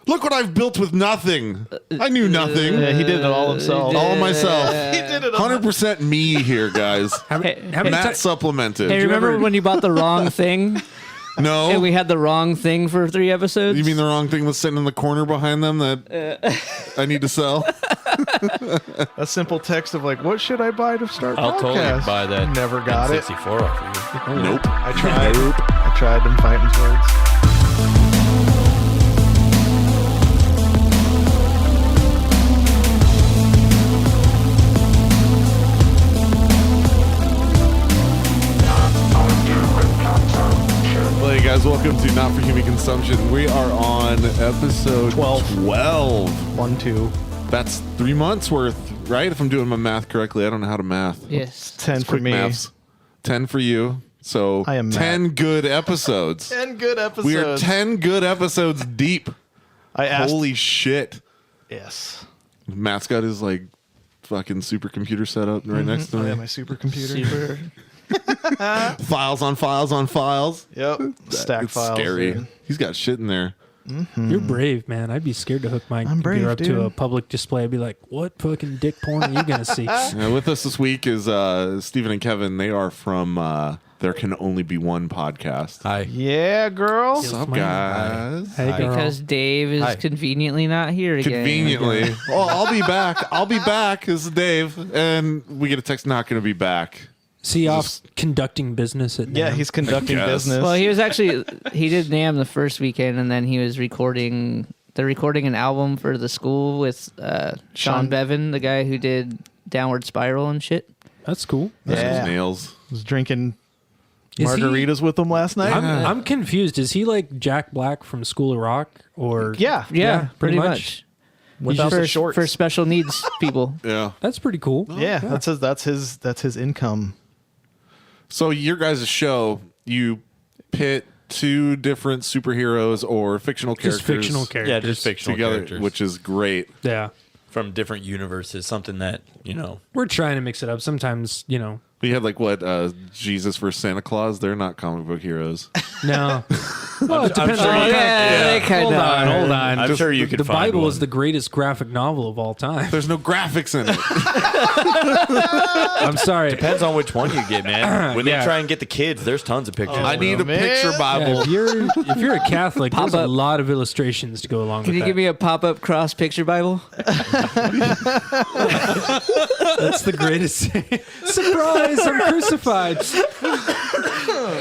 Look what I've built with nothing. I knew nothing. Yeah, he did it all himself. All myself. He did it 100% me here, guys. Matt supplemented. Hey, remember when you bought the wrong thing? No. And we had the wrong thing for 3 episodes? You mean the wrong thing that's sitting in the corner behind them that I need to sell? A simple text of like, what should I buy to start I'll podcast? totally buy that. Never got it. N64 off of you. Nope. I tried. I tried them fighting words. Hey guys, welcome to Not for Human Consumption. We are on episode 12. 1, 2. That's 3 months worth, right? If I'm doing my math correctly. I don't know how to math. Yes. 10 It's for quick me. maths. 10 for you. So I am 10 good episodes. 10 good episodes. We are 10 good episodes deep. I asked. Holy shit. Yes. Matt's got his like fucking supercomputer set up right next to Oh, me. yeah, my supercomputer. Files on files on files. Yep. Stack It's files. scary. Dude. He's got shit in there. You're brave, man. I'd be scared to hook my computer up to a public display. I'd be like, what fucking dick porn are you going to see? With us this week is Stephen and Kevin. They are from There Can Only Be One podcast. Hi. Yeah, girl. What's up, guys? Hey, girl. Because Dave is Hi. conveniently not here again. Conveniently. Oh, I'll be back. I'll be back. This is Dave. And we get a text, not going to be back. See off conducting business at Yeah, NAMM. he's conducting guess. business. Well, he was actually, he did NAMM the first weekend, and then he was recording an album for the school with Sean Bevan, the guy who did Downward Spiral and shit. That's cool. That's Yeah. his nails. was drinking Is he- margaritas with him last night. I'm confused. Is he like Jack Black from School of Rock? Or Yeah. Yeah, pretty much. Without for, the shorts. for special needs people. Yeah. That's pretty cool. Yeah, that's his income. So your guys' show, you pit two different superheroes or fictional characters Just fictional characters. Yeah, just fictional together, characters. which is great. Yeah. From different universes, something that, you know. We're trying to mix it up. Sometimes, you know. We had like what Jesus versus Santa Claus. They're not comic book heroes. No. Well, it depends sure on you- they kind Hold on, hold on. I'm sure you could The find Bible one. is the greatest graphic novel of all time. There's no graphics in it. I'm sorry. Depends on which one you get, man. When Yeah. they try and get the kids, there's tons of pictures. I need a man. picture Yeah, Bible. if you're a Catholic, there's a Pop-up. lot of illustrations to go along Can with you that. give me a pop-up cross picture Bible? That's the greatest thing. Surprise! I'm crucified.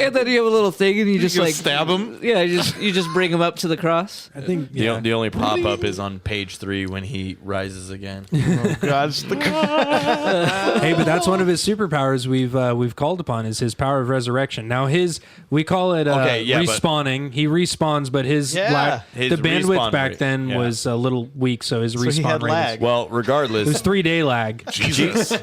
And then you have a little thing, and you just You like stab him. Yeah, you just bring him up to the cross. I think The only pop-up is on page 3 when he rises again. Oh God, it's the Hey, but that's one of his superpowers we've called upon is his power of resurrection. Now we call it Okay, yeah, but- respawning. He respawns, but his Yeah. His the bandwidth respawn back rate, then yeah. was a little weak, so his he respawn had rate lag. Well, it was regardless, 3-day lag.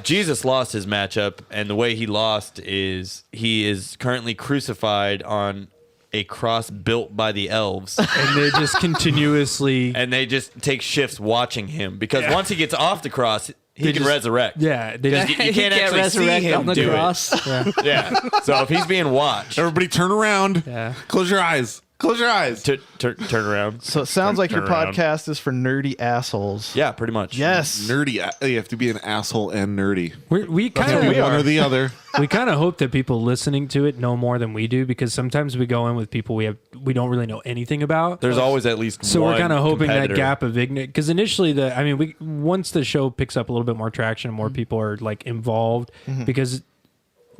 Jesus lost his matchup, and the way he lost is he is currently crucified on a cross built by the elves. And they just continuously And they just take shifts watching him because once he gets off the cross, he They can just- resurrect. yeah, they just, You He can't actually see resurrect him on the do cross. Yeah. So if he's being watched, Everybody turn around. Yeah. Close your eyes. Close your eyes. turn around. So it sounds like your Turn around. podcast is for nerdy assholes. Yeah, pretty much. Yes. Nerdy. You have to be an asshole and nerdy. we Can't kind be of one or the other. we kind of hope that people listening to it know more than we do because sometimes we go in with people we don't really know anything about. There's always at least So one we're kind of hoping that competitor. gap of ignorance, because initially once the show picks up a little bit more traction, more people are like involved, because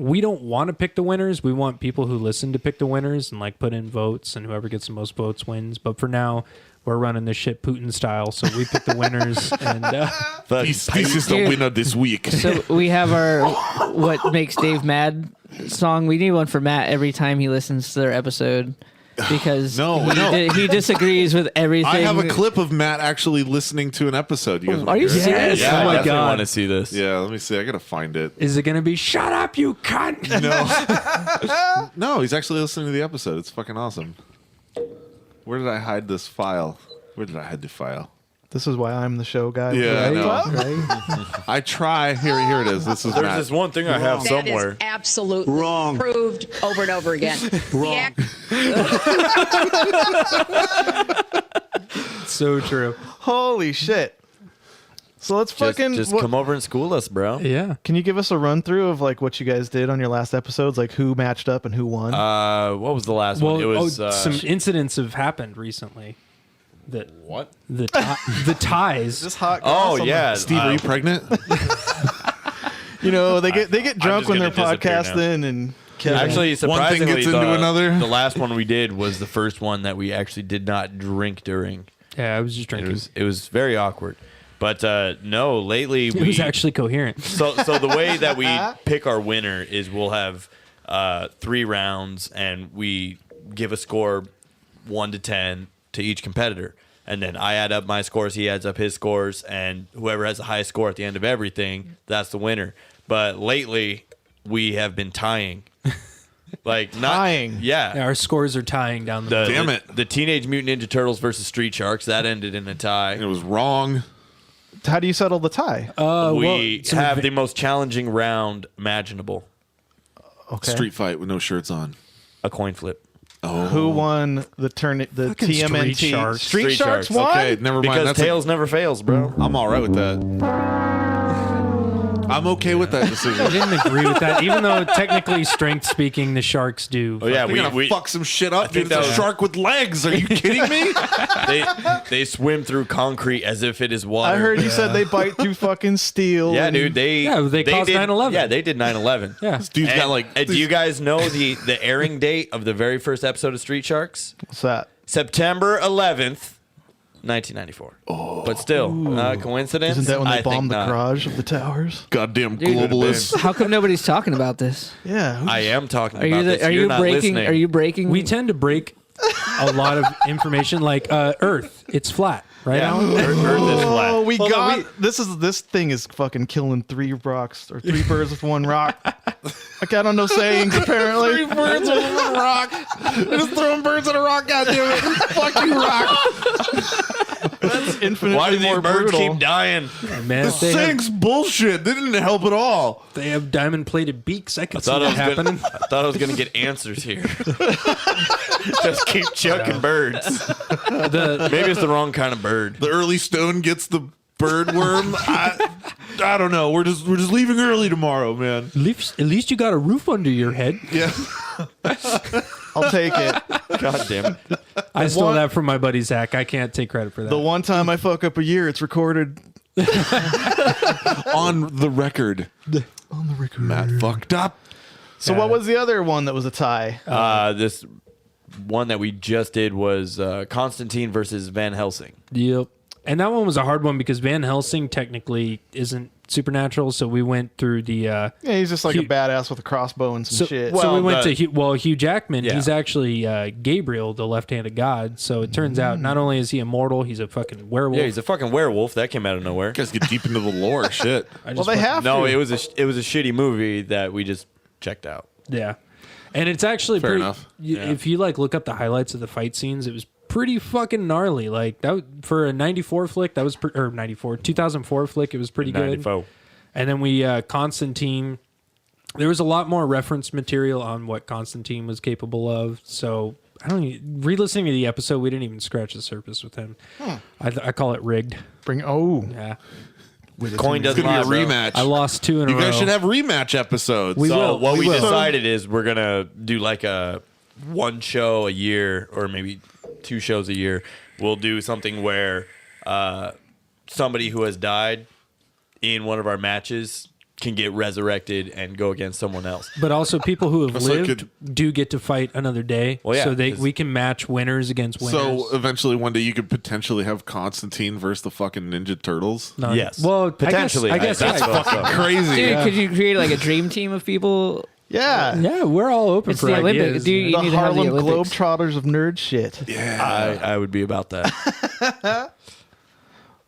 we don't want to pick the winners. We want people who listen to pick the winners and like put in votes, and whoever gets the most votes wins. But for now, we're running this shit Putin style, so we pick the winners. And This is the winner this week. So we have our "What Makes Dave Mad" song. We need one for Matt every time he listens to their episode because No. he disagrees with everything. I have a clip of Matt actually listening to an episode. You guys Are wanna you hear it? serious? Yeah, Oh my I definitely God. want to see this. Yeah, let me see. I gotta find it. is it going to be "Shut up, you cunt"? No. No, he's actually listening to the episode. It's fucking awesome. Where did I hide this file? Where did I hide the file? This is why I'm the show guy. Yeah, I know. Right? I try. Here it is. This is There's Matt. this one thing I have That somewhere. is absolutely Wrong. proved over and over again. Wrong. so true. Holy shit. So let's Just come over and school us, bro. Yeah. Can you give us a run through of like what you guys did on your last episodes, like who matched up and who won? What was the last one? It was some incidents have happened recently. That what? The ties. This hot. Oh girl, yeah, Steve, are you pregnant? You know they get drunk just when they're gonna disappear podcasting and. Actually, surprisingly, One thing gets into another. The last one we did was the first one that we actually did not drink during. Yeah, I was just drinking. It was very awkward. But no, lately It was actually coherent. So the way that we pick our winner is we'll have 3 rounds and we give a score 1 to 10 to each competitor. And then I add up my scores, he adds up his scores, and whoever has the highest score at the end of everything, that's the winner. But lately, we have been tying. Like not Tying? Yeah. Our scores are tying down the Damn it. The Teenage Mutant Ninja Turtles versus Street Sharks, that ended in a tie. It was wrong. How do you settle the tie? We have the most challenging round imaginable. Okay. Street fight with no shirts on. A coin flip. Who won the the Fucking TMNT? Street Sharks. Street Sharks won. Okay, never mind. Because That's Tails never fails, bro. I'm all right with that. I'm okay with that I decision. didn't agree with that, even though technically, strength speaking, the Sharks do. Oh yeah, They're gonna we fuck some shit up, think dude. It's a that was- shark with legs. Are you kidding me? they swim through concrete as if it is water. I heard you said they bite through fucking steel. Yeah, and- dude. They caused did 9/11. Yeah, they did 9/11. Yeah. This dude's got like. Do you guys know the airing date of the very first episode of Street Sharks? What's that? September 11th, 1994. Oh, but still, coincidence? Isn't that when I they think bombed the not. garage of the towers? goddamn Dude. globalists? How come nobody's talking about this? Yeah. I am talking Are you about this. are You're you not breaking? listening. Are you breaking? We tend to break a lot of information, like Earth. It's flat, right? Yeah, Alan? Earth is flat. Oh, we Hold on, got this thing is fucking killing 3 rocks or 3 birds with 1 rock. Like I don't know sayings apparently. 3 birds with 1 rock. They're just throwing birds at a rock. Goddamn it! Fucking rock. That's infinitely Why do these more birds brutal. keep dying? Man, This they have, thing's bullshit. They didn't help at all. they have diamond plated beaks. I could see I that happening. thought I was gonna get answers here. Just keep chucking birds. Maybe it's the wrong kind of bird. The early stone gets the bird worm. I don't know. We're just leaving early tomorrow, man. At least you got a roof under your head. Yeah. I'll take it. God damn it. I stole one- that from my buddy Zach. I can't take credit for that. The one time I fuck up a year, it's recorded. On the record. On the record. Matt fucked up. So what was the other one that was a tie? This one that we just did was Constantine versus Van Helsing. Yep. And that one was a hard one because Van Helsing technically isn't supernatural, so we went through the Yeah, he's just like Hugh- a badass with a crossbow and some so, shit. so we Well, went the- to Hugh Jackman. Yeah. He's actually Gabriel, the left-handed god. So it turns out not only is he immortal, he's a fucking werewolf. Yeah, he's a fucking werewolf. That came out of nowhere. You guys get deep into the lore. Shit. I Well, just they fucking- have No, to. it was a shitty movie that we just checked out. Yeah. And it's actually Fair pretty, enough. If you like look up the highlights of the fight scenes, it was pretty fucking gnarly. Like that for a 94 flick, that was or 94 2004 flick, it was pretty good. 94. And then we Constantine, there was a lot more reference material on what Constantine was capable of. So I don't even, re-listening to the episode, we didn't even scratch the surface with him. I call it rigged. Yeah. Coin It's doesn't gonna lie, be a bro. rematch. I lost 2 in a You row. guys should have rematch episodes. We So will. what we will. decided is we're gonna do like a 1 show a year, or maybe 2 shows a year. We'll do something where somebody who has died in one of our matches can get resurrected and go against someone else. But also, people who have So it lived do get to fight another day. Well, yeah, so 'cause- we can match winners against winners. So eventually, one day you could potentially have Constantine versus the fucking Ninja Turtles. No, Yes. Well, Potentially. I guess That's yeah. fucking Crazy. Dude, could you create like a dream team of people? Yeah. Yeah, we're all open It's for the ideas. Olympics. Do you The need to have the Harlem Olympics? Globetrotters of nerd shit. I would be about that.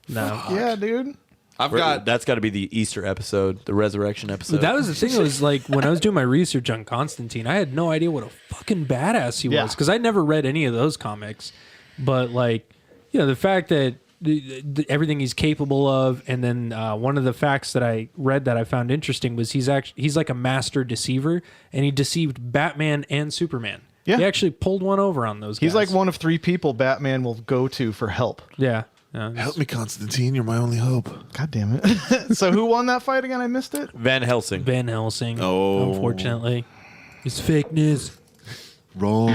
No. Yeah, dude. That's got to be the Easter episode, the resurrection episode. That was the thing. It was like when I was doing my research on Constantine, I had no idea what a fucking badass he Yeah. was because I'd never read any of those comics. But like, the fact that everything he's capable of, and then one of the facts that I read that I found interesting was he's like a master deceiver, and he deceived Batman and Superman. Yeah. He actually pulled one over on those guys. He's like one of 3 people Batman will go to for help. Yeah. Help me, Constantine. You're my only hope. God damn it. So who won that fight again? I missed it. Van Helsing. Van Helsing. Oh. Unfortunately. It's fake news. Wrong.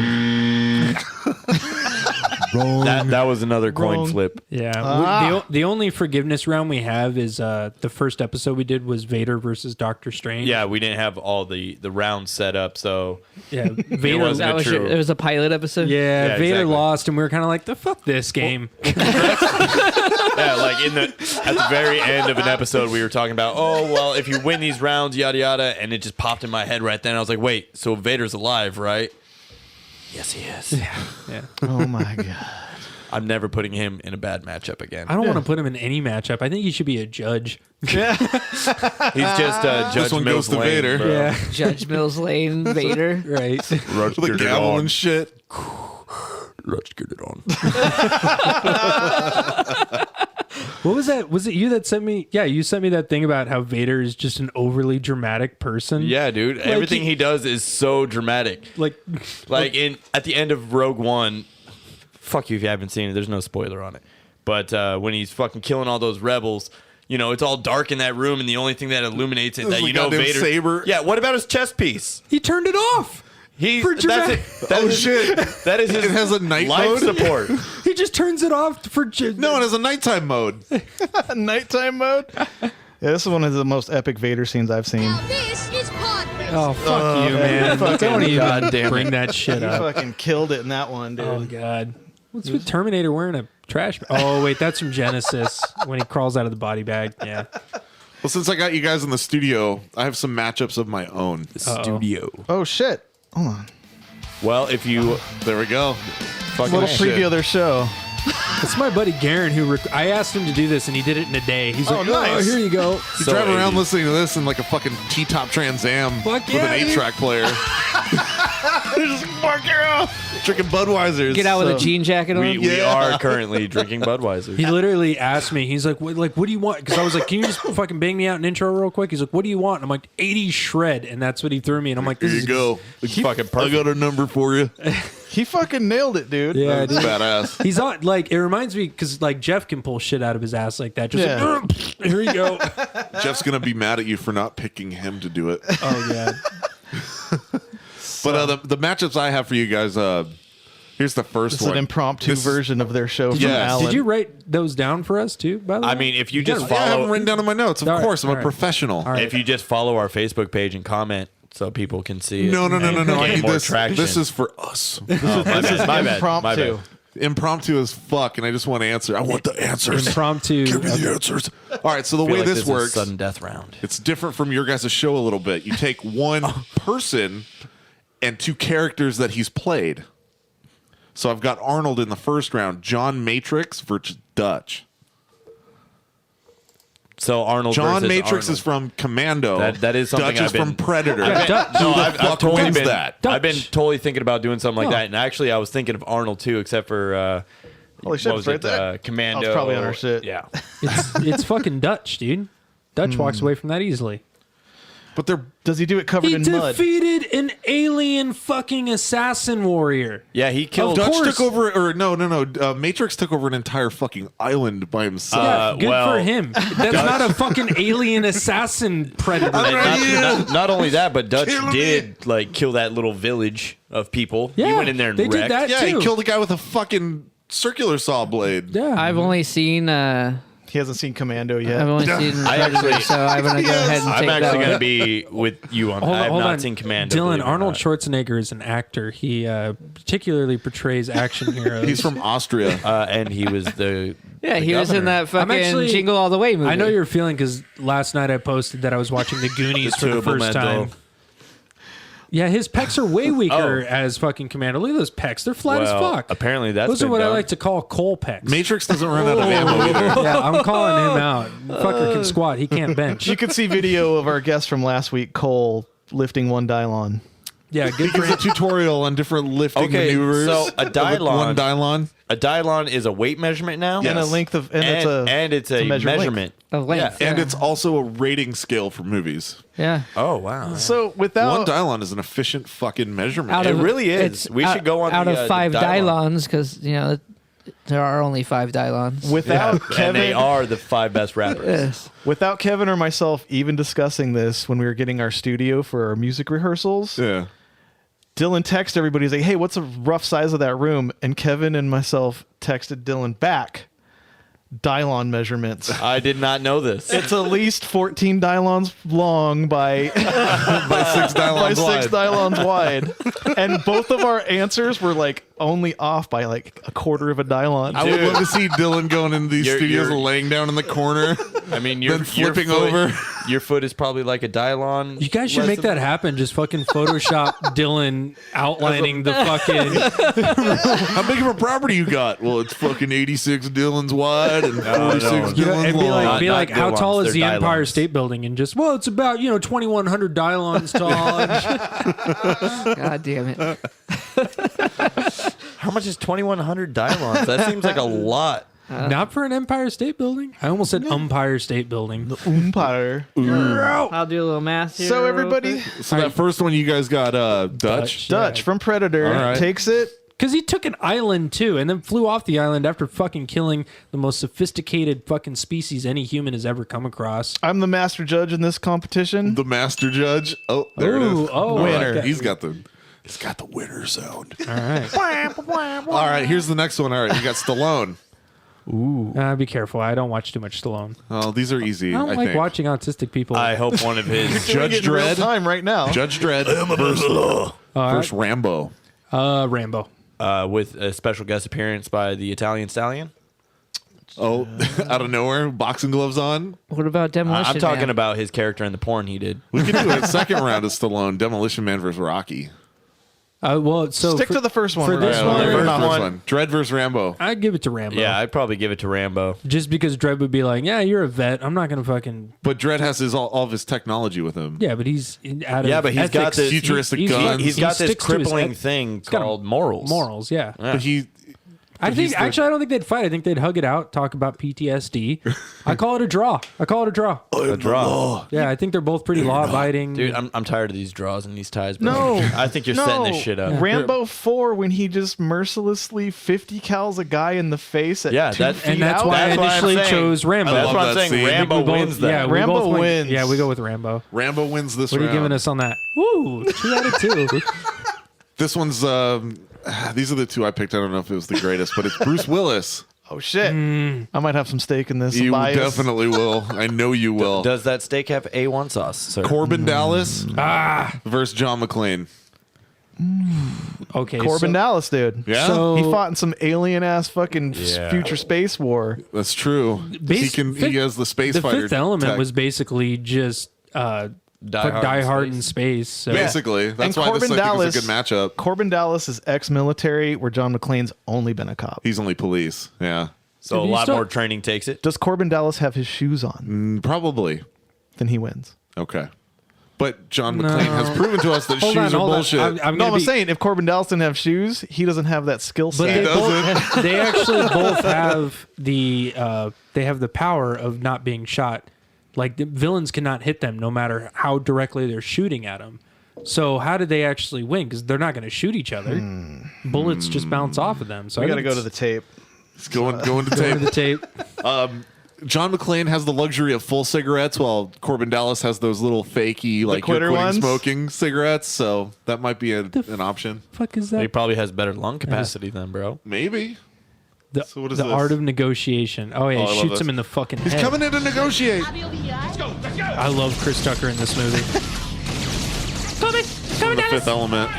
Wrong. That was another coin Wrong. flip. Yeah. The only forgiveness round we have is the first episode we did was Vader versus Doctor Strange. Yeah, we didn't have all the rounds set up, so Yeah. Vader wasn't That was true. it was a pilot episode. Yeah, Yeah, Vader exactly. lost, and we were kind of like, the fuck this game. yeah, like at the very end of an episode, we were talking about, oh well, if you win these rounds, yada yada, and it just popped in my head right then. I was like, wait, so Vader's alive, right? Yes, he is. Yeah. Oh my god. I'm never putting him in a bad matchup again. I don't want to put him in any matchup. I think he should be a judge. Yeah. He's just Judge This one Mills goes to Lane, Vader. bro. Yeah. Judge Mills Lane, Vader. Right. Let's The get it gavel on. and shit. Let's get it on. What was that? Was it you that sent me? Yeah, you sent me that thing about how Vader is just an overly dramatic person. Yeah, dude. Everything he does is so dramatic. Like At the end of Rogue One, fuck you if you haven't seen it. There's no spoiler on it. But when he's fucking killing all those rebels, you know, it's all dark in that room, and the only thing that illuminates it, that the you know goddamn Vader. saber. Yeah. What about his chest piece? he turned it off. He For that's dramatic- it. That is- shit. That is his. It has a night life mode? support. He just turns it off for No, it has a nighttime mode. Nighttime mode. Yeah, this is one of the most epic Vader scenes I've seen. This is pod racing. Oh fuck you, man! Don't even goddamn bring that shit He up. fucking killed it in that one, dude. Oh god. What's with Terminator wearing a trash bag? Oh wait, that's from Genesis when he crawls out of the body bag. Yeah. Well, since I got you guys in the studio, I have some matchups of my own. Studio. Oh shit. Hold on. Well, if you There we go. fucking Little shit. preview of their show. It's my buddy Garen who I asked him to do this and he did it in a day. He's like, nice. oh, here you go. You So drive around 80s. listening to this in like a fucking T-top Trans Am Fuck with yeah, an dude. 8-track player. Just barking around, drinking Budweisers. Get out with So- a jean jacket on. we are currently drinking Budweiser. He literally asked me, he's like, what do you want? Because I was like, can you just fucking bang me out an intro real quick? He's like, what do you want? And I'm like, 80s shred. And that's what he threw me. And I'm like, Here this you is go. It's fucking I perfect. got a number for you. He fucking nailed it, dude. Yeah, That's dude. badass. He's on, like, it reminds me, because, like, Jeff can pull shit out of his ass like that. Just Yeah. like, here you go. Jeff's gonna be mad at you for not picking him to do it. Oh, yeah. But the matchups I have for you guys, here's the first This is one. an impromptu This- version of their show from Yes. Alan. Did you write those down for us, too, by the way? I mean, if you Yeah, just I have them follow, written down in my notes. Of All right, course, I'm a all right. professional. All right. if you just follow our Facebook page and comment, so people can see it. No. I and gain need more this. traction. This is for us. Oh, my bad. My bad. impromptu. My bad. Impromptu as fuck, and I just want to answer. I want the answers. Impromptu. Give me the answers. All right, so the I feel way like this is a works, sudden death round. it's different from your guys' show a little bit. You take one person and 2 characters that he's played. So I've got Arnold in the first round, John Matrix versus Dutch. So Arnold. John versus Matrix Arnold. is from Commando. That is something Dutch is I've been- from Predator. Yeah, Dutch. Who the I've fuck totally wins been that? Dutch. I've been totally thinking about doing something like Oh. that, and actually, I was thinking of Arnold too, except for Holy shit, what it's was right it? there. Commando. Oh, it's probably on our shit. Yeah, It's fucking Dutch, dude. Dutch walks away from that easily. But they're Does he do it covered He in mud? defeated an alien fucking assassin warrior. yeah. He killed. Dutch course. took over, or no. Matrix took over an entire fucking island by himself. Yeah, good well, for him. That's not a fucking alien assassin predator. And not only that, but Dutch Kill me. did like kill that little village of people. Yeah, he went in there and they did wrecked. that. yeah, too. he killed a guy with a fucking circular saw blade. Yeah, I've only seen He hasn't seen Commando yet. I've only seen I Predator, actually- so I'm gonna go ahead and I'm take that actually going to one. be with you on that. I have not seen Commando. believe Dylan, it or Arnold not. Schwarzenegger is an actor. He particularly portrays action heroes. He's from Austria. and he was the Yeah, he was in governor. that fucking actually- Jingle All the Way movie. I know you're feeling because last night I posted that I was watching The Goonies for the Turbo first Mento. time. Yeah, his pecs are way weaker as fucking Commando. Look at those pecs; they're flat as Well, fuck. apparently that's those are been what I done. like to call Cole pecs. Matrix doesn't run out of ammo either. Yeah, I'm calling him out. Fucker can squat. He can't bench. You could see video of our guest from last week, Cole, lifting one Dylon. Yeah, good for It's a tutorial on different lifting maneuvers. So a Dylon, One Dylon. a Dylon is a weight measurement now, Yes. And a length of, and it's a measure length. measurement. Of length. And yeah. it's also a rating scale for movies. Yeah. Oh wow, So without One Dylon is an efficient fucking measurement. Out it of- really is. it's We should go on out the, of 5 the Dylon. Dylons because there are only 5 Dylons. without And they Kevin, are the 5 best rappers. Yes. without Kevin or myself even discussing this when we were getting our studio for our music rehearsals, Yeah. Dylan texted everybody. He's like, "Hey, what's a rough size of that room?" And Kevin and myself texted Dylan back Dylon measurements. I did not know this. It's at least 14 Dylons long by By 6 Dylons by 6 wide. Dylons wide. And both of our answers were like only off by like a quarter of a Dylon. I would love to see Dylan going into these You're- studios you're- and laying down in the corner. I mean, Then flipping over. Your foot is probably like a Dylon. You guys should make that happen. Just fucking Photoshop Dylan outlining the fucking. How big of a property you got? Well, it's fucking 86 Dylans wide and 46 no. Dylans And be long. like, Not how Dylons, tall is the they're Empire Dylons. State Building? And just, well, it's about 2,100 Dylons tall. God damn it. How much is 2,100 Dylons? That seems like a lot. Not for an Empire State Building. I almost said Umpire State Building. Umpire. I'll do a little math here. So real everybody, quick. So that first one you guys got Dutch. Dutch from Predator All right. takes it. Because he took an island too, and then flew off the island after fucking killing the most sophisticated fucking species any human has ever come across. I'm the master judge in this competition. The master judge. Oh, there it Ooh, is. oh, Winner. okay. He's got the winner sound. All right. All right, here's the next one. All right, you got Stallone. Be careful. I don't watch too much Stallone. Oh, these are easy. I don't like think. watching autistic people. I hope one of his. Doing Judge it in real Dredd. time right now. Judge Dredd versus Rambo. Rambo. With a special guest appearance by the Italian Stallion. Oh, out of nowhere, boxing gloves on. What about Demolition I'm talking Man? about his character in the porn he did. We can do a second round of Stallone, Demolition Man versus Rocky. Well, so Stick to the first one. for We're this gonna- one- we're First not- one. Dredd versus Rambo. I'd give it to Rambo. Yeah, I'd probably give it to Rambo. Just because Dredd would be like, yeah, you're a vet. I'm not going to fucking. But Dredd has all of his technology with him. Yeah, but he's out of. Yeah, but he's got ethics. this futuristic guns. He's got this sticks to his crippling eth- thing got a- called morals. Morals, yeah. But he. I he's think the- actually I don't think they'd fight. I think they'd hug it out, talk about PTSD. I call it a draw. A draw. Yeah, I think they're both pretty law abiding. Dude, I'm tired of these draws and these ties. Bro. No. I think you're No. setting this shit up. Rambo 4 when he just mercilessly 50 cals a guy in the face at Yeah, 2 that- feet and that's out. why I That's why I'm initially saying- chose Rambo. I That's love what I'm that saying. scene. Rambo We both- wins that. Yeah, we Rambo both went- wins. Yeah, we go with Rambo. Rambo wins this What are you round. giving us on that? Woo, 2 out of 2. This one's. These are the two I picked. I don't know if it was the greatest, but it's Bruce Willis. Oh shit. I might have some stake in this. You bias. definitely will. I know you will. Does that steak have A1 sauce, sir? Corbin Dallas versus John McClane. Okay, Corbin so, Dallas, dude. Yeah, So- He fought in some alien ass fucking Yeah. future space war. that's true. He has the space the fighter. Fifth Element tech. was basically just Die Hard in space. So. basically. That's And why this Corbin I think Dallas- is a good matchup. Corbin Dallas is ex-military, where John McClane's only been a cop. He's only police. Yeah, So a Dude, you lot still- more training takes it. Does Corbin Dallas have his shoes on? probably. Then he wins. Okay, but John McClane has proven to us that Hold shoes on, are hold on. bullshit. I'm No, gonna I'm be- saying if Corbin Dallas didn't have shoes, he doesn't have that skill But set. they doesn't. they actually both have the power of not being shot. Like the villains cannot hit them no matter how directly they're shooting at them. So how did they actually win? Because they're not going to shoot each other. Bullets just bounce off of them. So we I got to think go to the tape. It's going to go to tape. the tape. John McClane has the luxury of full cigarettes, while Corbin Dallas has those little fakey, like you're quitter quitting ones? smoking cigarettes. So that might be an option. Fuck is He that? probably has better lung capacity than bro. Maybe. The, So what is the this? art of negotiation. Oh yeah, Oh, I love shoots this. him in the fucking He's head. coming in to negotiate. I love Chris Tucker in this movie. From the Fifth Element.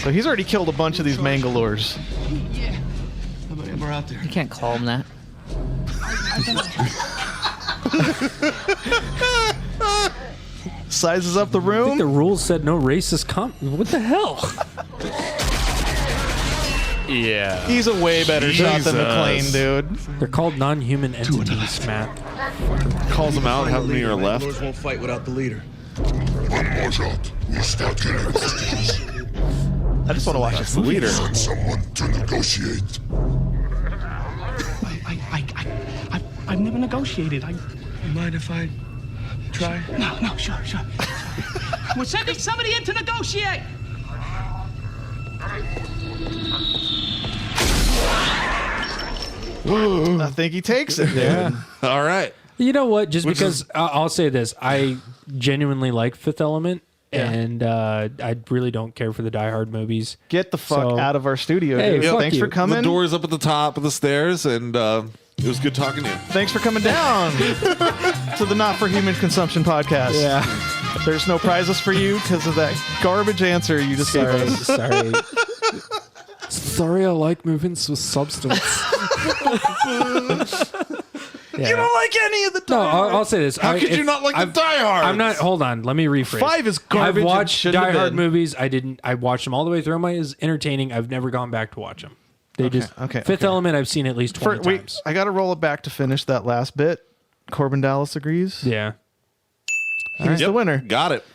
So he's already killed a bunch of these Mangalores. You can't call him that. Sizes up the I think room. the rules said no racist What the hell? Yeah. He's a way better shot than Jesus. McClane, dude. They're called non-human entities, Matt. Calls him out. How many are left? Lords won't fight without the leader. One more shot. We start killing hostages. I just want to watch this movie. Send someone to negotiate. I've never negotiated. You mind if I try? No, sure. We're sending somebody in to negotiate. I think he takes it. Yeah. All right. You know what? Just because I'll say this, I genuinely like Fifth Element, and I really don't care for the Die Hard movies. Get the fuck So- out of our studio, Hey, dude. fuck Thanks you. for coming. The door's up at the top of the stairs, and it was good talking to you. Thanks for coming down to the Not for Human Consumption podcast. Yeah. There's no prizes for you because of that garbage answer you just gave us. Sorry. Sorry, I like movies with substance. You don't like any of the No, Die Hard. I'll say this. How could you not like the Die Hard? I'm not. Hold on. Let me rephrase. 5 is garbage. I've and watched shouldn't Die have Hard been. movies. I watched them all the way through. My is entertaining. I've never gone back to watch them. They okay. Fifth Element. I've seen at least 20 times. I got to roll it back to finish that last bit. Corbin Dallas agrees. Yeah. He's the winner. Got it.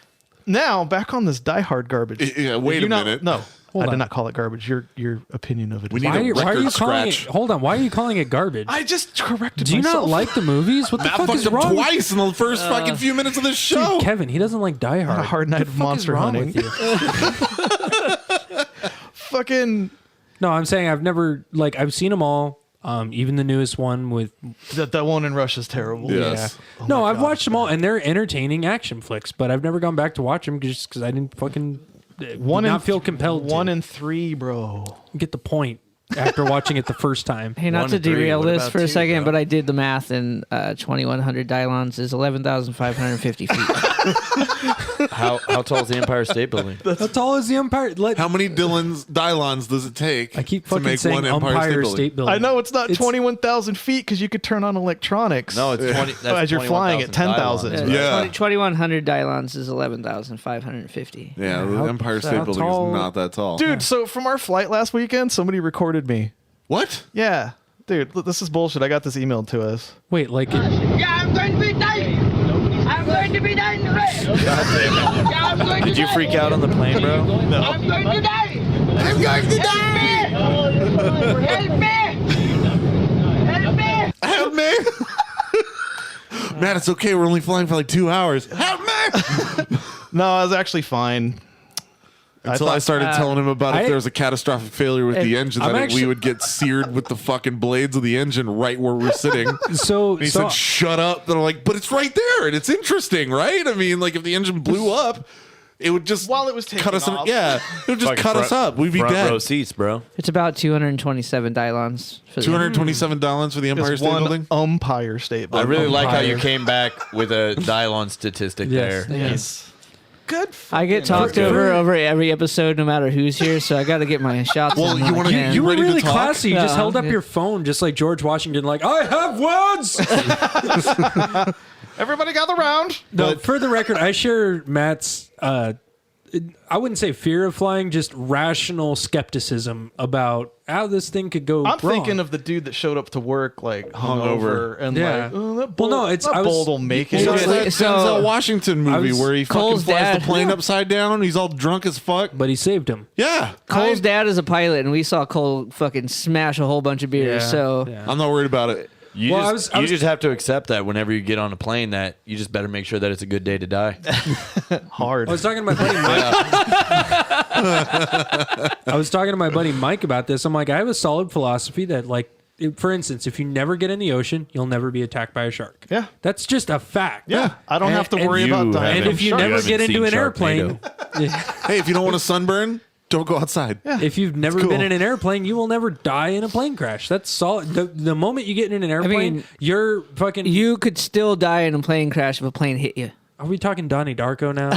Now, back on this Die Hard garbage. Yeah, wait You're a not- minute. No, Hold I did on. not call it garbage. Your opinion of it. We is- need Why a are you record calling it? scratch. Hold on. Why are you calling it garbage? I just corrected Do you myself. not like the movies? What the Matt fuck fucked is up wrong? twice in the first fucking few minutes of this show. Dude, Kevin, he doesn't like Die Hard. a hard night What the of fuck monster is wrong hunting. with you? Fucking No, I'm saying I've never I've seen them all. Even the newest one with that one in Russia's terrible. Yes. Oh no, my I've God. watched them all, and they're entertaining action flicks. But I've never gone back to watch them just because I didn't fucking not feel compelled. 1 to and 3, bro. get the point after watching it the first time. Hey, not 1 to and 3. derail What this about for a 2, second, bro? but I did the math, and 2,100 Dylons is 11,550 feet. How tall is the Empire State Building? How tall is the Empire? How many Dylons does it take I keep to fucking make saying one Empire State Building. I know it's not It's- 21,000 feet because you could turn on electronics. No, it's 20. That's As you're flying at 10,000. Dylons, right? Yeah. 2,100 Dylons is 11,550. Yeah, the How- Empire State how Building tall- is not that tall. Dude, so from our flight last weekend, somebody recorded me. What? Yeah. Dude, this is bullshit. I got this emailed to us. Wait, like Yeah, I'm going to be dying. I'm going to be dying today. Yeah, I'm going Did to you die. freak out on the plane, bro? I'm going to die. I'm going to die. Help me. Help me. Help me! Matt, it's okay. We're only flying for like 2 hours. Help me! No, I was actually fine. Until I started telling him about if I- there was a catastrophic failure with the engine, I'm that actually- we would get seared with the fucking blades of the engine right where we're sitting. so. And he so said, "Shut up." They're like, "But it's right there, and it's interesting, right?" I mean, like if the engine blew up, it would just While it was cut us. taking off. Yeah, it would just Fucking cut us up. We'd be front dead. row seats, bro. It's about 227 Dylons. For the- $227 for the Empire It's State one Building. Umpire State I Building. really like how you Empire. came back with a Dylon statistic Yes. there. Yes. Good. I get talked over every episode, no matter who's here, so I got to get my shots. Well, in you when I wanna- can. You were ready to really talk? classy. You just Yeah, held up yeah. your phone, just like George Washington, like, I have words. Everybody gather around. No, for the record, I share Matt's, I wouldn't say fear of flying, just rational skepticism about how this thing could go I'm wrong. thinking of the dude that showed up to work like hungover and Yeah. like, oh, that Well, bold, no, it's- that I was- bold will make it. So It's it's like- that so- Denzel Washington movie was- where he fucking Cole's flies dad- the plane Yeah. upside down and he's all drunk as fuck. but he saved him. Yeah, Cole's dad is a pilot, and we saw Cole fucking smash a whole bunch of beers. So yeah. I'm not worried about it. You, Well, just, I you was- just have to accept that whenever you get on a plane, that you just better make sure that it's a good day to die. Hard. I was talking to my buddy Mike. I was talking to my buddy Mike about this. I'm like, I have a solid philosophy that, like, for instance, if you never get in the ocean, you'll never be attacked by a shark. Yeah. That's just a fact. Yeah, I don't have to worry you about dying. And from if you sharks. never haven't get into seen an airplane, Hey, if you don't want to sunburn, don't go outside. if you've never cool. been in an airplane, you will never die in a plane crash. That's solid. The moment you get in an airplane, mean, you're fucking. you could still die in a plane crash if a plane hit you. Are we talking Donnie Darko now?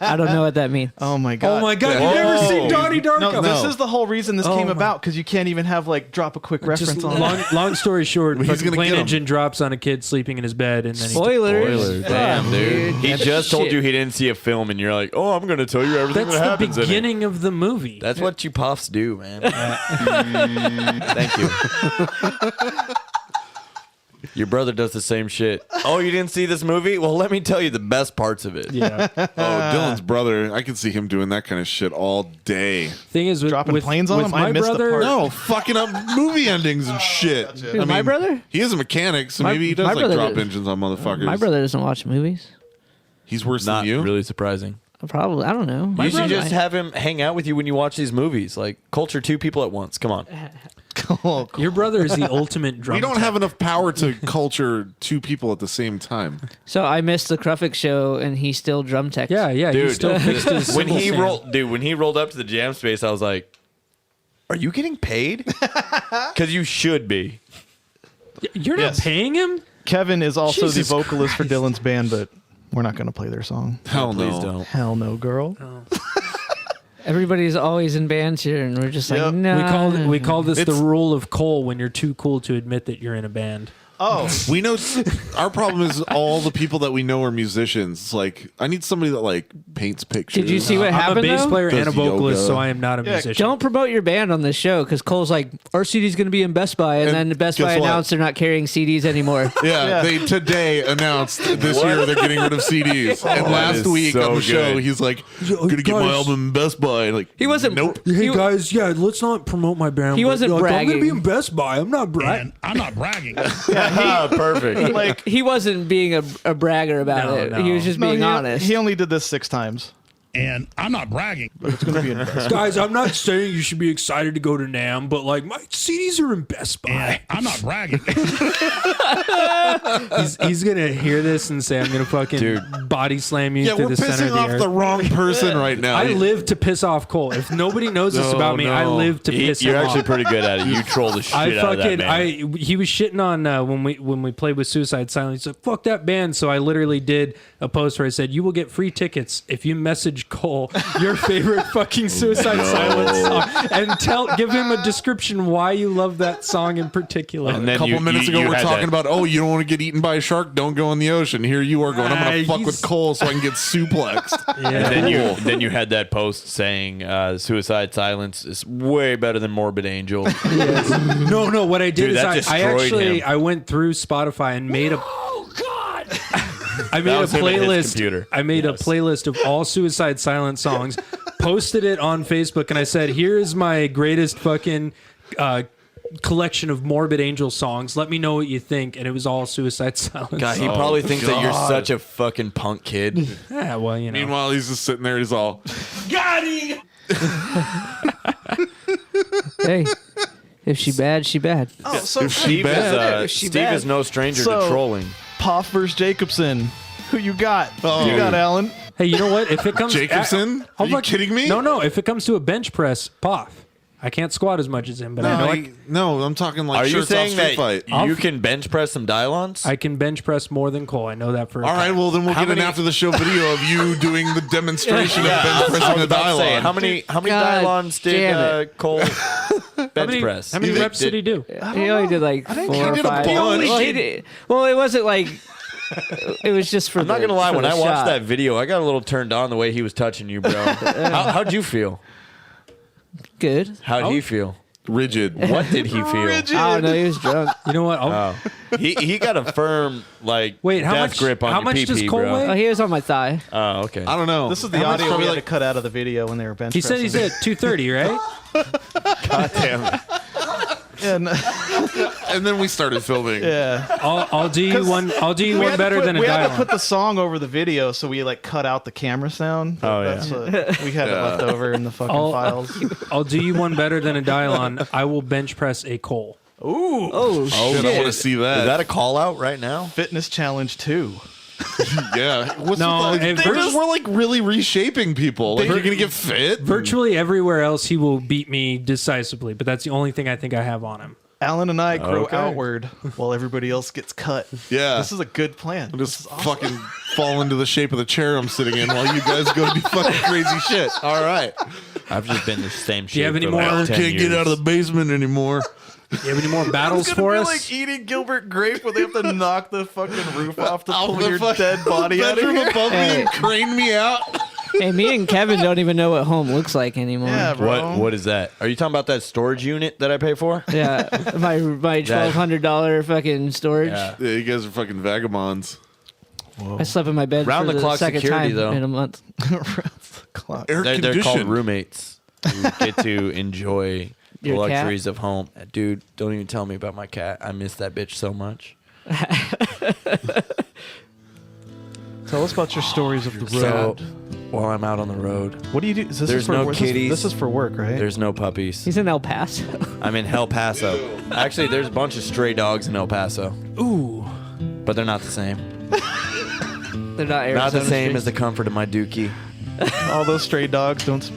I don't know what that means. Oh my god. Oh my god, you've never seen Donnie Darko? No, this is the whole reason this Oh came my- about because you can't even have like drop a quick reference Just on it. long story short, He's fucking gonna plane get him. engine drops on a kid sleeping in his bed, and then Spoilers. Damn, dude. He That's just told shit. you he didn't see a film, and you're like, oh, I'm going to tell you everything that's that the happens in it. beginning of the movie. That's what you puffs do, man. Thank you. Your brother does the same shit. Oh, you didn't see this movie? Well, let me tell you the best parts of it. Yeah. Oh, Dylan's brother. I can see him doing that kind of shit all day. Thing is, Dropping planes on with him? I my missed the brother, part. No, fucking up movie endings and shit. Who, my brother? He is a mechanic, so My- maybe he does my like brother drop does. engines on motherfuckers. My brother doesn't watch movies. He's worse Not than you. really surprising. Probably. I don't know. You should brother- just have him hang out with you when you watch these movies. Like, culture two people at once. Come on. Oh, your brother is the ultimate drum We don't tech. have enough power to culture two people at the same time. So I missed the Kruffick show, and he still drum tech. Yeah, he Dude, still fixed his when he cymbal stand. when he rolled up to the jam space, I was like, "Are you getting paid? Because you should be." You're not Yes. paying him? Kevin is also Jesus the vocalist for Dylan's band, but we're not going to play their song. Hell no. Please don't. Hell no, girl. Everybody's always in bands here, and we're just like, Yep. no. We call this the It's- rule of coal when you're too cool to admit that you're in a band. Oh, We know our problem is all the people that we know are musicians. It's like I need somebody that like paints pictures. Did you see what I'm a happened? bass though? player and a Does vocalist, yoga. so I am not a musician. Don't promote your band on this show because Cole's like, our CD's going to be in Best Buy, and And then Best guess Buy what? announced they're not carrying CDs anymore. Yeah, Yeah. they today announced this year they're getting rid of CDs. And that last is week so on the show, good. he's like, "Gonna get my guys. album in Best Buy." And like, He wasn't. Nope. Hey he- guys, yeah, let's not promote my band. He but, wasn't like, I'm bragging. gonna be in Best Buy. I'm not bragging. And I'm not bragging. Perfect. like He wasn't being a bragger about No, it. no. He was just being honest. He only did this 6 times. And I'm not bragging. It's going to be in Best Guys, I'm not saying you should be excited to go to NAMM, but like my CDs are in Best Buy. And I'm not bragging. He's gonna hear this and say, "I'm gonna fucking Dude. body slam you yeah, through we're the center pissing of the off earth." the wrong person right now. I live to piss off Cole. If nobody knows this No, about me, I no. live to piss You're him actually off. pretty good at it. You troll the shit I out of that fucking man. he was shitting on when we played with Suicide Silence. He's like, "Fuck that band." So I literally did a post where I said, "You will get free tickets if you message Cole your favorite fucking Suicide Silence song and give him a description why you love that song in particular." And A then couple minutes ago, you we're had talking that- about, oh, you don't want to get eaten by a shark? Don't go in the ocean. Here you are going, I'm going to fuck he's- with Cole so I can get suplexed. Yeah. And then you had that post saying Suicide Silence is way better than Morbid Angel. No. What I did Dude, that is I destroyed actually him. I went through Spotify and made a. oh God! I made That a was him and his playlist. computer. I made a playlist of all Suicide Silence songs, posted it on Facebook, and I said, "Here is my greatest fucking collection of Morbid Angel songs. Let me know what you think." And it was all Suicide Silence. God, he songs. probably thinks that you're God. such a fucking punk kid. Yeah, well, you know. Meanwhile, he's just sitting there. He's all, Hey, if she bad, she bad. Oh, so if she Steve, bad. is, She Steve bad. is no stranger So- to trolling. Poff versus Jacobson. Who you got? Oh. You got Alan. Hey, you know what? If it comes Jacobson? I'll Are you fuck- kidding me? No. If it comes to a bench press, Poff. I can't squat as much as him, but I know no, I'm talking like Are you shirts off saying street that fight. you can bench press some Dylons? I can bench press more than Cole. I know that for a All right, fact. well then we'll How get an many- after the show video of you doing the demonstration of bench I was pressing a about to say, Dylon. how many God Dylons did damn Cole bench How many, press? how many You reps did he do? He only did like think 4 he or did a 5. bunch. Well, he did. Well, it wasn't like it was just for. I'm not gonna lie. When I watched shot. that video, I got a little turned on the way he was touching you, bro. How'd you feel? Good. How'd he feel? Rigid. What did he feel? I don't know. He was drunk. You know what? Oh, he got a firm like Wait, how death much- grip on how your much pee-pee, does Cole bro. weigh? Oh, he was on my thigh. Oh, okay. I don't know. This is the How much audio we probably had like to cut out of the video when they were bench He said he's at 230, right? God damn it. And, and then we started filming. yeah. I'll do you one. I'll do you We one had to better put- than a We had to Dylon. put the song over the video, so we like cut out the camera sound. Oh, yeah. That's what we had it left over in the fucking files. I'll do you one better than a Dylon. I will bench press a Cole. Oh Shit, I want to see that. Is that a call out right now? Fitness challenge 2. yeah. What's No, with that? and We're like really reshaping people. Like you're gonna get fit. Virtually everywhere else, he will beat me decisively, but that's the only thing I think I have on him. Alan and I grow Okay. outward while everybody else gets cut. Yeah. This is a good plan. Just fucking fall into the shape of the chair I'm sitting in while you guys go do fucking crazy shit. All right. I've just been the same shit. you have any for more- like I 10 can't get years. out of the basement anymore. Do you have any more battles for us? eating Gilbert Grape where they have to knock the fucking roof off to Off pull the your fucking dead body out of bedroom here. above me and crane me out. Hey, me and Kevin don't even know what home looks like anymore. Yeah, bro. What is that? Are you talking about that storage unit that I pay for? Yeah, my $1,200 fucking storage. Yeah. Yeah, you guys are fucking vagabonds. I slept in my bed Round for the the clock second security, time though. in a month. Clock. Air They're called conditioned. roommates. You get to enjoy the Your cat? luxuries of home. Dude, don't even tell me about my cat. I miss that bitch so much. Tell us about your stories of the So, road. while I'm out on the road, What do you do? Is this there's for no work? kitties. This is for work, right? there's no puppies. He's in El Paso. I'm in El Paso. Actually, there's a bunch of stray dogs in El Paso. Ooh. But they're not the same. They're not Arizona Not the same streets. as the comfort of my dookie. All those stray dogs don't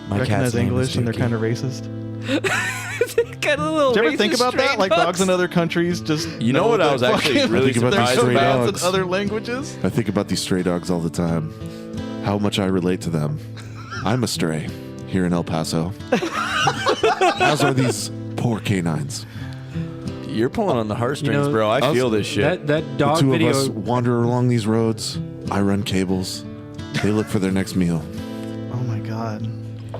My recognize cat's name English is and they're Dookie. kind of racist. Got a little Do you ever think racist about that? stray Like dogs in dogs. other countries just You know what I that was actually fucking- really Think about there's these stray commands dogs. in other languages. I think about these stray dogs all the time. How much I relate to them. I'm a stray here in El Paso. As are these poor canines. You're pulling on the heartstrings, You know, bro. I us- feel this shit. That The dog two video. of us wander along these roads. I run cables. They look for their next meal. Oh my god.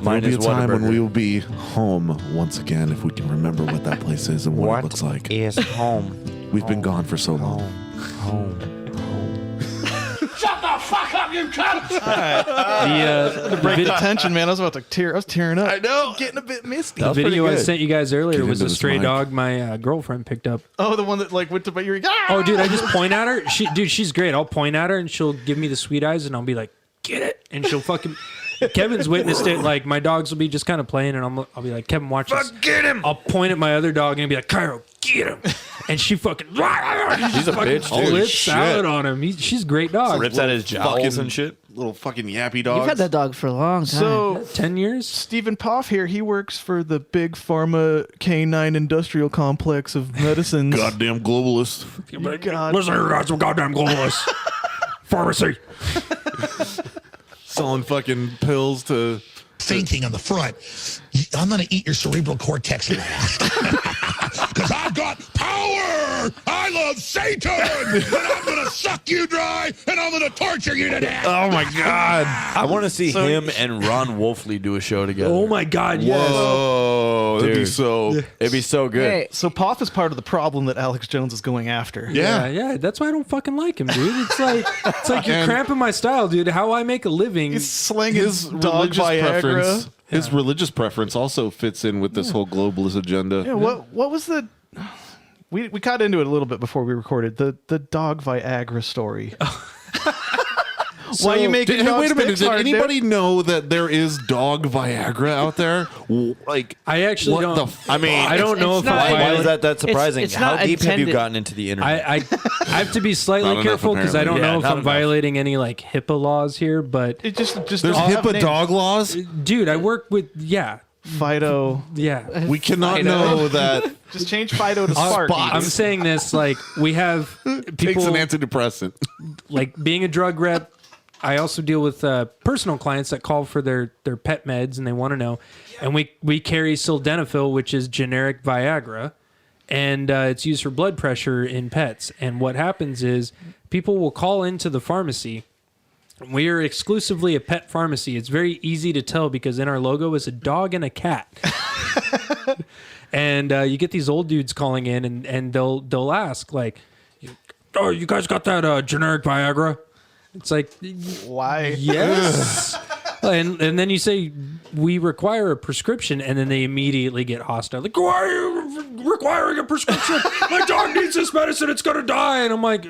Mine There'll is be a time when Whataburger. we will be home once again if we can remember what that place is and what it looks like. is home? We've been gone for so long. Home. Shut the fuck up, you cunt! The Break the tension, man. I was about to tear. I was tearing up. I know. Getting a bit misty. That was video I pretty good. sent you guys earlier Get was into a this stray mic. dog my girlfriend picked up. Oh, the one that like went to but you're Oh, dude, I just point at her. She's great. I'll point at her and she'll give me the sweet eyes and I'll be like, get it. And she'll fucking. Kevin's witnessed it. Like, my dogs will be just kind of playing and I'll be like, Kevin, watch this. Get him! I'll point at my other dog and be like, Cairo, get him. And she fucking. She's a bitch, dude. Flips shit. salad on him. She's a great dog. Rips at his jowls Fucking- and shit. Little fucking yappy dogs. You've had that dog for a long time. So 10 years? Stephen Poff here. He works for the big pharma canine industrial complex of medicines. Goddamn globalist. God. Listen here, guys, some goddamn globalists. Pharmacy. Selling fucking pills to. Fainting on the front. I'm going to eat your cerebral cortex. Because I've got power. I love Satan. And I'm going to suck you dry. And I'm going to torture you to death. Oh my god. I want to see him and Ron Wolfley do a show together. Oh my God, yes. Whoa. That'd be Dude. so. It'd be so good. Hey, So Poff is part of the problem that Alex Jones is going after. Yeah. Yeah, that's why I don't fucking like him, dude. It's like you're And- cramping my style, dude. How I make a living. He's slinging His dog religious Viagra. preference. His religious preference also fits in with this whole globalist agenda. Yeah, what was the? We got into it a little bit before we recorded the dog Viagra story. Why are you making? Hey, dog wait a minute. sticks Did hard, dude? anybody know that there is dog Viagra out there? Like, I actually what don't. the f- I mean, I don't know it's if not- I'm why violating. is that surprising? it's How not deep have you intended- gotten into the internet? I have to be slightly Not enough, careful because I don't apparently. know Yeah, if not I'm enough. violating any like HIPAA laws here. But It just there's all have HIPAA names. dog laws? dude, I work with Fido. yeah. We cannot Fido. know that Just change Fido to Spark. I'm saying this like we have takes people an antidepressant. like being a drug rep. I also deal with personal clients that call for their pet meds and they want to know. And we carry sildenafil, which is generic Viagra, and it's used for blood pressure in pets. And what happens is people will call into the pharmacy. We are exclusively a pet pharmacy. It's very easy to tell because in our logo is a dog and a cat. And you get these old dudes calling in and they'll ask like, "Oh, you guys got that generic Viagra?" It's like, Why? yes. and then you say, we require a prescription, and then they immediately get hostile. Like, why are you requiring a prescription? My dog needs this medicine. It's going to die. And I'm like,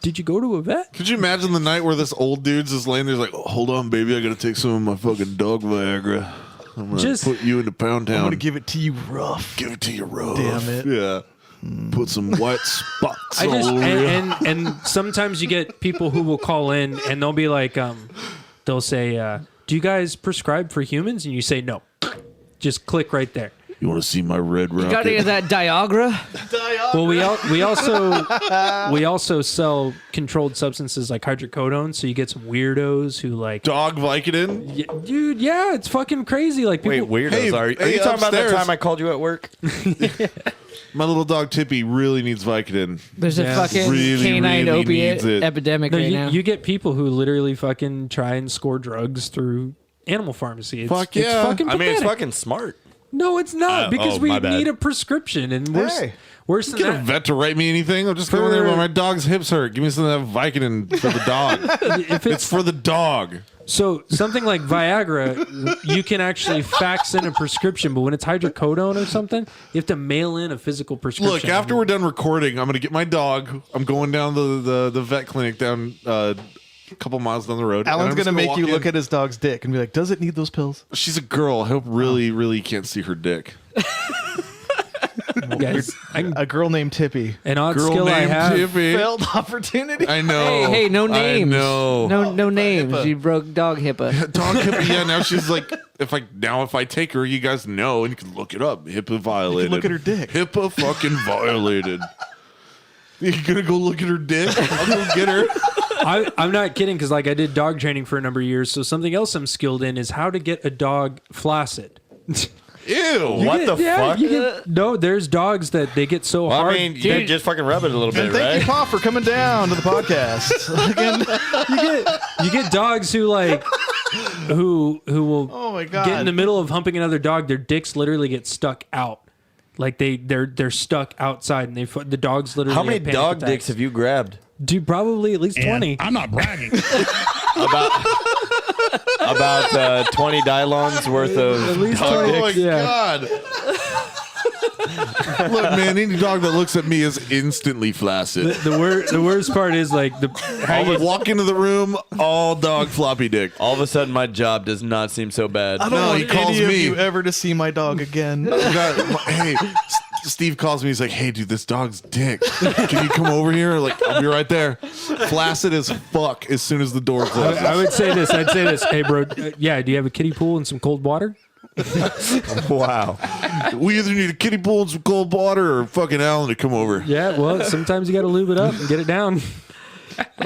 did you go to a vet? Could you imagine the night where this old dude's just laying there like, oh, hold on, baby, I gotta take some of my fucking dog Viagra. I'm gonna Just- put you into Pound Town. I'm gonna give it to you rough. Give it to you rough. Damn it. Yeah. Put some white spots I just all over you. and sometimes you get people who will call in and they'll be like, they'll say, do you guys prescribe for humans? And you say no. Just click right there. You want to see my red rocket? Got any of that Diagra? Well, we also sell controlled substances like hydrocodone, so you get some weirdos who like Dog Vicodin? dude. Yeah, it's fucking crazy. Like people, Wait, weirdos. Hey, are you hey, talking about that upstairs. time I called you at work? My little dog Tippy really needs Vicodin. There's a Yeah. fucking Really, canine really opiate needs it. epidemic No, right now. you get people who literally fucking try and score drugs through animal pharmacy. It's, Fuck it's yeah. fucking I mean, it's pathetic. fucking smart. No, it's not because we my bad. need a prescription, and worse than Get a that. vet to write me anything. I'll just go in there when my dog's hips hurt. Give me some of that Vicodin for the dog. If It's for the dog. So something like Viagra, you can actually fax in a prescription, but when it's hydrocodone or something, you have to mail in a physical prescription. Look, after we're done recording, I'm going to get my dog. I'm going down the vet clinic down a couple miles down the road. Alan's going to make you look at his dog's dick and be like, "Does it need those pills?" She's a girl. I hope really can't see her dick. guys, A girl named Tippy. an odd Girl skill I named have. Tippy. Failed opportunity. I know. Hey, no names. I know. No names. You broke dog HIPAA. Dog HIPAA. Yeah, now she's like, if I take her, you guys know, and you can look it up. HIPAA violated. look at her dick. HIPAA fucking violated. You gonna go look at her dick? I'll go get her. I'm not kidding because like I did dog training for a number of years. So something else I'm skilled in is how to get a dog flaccid. Ew. What the fuck? No, there's dogs that they get so Well, hard. I mean, you just fucking rub it a little bit, And thank right? you, Pa, for coming down to the podcast. you get dogs who like who will Oh my God. get in the middle of humping another dog. Their dicks literally get stuck out. Like they're stuck outside, and the dogs literally. How many have panic dog attacks. dicks have you grabbed? Dude, probably at least 20. I'm not bragging. About 20 Dylons worth of At least dog 20. dicks. Oh my Yeah. god. Look, man, any dog that looks at me is instantly flaccid. The worst part is like I walk into the room, all dog floppy dick. All of a sudden, my job does not seem so bad. I don't No, want he calls any of me. you ever to see my dog again. Hey, Steve calls me. He's like, "Hey, dude, this dog's dick. Can you come over here?" Like, I'll be right there. Flaccid as fuck as soon as the door closes. I would say this. I'd say this. Hey, bro. Yeah. Do you have a kiddie pool and some cold water? Wow. We either need a kiddie pool and some cold water, or fucking Alan to come over. Yeah. Well, sometimes you got to lube it up and get it down.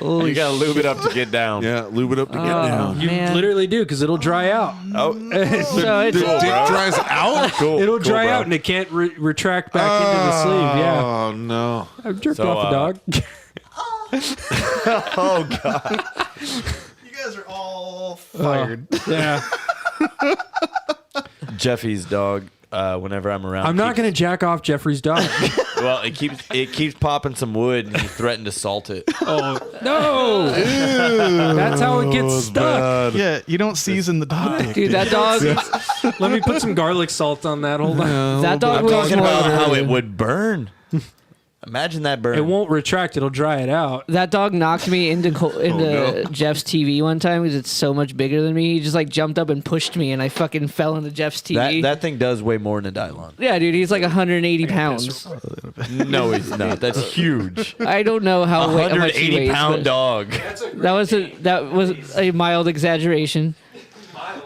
You gotta lube it up to get down. Yeah, lube it up to get down. You Man. literally do because it'll dry out. Oh, So it's The dick dries out. cool. It'll Cool, dry bro. out and it can't retract back into the sleeve. Yeah. Oh no. I've jerked So, off a dog. Oh god. You guys are all fired. Yeah. Jeffy's dog. Whenever I'm around, I'm not going to jack off Jeffrey's dog. Well, it keeps popping some wood, and you threaten to salt it. Oh, no. That's how it gets stuck. Yeah, you don't season the dog dick. dude, that dog. Let me put some garlic salt on that. Hold on. That dog I'm was talking more. about how it would burn. Imagine that burn. It won't retract. It'll dry it out. That dog knocked me into no. Jeff's TV one time because it's so much bigger than me. He just like jumped up and pushed me, and I fucking fell into Jeff's TV. That thing does weigh more than a Dylon. Yeah, dude, he's like 180 pounds. No, he's not. That's huge. I don't know how much he 180 weighs, pound but dog. that was a mild exaggeration.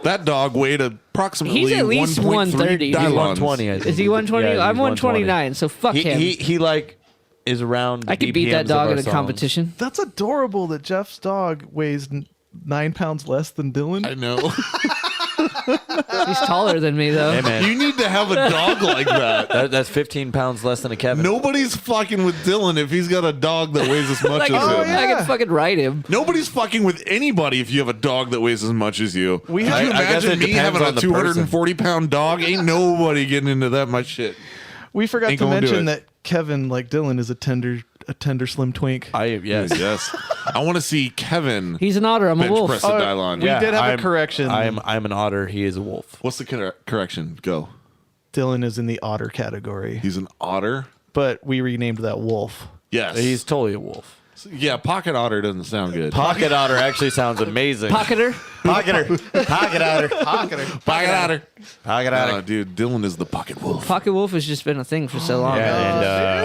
That dog weighed approximately He's at least 1.3 130. He's Dylons. 120. I think. Is he 120? Yeah, I'm he's 129, so fuck him. He like is around. I could beat that BPMs dog of in our a songs. competition. That's adorable that Jeff's dog weighs 9 pounds less than Dylan. I know. He's taller than me though. Hey man, You need to have a dog like that. that's 15 pounds less than a Kevin. Nobody's fucking with Dylan if he's got a dog that weighs as much Like, as him. I can fucking ride him. Nobody's fucking with anybody if you have a dog that weighs as much as you. We Could have- you I guess imagine it me depends having a on the person. 240-pound dog? Ain't nobody getting into that much shit. We forgot Ain't to gonna do mention it. that Kevin, like Dylan, is a tender slim twink. Yes. Yes. I want to see Kevin He's an otter. I'm a bench wolf. press a Dylon. We did have a correction. I'm an otter. He is a wolf. What's the correction? Go. Dylan is in the otter category, He's an otter? but we renamed that wolf. Yes. He's totally a wolf. Yeah, pocket otter doesn't sound good. Pocket otter actually sounds amazing. Pocketer. Pocketer. Pocket otter. Pocket otter. Pocket Oh, otter. dude, Dylan is the pocket wolf. Pocket wolf has just been a thing for so long. Yeah,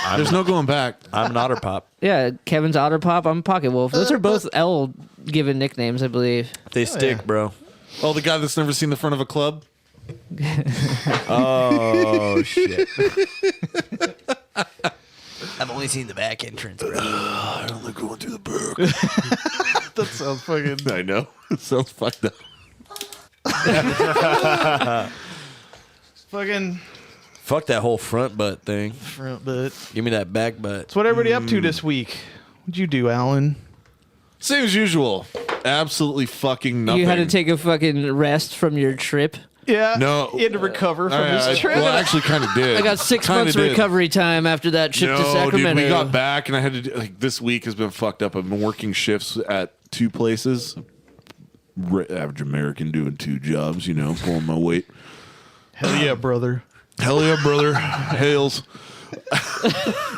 and There's no going back. I'm an otter pop. Yeah, Kevin's otter pop. I'm pocket wolf. Those are both L given nicknames, I believe. They stick, bro. Oh, the guy that's never seen the front of a club? Oh shit! I've only seen the back entrance, bro. I only going through the back. That sounds fucking. I know. It sounds fucked up. Fucking Fuck that whole front butt thing. front butt. Give me that back butt. What's what everybody up to this week? What'd you do, Alan? Same as usual. Absolutely fucking nothing. You had to take a fucking rest from your trip. Yeah. No. He had to recover from I his trip. Well, I actually kind of did. I got 6 Kinda months did. recovery time after that trip to No, Sacramento. dude, we got back and I had to do, like, this week has been fucked up. I've been working shifts at 2 places. Average American doing 2 jobs, pulling my weight. Hell yeah, brother. Hell yeah, brother. Hails.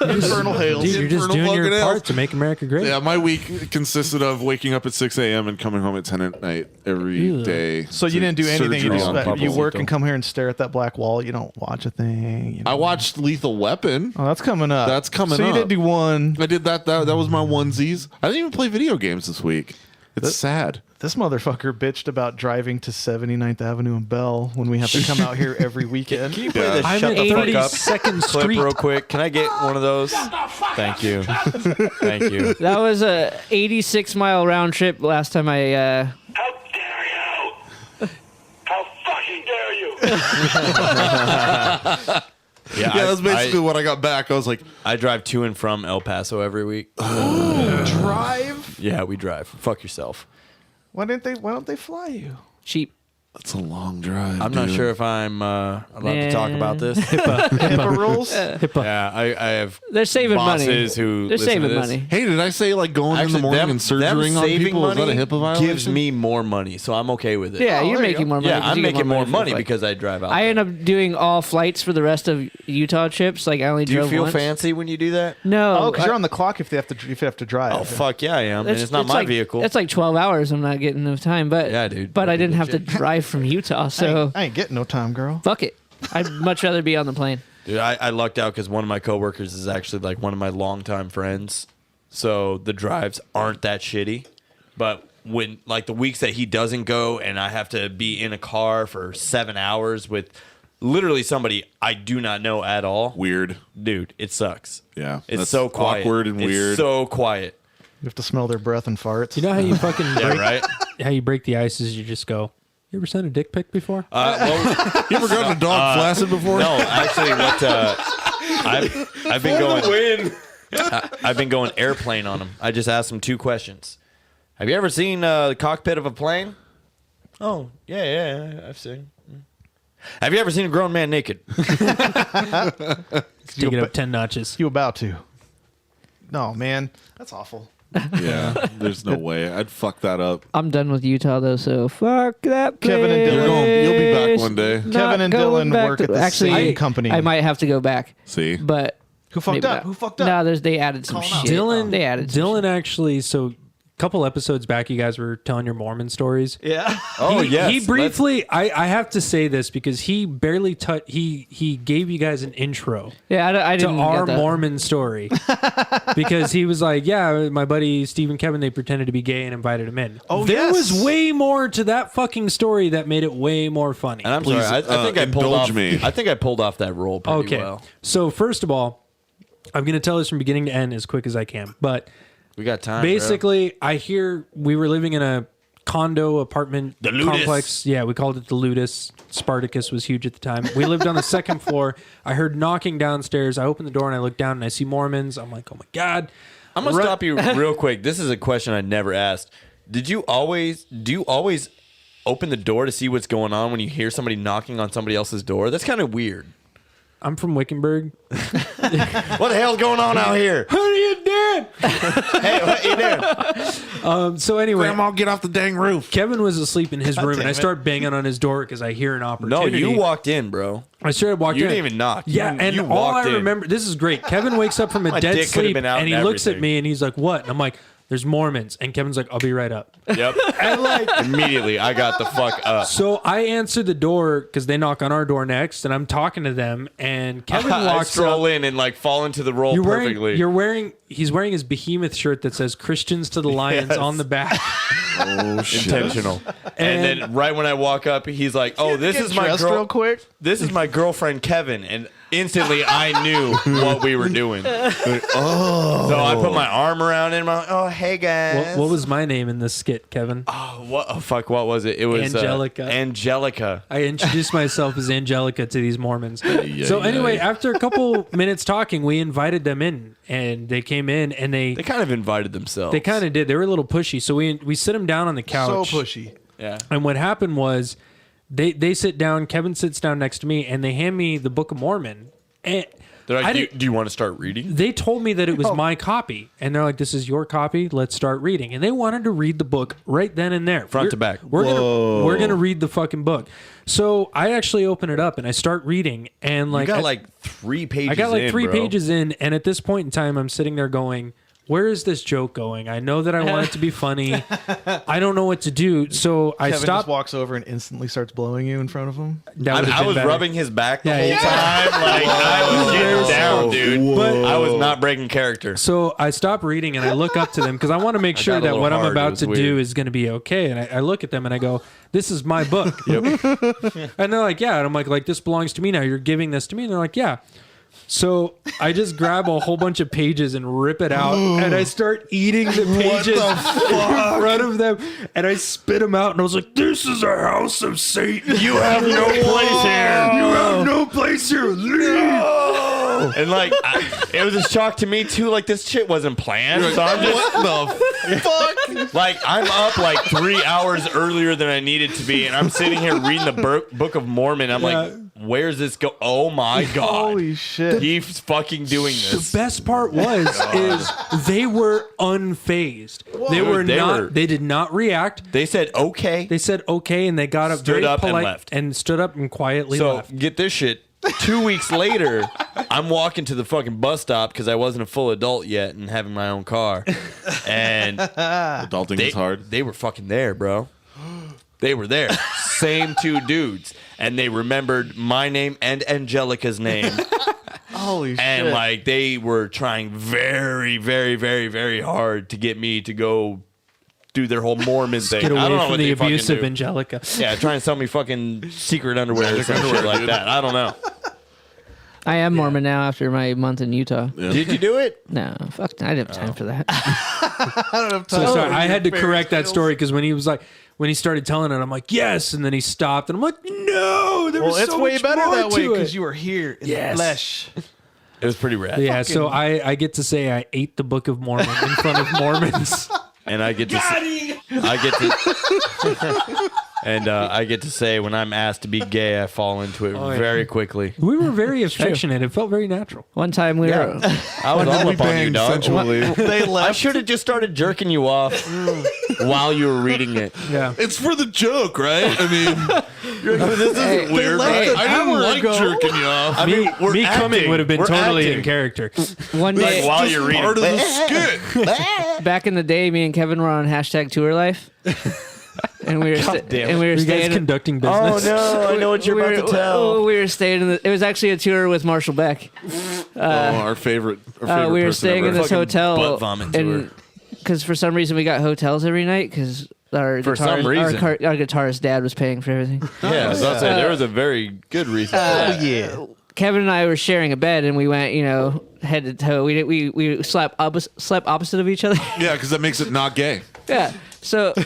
Infernal hails. Dude, you're just Infernal doing your fucking part hell. to make America great. Yeah, my week consisted of waking up at 6 a.m. and coming home at 10 at night every Ew. day. So you didn't do anything. You Surgery just on you work Papacito. and come here and stare at that black wall. You don't watch a thing. I watched Lethal Weapon. Oh, that's coming up. That's coming So you up. didn't do one. I did that. That was my onesies. I didn't even play video games this week. It's sad. This motherfucker bitched about driving to 79th Avenue and Bell when we have to come out here every weekend. Can you play Yeah. the I'm shut at the fuck up 32nd clip Street. real quick? Can I get one of those? Thank you. Thank you. That was a 86-mile round trip last time I. How dare you? How fucking dare you? Yeah, Yeah, that's basically what I got back. I was like, I drive to and from El Paso every week. Drive? Yeah, we drive. Fuck yourself. Why don't they fly you? Cheap. that's a long drive. I'm not dude. sure if I'm allowed to talk about this. HIPAA rules? Yeah, I have They're saving money. bosses who They're listen to saving this. money. Hey, did I say like going in the morning and surgering on saving people? Is that a money HIPAA violation? gives me more money, so I'm okay with it. Yeah, Oh, you're there you making go. more money. Yeah, 'cause I'm you get making more for the money flight. because I drive out I there. end up doing all flights for the rest of Utah trips. Like I only Do you drove feel once. fancy when you do that? No. Oh, because you're on the clock if you have to drive. Oh, fuck yeah, I am. And it's not my like, vehicle. It's like 12 hours. I'm not getting enough time. But Yeah, dude. But I didn't have to Legit. drive from Utah, so I ain't getting no time, girl. fuck it. I'd much rather be on the plane. Dude, I lucked out because one of my coworkers is actually like one of my longtime friends. So the drives aren't that shitty. But when like the weeks that he doesn't go and I have to be in a car for 7 hours with literally somebody I do not know at all, Weird. dude, it sucks. Yeah, It's that's so quiet. awkward and It's weird. so quiet. You have to smell their breath and farts. You know how you fucking Yeah, break, right? how you break the ice is you just go, you ever sent a dick pic before? Well, You ever gotten a dog flaccid before? no, actually, what I've been going. I've been going airplane on him. I just asked him 2 questions. Have you ever seen the cockpit of a plane? Oh, yeah, I've seen. Have you ever seen a grown man naked? Take it up 10 notches. You about to? No, man, that's awful. Yeah, there's no way. I'd fuck that up. I'm done with Utah though, so fuck that place. Kevin and Dylan. You'll be back one day. Not Kevin and going Dylan back work to- at the actually, same company. I might have to go back, See? but Who fucked maybe up? not. Who fucked up? No, they added some Call 'em out. shit. Dylan, They added some Dylan actually, so a couple episodes back, you guys were telling your Mormon stories. Yeah. Oh, yes. He briefly, I have to say this because he barely he gave you guys an intro Yeah, I to didn't our get that. Mormon story because he was like, yeah, my buddy Steve and Kevin, they pretended to be gay and invited him in. Oh, there yes. was way more to that fucking story that made it way more funny. And I'm Please, sorry. I think I pulled indulge off. me. I think I pulled off that role pretty Okay, well. so first of all, I'm going to tell this from beginning to end as quick as I can, but We got time. basically, I hear we were living in a condo apartment Ludus. complex. Yeah, we called it the Ludus. Spartacus was huge at the time. We lived on the 2nd floor. I heard knocking downstairs. I open the door and I look down and I see Mormons. I'm like, oh my God. I'm gonna stop you real quick. This is a question I never asked. Do you always open the door to see what's going on when you hear somebody knocking on somebody else's door? That's kind of weird. I'm from Wickenburg. What the hell's going on out here? What are you doing? Hey, what you doing? So anyway, Grandma, get off the dang roof. Kevin was asleep in his room and damn I it. start banging on his door because I hear an No, opportunity. you walked in, bro. I started walking You in. didn't even knock. Yeah, You- and you all I walked in. remember, this is great. Kevin wakes up from a My dead dick could have sleep been out and he and looks at everything. me and he's like, what? And I'm like, there's Mormons. And Kevin's like, I'll be right up. Yep. And like, Immediately, I got the fuck up. so I answer the door because they knock on our door next, and I'm talking to them, and Kevin I walks stroll up. in and like fall into the role You're perfectly. wearing, he's wearing his behemoth shirt that says Christians to the Lions Yes. on the back. Oh shit! Intentional. And then right when I walk up, he's like, "Oh, this Get is my dressed real girl. quick. This is my girlfriend Kevin." And instantly, I knew what we were doing. Oh, So I put my arm around him. I'm like, "Oh, hey guys." What was my name in this skit, Kevin? What was it? It was Angelica. Angelica. I introduced myself as Angelica to these Mormons. So anyway, after a couple minutes talking, we invited them in, and they came in, and They kind of invited themselves. they kind of did. They were a little pushy, so we sit them down on the couch. So pushy. Yeah. And what happened was, they sit down. Kevin sits down next to me, and they hand me the Book of Mormon. And They're I like, didn't- do you want to start reading? they told me that it was my copy, and they're like, "This is your copy. Let's start reading." And they wanted to read the book right then and there, Front to back. We're gonna read the fucking book. So I actually open it up and I start reading, and You got like 3 pages. I got like in, 3 bro. pages in, and at this point in time, I'm sitting there going, "Where is this joke going? I know that I want it to be funny. I don't know what to do." So I Kevin stopped. just walks over and instantly starts blowing you in front of him. That would've I been was better. rubbing his back the Yeah, whole yeah. time. Like I was getting down, dude. But- I was not breaking character. So I stop reading and I look up to them because I want to make sure got a that little what I'm hard. It about was to do weird. is going to be okay. And I look at them and I go, "This is my book." And they're like, "Yeah." And I'm like, "This belongs to me now. You're giving this to me." And they're like, "Yeah." So I just grab a whole bunch of pages and rip it out, and I start eating the pages in front of them, and I spit them out, and I was like, "This is a house of Satan. You have no place here. You have no place here. Leave." And like, it was a shock to me too. Like this shit wasn't planned. So I'm just what the fuck? like, I'm up like 3 hours earlier than I needed to be, and I'm sitting here reading the Book of Mormon. I'm like, where's this go? Oh my god! Holy shit. He's fucking doing this. The best part is they were unfazed. They were They not. were- They did not react. They said okay. They said okay, and they got up, Stood very up and polite, left. and stood up and quietly So left. get this shit. 2 weeks later, I'm walking to the fucking bus stop because I wasn't a full adult yet and having my own car. And Adulting is hard. they were fucking there, bro. They were there. Same 2 dudes. And they remembered my name and Angelica's name. Holy shit. And like they were trying very, very, very, very hard to get me to go do their whole Mormon thing. Get I don't away know from what the they fucking abuse of do. Angelica. Yeah, trying to sell me fucking secret underwear or some shit like that. I don't know. I am Mormon now after my month in Utah. Did you do it? No, fuck, I didn't have time for that. I don't have time. So sorry, I had to Fairy correct that tales. story because when he started telling it, I'm like, "Yes," and then he stopped, and I'm like, "No, there Well, was it's so way much better more that way to because it." you were here in Yes. the flesh. It was pretty rad. Yeah, so I get to say I ate the Book of Mormon in front of Mormons. And I get to I get to say when I'm asked to be gay, I fall into it yeah. very quickly. We were very affectionate. It felt very natural. One time we were. I was all up on you, dog. sensually. They I left. should have just started jerking you off while you were reading it. Yeah. It's for the joke, right? I mean, this Hey, isn't weird, left right? an I didn't hour like ago. jerking you off. I mean, we're Me coming acting. would have been We're totally acting. in character. One day, While you're reading. Part of the skit. back in the day, me and Kevin were on hashtag tour life, and we were damn it. and we were Are you guys staying. conducting Oh business? no, I know what you're about to tell. We were staying in the. It was actually a tour with Marshall Beck. Our favorite We were person staying in ever. this Fucking hotel, butt vomit tour. and because for some reason we got hotels every night because our For some reason. our guitarist dad was paying for everything. Yeah, I was about to say, there was a very good reason. for that. yeah. Kevin and I were sharing a bed, and we went, head to toe. We slept opposite of each other. Yeah, because that makes it not gay. Yeah. So, God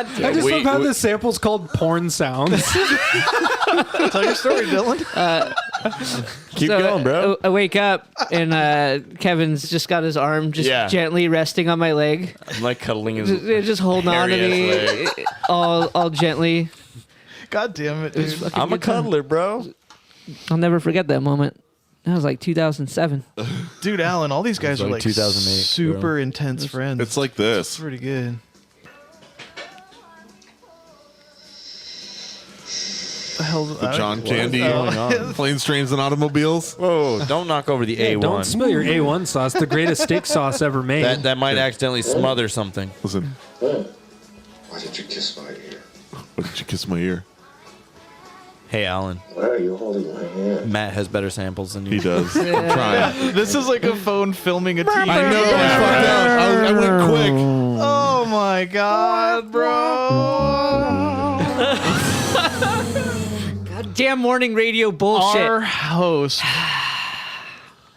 I damn. just We- love how we- the sample's called porn sounds. Tell your story, Dylan. Keep So, going, bro. I wake up, and Kevin's just got his arm just Yeah. gently resting on my leg, I'm like cuddling his just holding on to hairy-ass me, leg. all gently. God damn it, dude. Fucking I'm a good time. cuddler, bro. I'll never forget that moment. That was like 2007. Dude, Alan, all these guys It's are like like 2008, super intense friends. It's like this. pretty good. The hell? The John Candy, going on? planes, trains, and automobies. Whoa, don't knock over the A1. Don't spill your A1 sauce, the greatest steak sauce ever made. That might accidentally smother something. Listen, Why did you kiss my ear? why did you kiss my ear? Hey, Alan. Why are you holding my hand? Matt has better samples than you. He does. I'm trying. This is like a phone filming a TV. I know. I fucked up. I went quick. Oh my my God, bro. Goddamn morning radio bullshit. Our host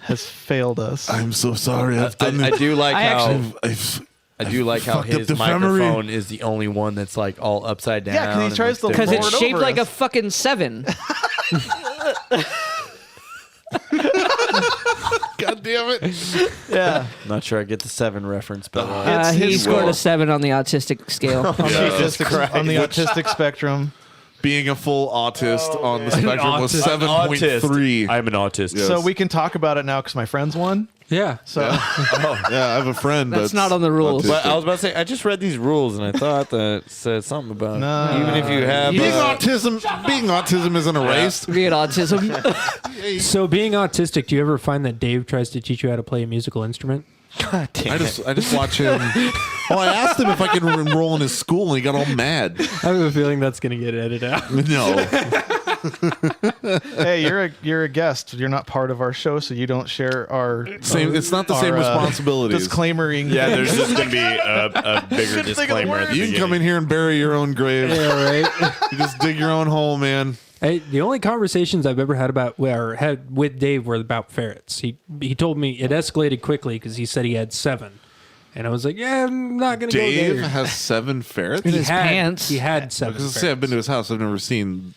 has failed us. I'm so sorry. I do like I how I've I do like how fucked up his the microphone is the only one that's like all upside down. Yeah, 'cause he and tries to looks Because Lord it's shaped over like a us. fucking 7. God damn it. Yeah. I'm not sure I get the 7 reference, but It's He his scored will. a 7 on the autistic scale. On the autistic spectrum. Being a full autist on the spectrum was autist. 7.3. I'm an autist. Yes. So we can talk about it now because my friend's won. Yeah. So Yeah, I have a friend That's not on the rules. But I was about to say, I just read these rules and I thought that said something about No. even if you have being autism isn't erased. Be it autism. So being autistic, do you ever find that Dave tries to teach you how to play a musical instrument? God damn I just watch him. Well, I asked him if I could enroll in his school, and he got all mad. I have a feeling that's going to get edited out. No, hey, you're a guest. You're not part of our show, so you don't share our same. It's not the same responsibilities. Disclaimering. Yeah, there's just going to be a bigger disclaimer at the You can come in here and bury your own grave. Yeah, right. You just dig your own hole, man. Hey, the only conversations I've ever had with Dave were about ferrets. He told me it escalated quickly because he said he had 7, and I was like, "Yeah, I'm not gonna Dave go there." has 7 ferrets. his pants. He had 7. Because say I've been to his house, I've never seen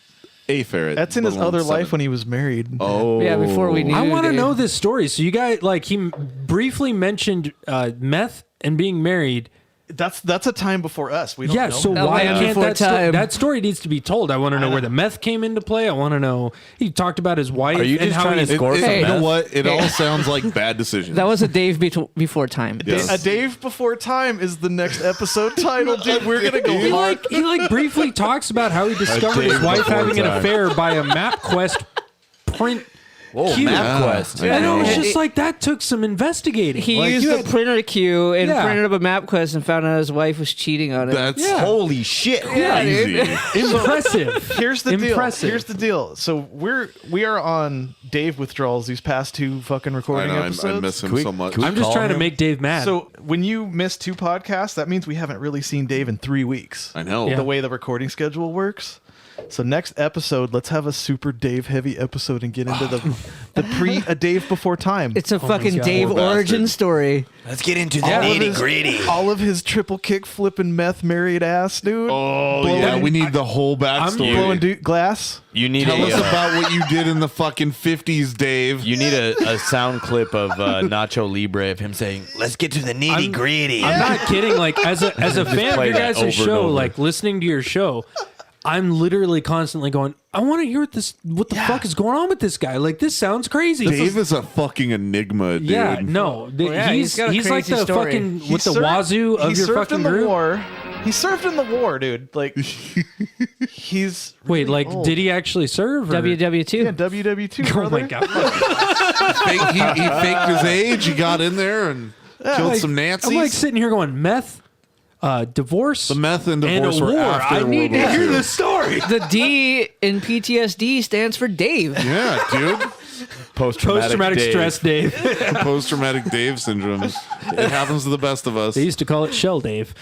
a ferret. That's in his let alone other 7. life when he was married. Oh, Yeah, before we knew. I want to Dave. know this story. So you guys, like, he briefly mentioned meth and being married. That's a time before us. We don't Yeah, know. so That why land can't before that time. that story needs to be told? I want to know where the meth came into play. I want to know. He talked about his wife. Are you and just how trying to he score some Hey, You know meth? what? It all sounds like bad decisions. That was a Dave before time. Yes. A Dave Before Time is the next episode title, dude. We're gonna go hard. he briefly talks about how he discovered his Dave wife before having an time. affair by a MapQuest print. Whoa, Cute. MapQuest. I And I was know. just like, that took some investigating. He Like, used you the had- printer queue and Yeah. printed up a MapQuest and found out his wife was cheating on him. That's Yeah. Holy shit. crazy. impressive. Here's the Impressive. deal. Here's the deal. So we are on Dave withdrawals these past 2 fucking I recording know. episodes. I miss him Can we- so much. can we I'm just call trying to him? make Dave mad. So when you miss 2 podcasts, that means we haven't really seen Dave in 3 weeks. I know. Yeah. The way the recording schedule works. So next episode, let's have a super Dave heavy episode and get into the pre a Dave Before Time. It's a fucking God. Dave Poor origin bastard. story. Let's get into the All of nitty his- gritty. all of his triple kick flipping meth married ass, dude. Oh Blowing- yeah, we need the whole backstory. blowing glass. You need Tell a, us about what you did in the fucking 50s, Dave. You need a sound clip of Nacho Libre of him saying, "Let's get to the nitty gritty." I'm not kidding. Like as a fan of play your that guys' over show, and over. like listening to your show, I'm literally constantly going, I want to hear what the fuck is going on with this guy. Like this sounds crazy. Dave is a fucking enigma, dude. Yeah, no, yeah, he's got a he's like crazy the story. fucking He with the served- wazoo of he your served fucking in the group. war. He served in the war, dude. Like he's Wait, really like old. did he actually serve? Or? WW2. Yeah, WW2. Oh my brother. god! He faked his age. He got in there and killed Like, some Nazis. I'm like sitting here going meth, divorce, the meth and divorce a were war. after I need World to War hear II. the story. The D in PTSD stands for Dave. Yeah, dude. Post-traumatic stress, Dave. Post-traumatic Dave syndrome. It happens to the best of us. They used to call it Shell Dave.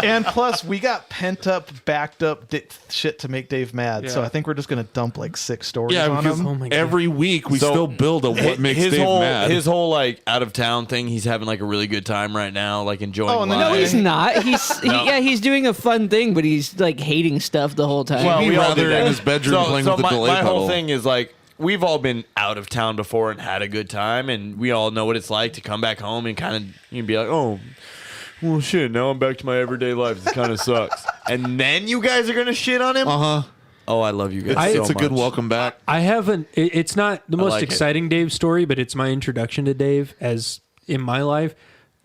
And plus, we got pent up, backed up shit to make Dave mad. So Yeah. I think we're just gonna dump like 6 stories Yeah, on because him. Oh my God. every week we still build a what makes his Dave whole mad. his whole like out of town thing. He's having like a really good time right now, like enjoying Oh, and then- life. No, he's not. He's doing a fun thing, but he's like hating stuff the whole time. Well, we He'd all rather do that. in his bedroom playing with the my, delay my pedal. whole thing is like we've all been out of town before and had a good time, and we all know what it's like to come back home and kind of you can be like, oh, well, shit. Now I'm back to my everyday life. It kind of sucks. And then you guys are gonna shit on him. Uh-huh. Oh, I love you guys. It's so a good much. welcome back. I haven't. It's not the most like it. exciting Dave story, but it's my introduction to Dave as in my life.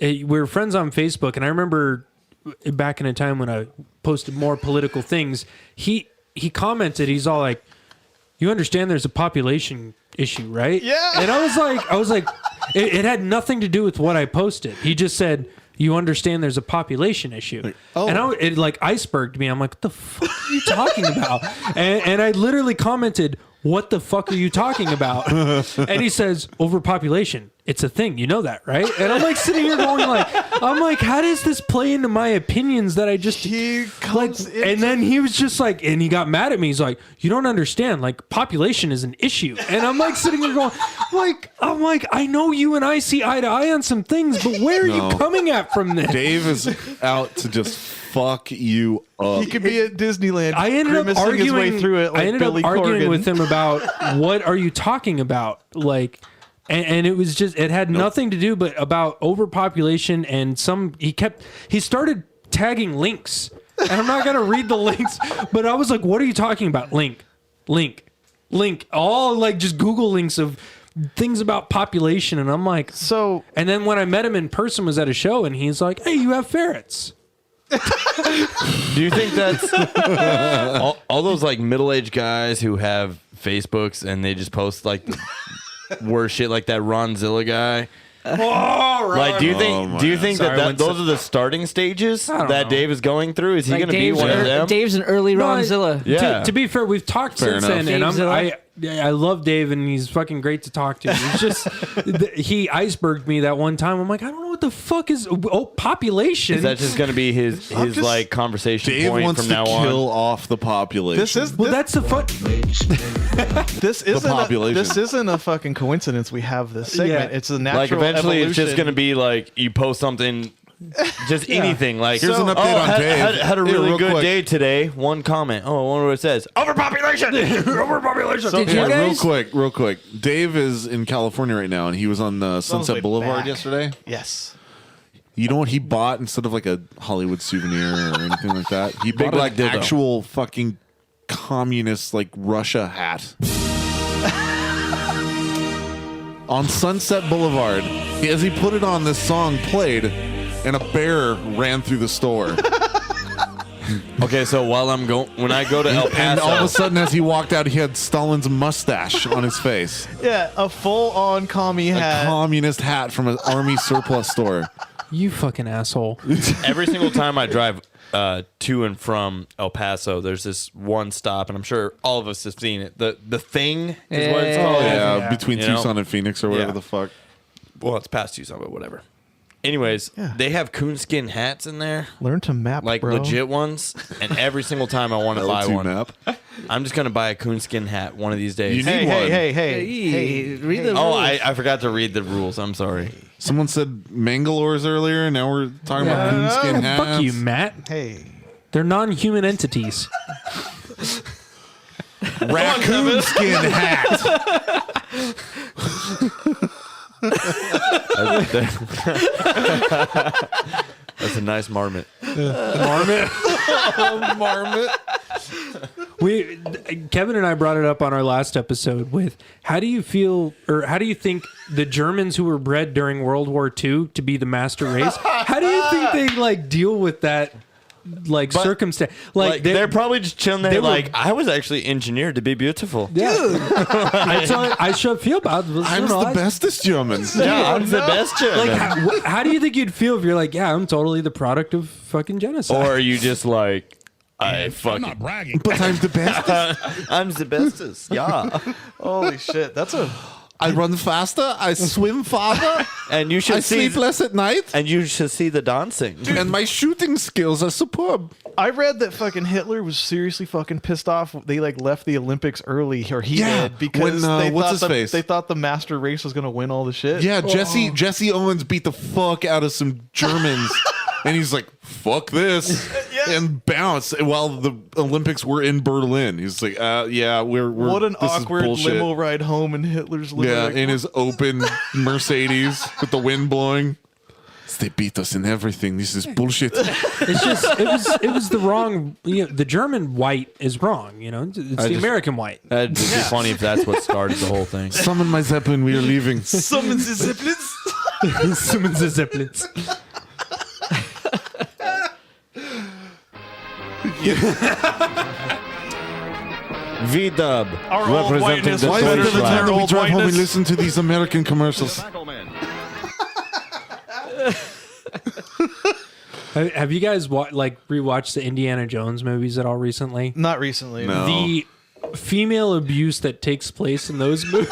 We were friends on Facebook, and I remember back in a time when I posted more political things. He commented. He's all like, "You understand? There's a population issue, right?" Yeah. And I was like, it had nothing to do with what I posted. He just said, "You understand? There's a population issue." And it like iceberged me. I'm like, "What the fuck are you talking about?" And I literally commented, what the fuck are you talking about? And he says, overpopulation. It's a thing. You know that, right? And I'm like sitting here going how does this play into my opinions that I just and then he was just like, and he got mad at me. He's like, you don't understand. Like, population is an issue. And I'm like sitting here going, I'm like, I know you and I see eye to eye on some things, but where are you coming at from this? Dave is out to just fuck you up. He could be at Disneyland. I ended up grimacing arguing his way through it. Like I ended Billy up arguing Corgan. with him about what are you talking about, like, and it was just it had nothing to do but about overpopulation and he started tagging links, and I'm not gonna read the links, but I was like, what are you talking about? Link, all like just Google links of things about population, and I'm like, so. And then when I met him in person, was at a show, and he's like, hey, you have ferrets. Do you think that's all those like middle-aged guys who have Facebooks and they just post like the worst shit, like that Ron Zilla guy? Like, do you think those are the starting stages that Dave is going through? Is he Like going to be one of them? Dave's an early Ronzilla. Yeah. To be fair, we've talked Fair since enough. then, and Davezilla. I love Dave, and he's fucking great to talk to. He's just he iceberged me that one time. I'm like, I don't know what the fuck is population. Is that just going to be his like conversation Dave point wants from to now on? kill off the population. that's the fun. This isn't a fucking coincidence. We have this segment. Yeah. It's a natural Like eventually, evolution. it's just going to be like you post something. Just anything like Here's an update on Dave. Had a Here, really real good quick. day today. One comment. Oh, I wonder what it says. Overpopulation. Overpopulation. Did you guys? Real quick. Dave is in California right now, and he was on way Sunset Boulevard back. yesterday. Yes. You know what he bought instead of like a Hollywood souvenir or anything like that? He bought black an dildo. actual fucking communist like Russia hat. On Sunset Boulevard, as he put it on, this song played, and a bear ran through the store. Okay, so while when I go to El Paso, And all of a sudden, as he walked out, he had Stalin's mustache on his face. Yeah, a full-on commie A hat. communist hat from an army surplus store. You fucking asshole. every single time I drive to and from El Paso, there's this one stop, and I'm sure all of us have seen it. The Thing is what it's Yeah. called. Yeah, between You know? Tucson and Phoenix or whatever Yeah. the fuck. Well, it's past Tucson, but whatever. Anyways, they have coonskin hats in there, Learn to map, like bro. legit ones, and every single time I want to buy L2 one, map. I'm just gonna buy a coonskin hat one of these days. You Hey, need one. hey. Read the Oh, rules. I forgot to read the rules. I'm sorry. Someone said Mangalores earlier, and now we're talking about coonskin hats. Fuck you, Matt. Hey. They're non-human entities. Raccoon skin hat. That's a nice marmot. Marmot. Marmot. Kevin and I brought it up on our last episode with how do you feel or how do you think the Germans who were bred during World War II to be the master race, how do you think they like deal with that like circumstance? Like they're probably just chilling there they were- like, I was actually engineered to be beautiful. Yeah. I should feel about it. I'm the bestest Germans. Yeah, I'm the best German. Like, how do you think you'd feel if you're like, yeah, I'm totally the product of fucking genocide? Or are you just like, I I'm fucking, not bragging. But I'm the bestest. I'm the bestest. Yeah. Holy shit. That's a... I run faster. I swim farther. And you should I see sleep less at night. and you should see the dancing. And my shooting skills are superb. I read that fucking Hitler was seriously fucking pissed off. They like left the Olympics early, or he Yeah, did, because when, they what's thought his the, face? they thought the master race was gonna win all the shit. Yeah, Jesse Owens beat the fuck out of some Germans. And he's like, fuck this. And bounced while the Olympics were in Berlin. He's like, yeah, we're What an this is awkward bullshit. limo ride home in Hitler's limo. Yeah, like, in his open Mercedes with the wind blowing. They beat us in everything. This is bullshit. It's just it was the wrong. You know, the German white is wrong. You know, it's the American white. That'd just be funny if that's what started the whole thing. Summon my Zeppelin, we are leaving. Summon the Zeppelins. Simmons and Zeppelins. V-Dub Our old representing whiteness the was Why is better it than every time their we old drive home we whiteness? listen to these American commercials? Have you guys rewatched the Indiana Jones movies at all recently? Not recently. No. female abuse that takes place in those movies.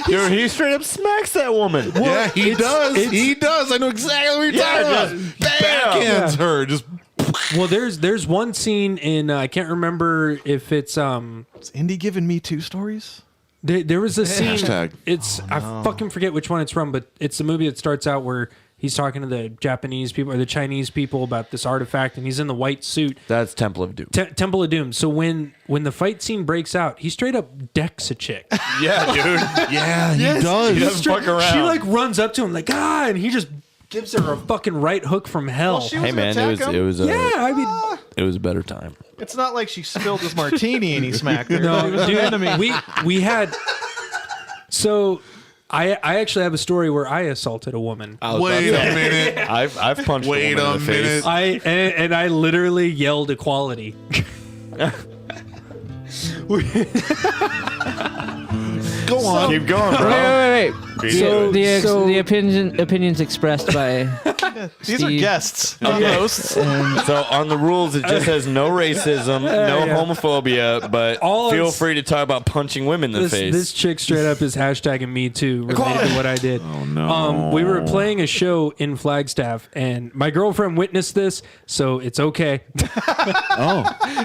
Dude, he straight up smacks that woman. Yeah, he does. He does. I know exactly what you're talking about. Backhands her. Just Well, there's one scene in I can't remember if it's Is Indy giving me 2 stories? there was a scene. Hashtag. It's I fucking forget which one it's from, but it's the movie that starts out where he's talking to the Japanese people or the Chinese people about this artifact, and he's in the white suit. That's Temple of Doom. Temple of Doom. So when the fight scene breaks out, he straight up decks a chick. Yeah, dude. yeah, he does. He doesn't fuck around. She like runs up to him like and he just gives her a fucking right hook from hell. Well, she was Hey gonna man, attack him. it was yeah, I mean, it was a better time. It's not like she spilled his martini and he smacked her. no, He was an dude, enemy. we had. So, I actually have a story where I assaulted a woman. Wait a minute. I've punched Wait a woman a in the face. minute. I literally yelled equality. Go on. Keep going, bro. Wait. So- The opinions expressed by These are Steve. guests, not hosts. So on the rules, it just says no racism, no yeah. homophobia, but All feel it's- free to talk about punching women in the face. This chick straight up is hashtagging me too related to what I did. Oh, no. We were playing a show in Flagstaff, and my girlfriend witnessed this, so it's okay.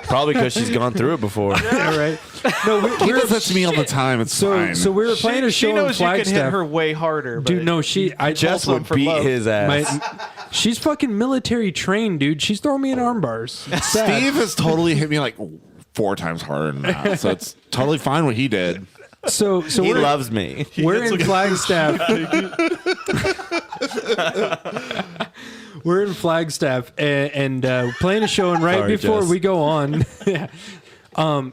Probably because she's gone through it before. Yeah, right? No, He does that to me all the time. It's fine. so we were playing a She show in knows you can hit Flagstaff. her way harder. But Dude, no, I Jess Also would for beat love. his ass. she's fucking military trained, dude. She's throwing me in arm bars. It's sad. Steve has totally hit me like 4 times harder than that. So it's totally fine what he did. So He we're, loves me. we're in Flagstaff. We're in Flagstaff and playing a show, and right Sorry, before Jess. we go on,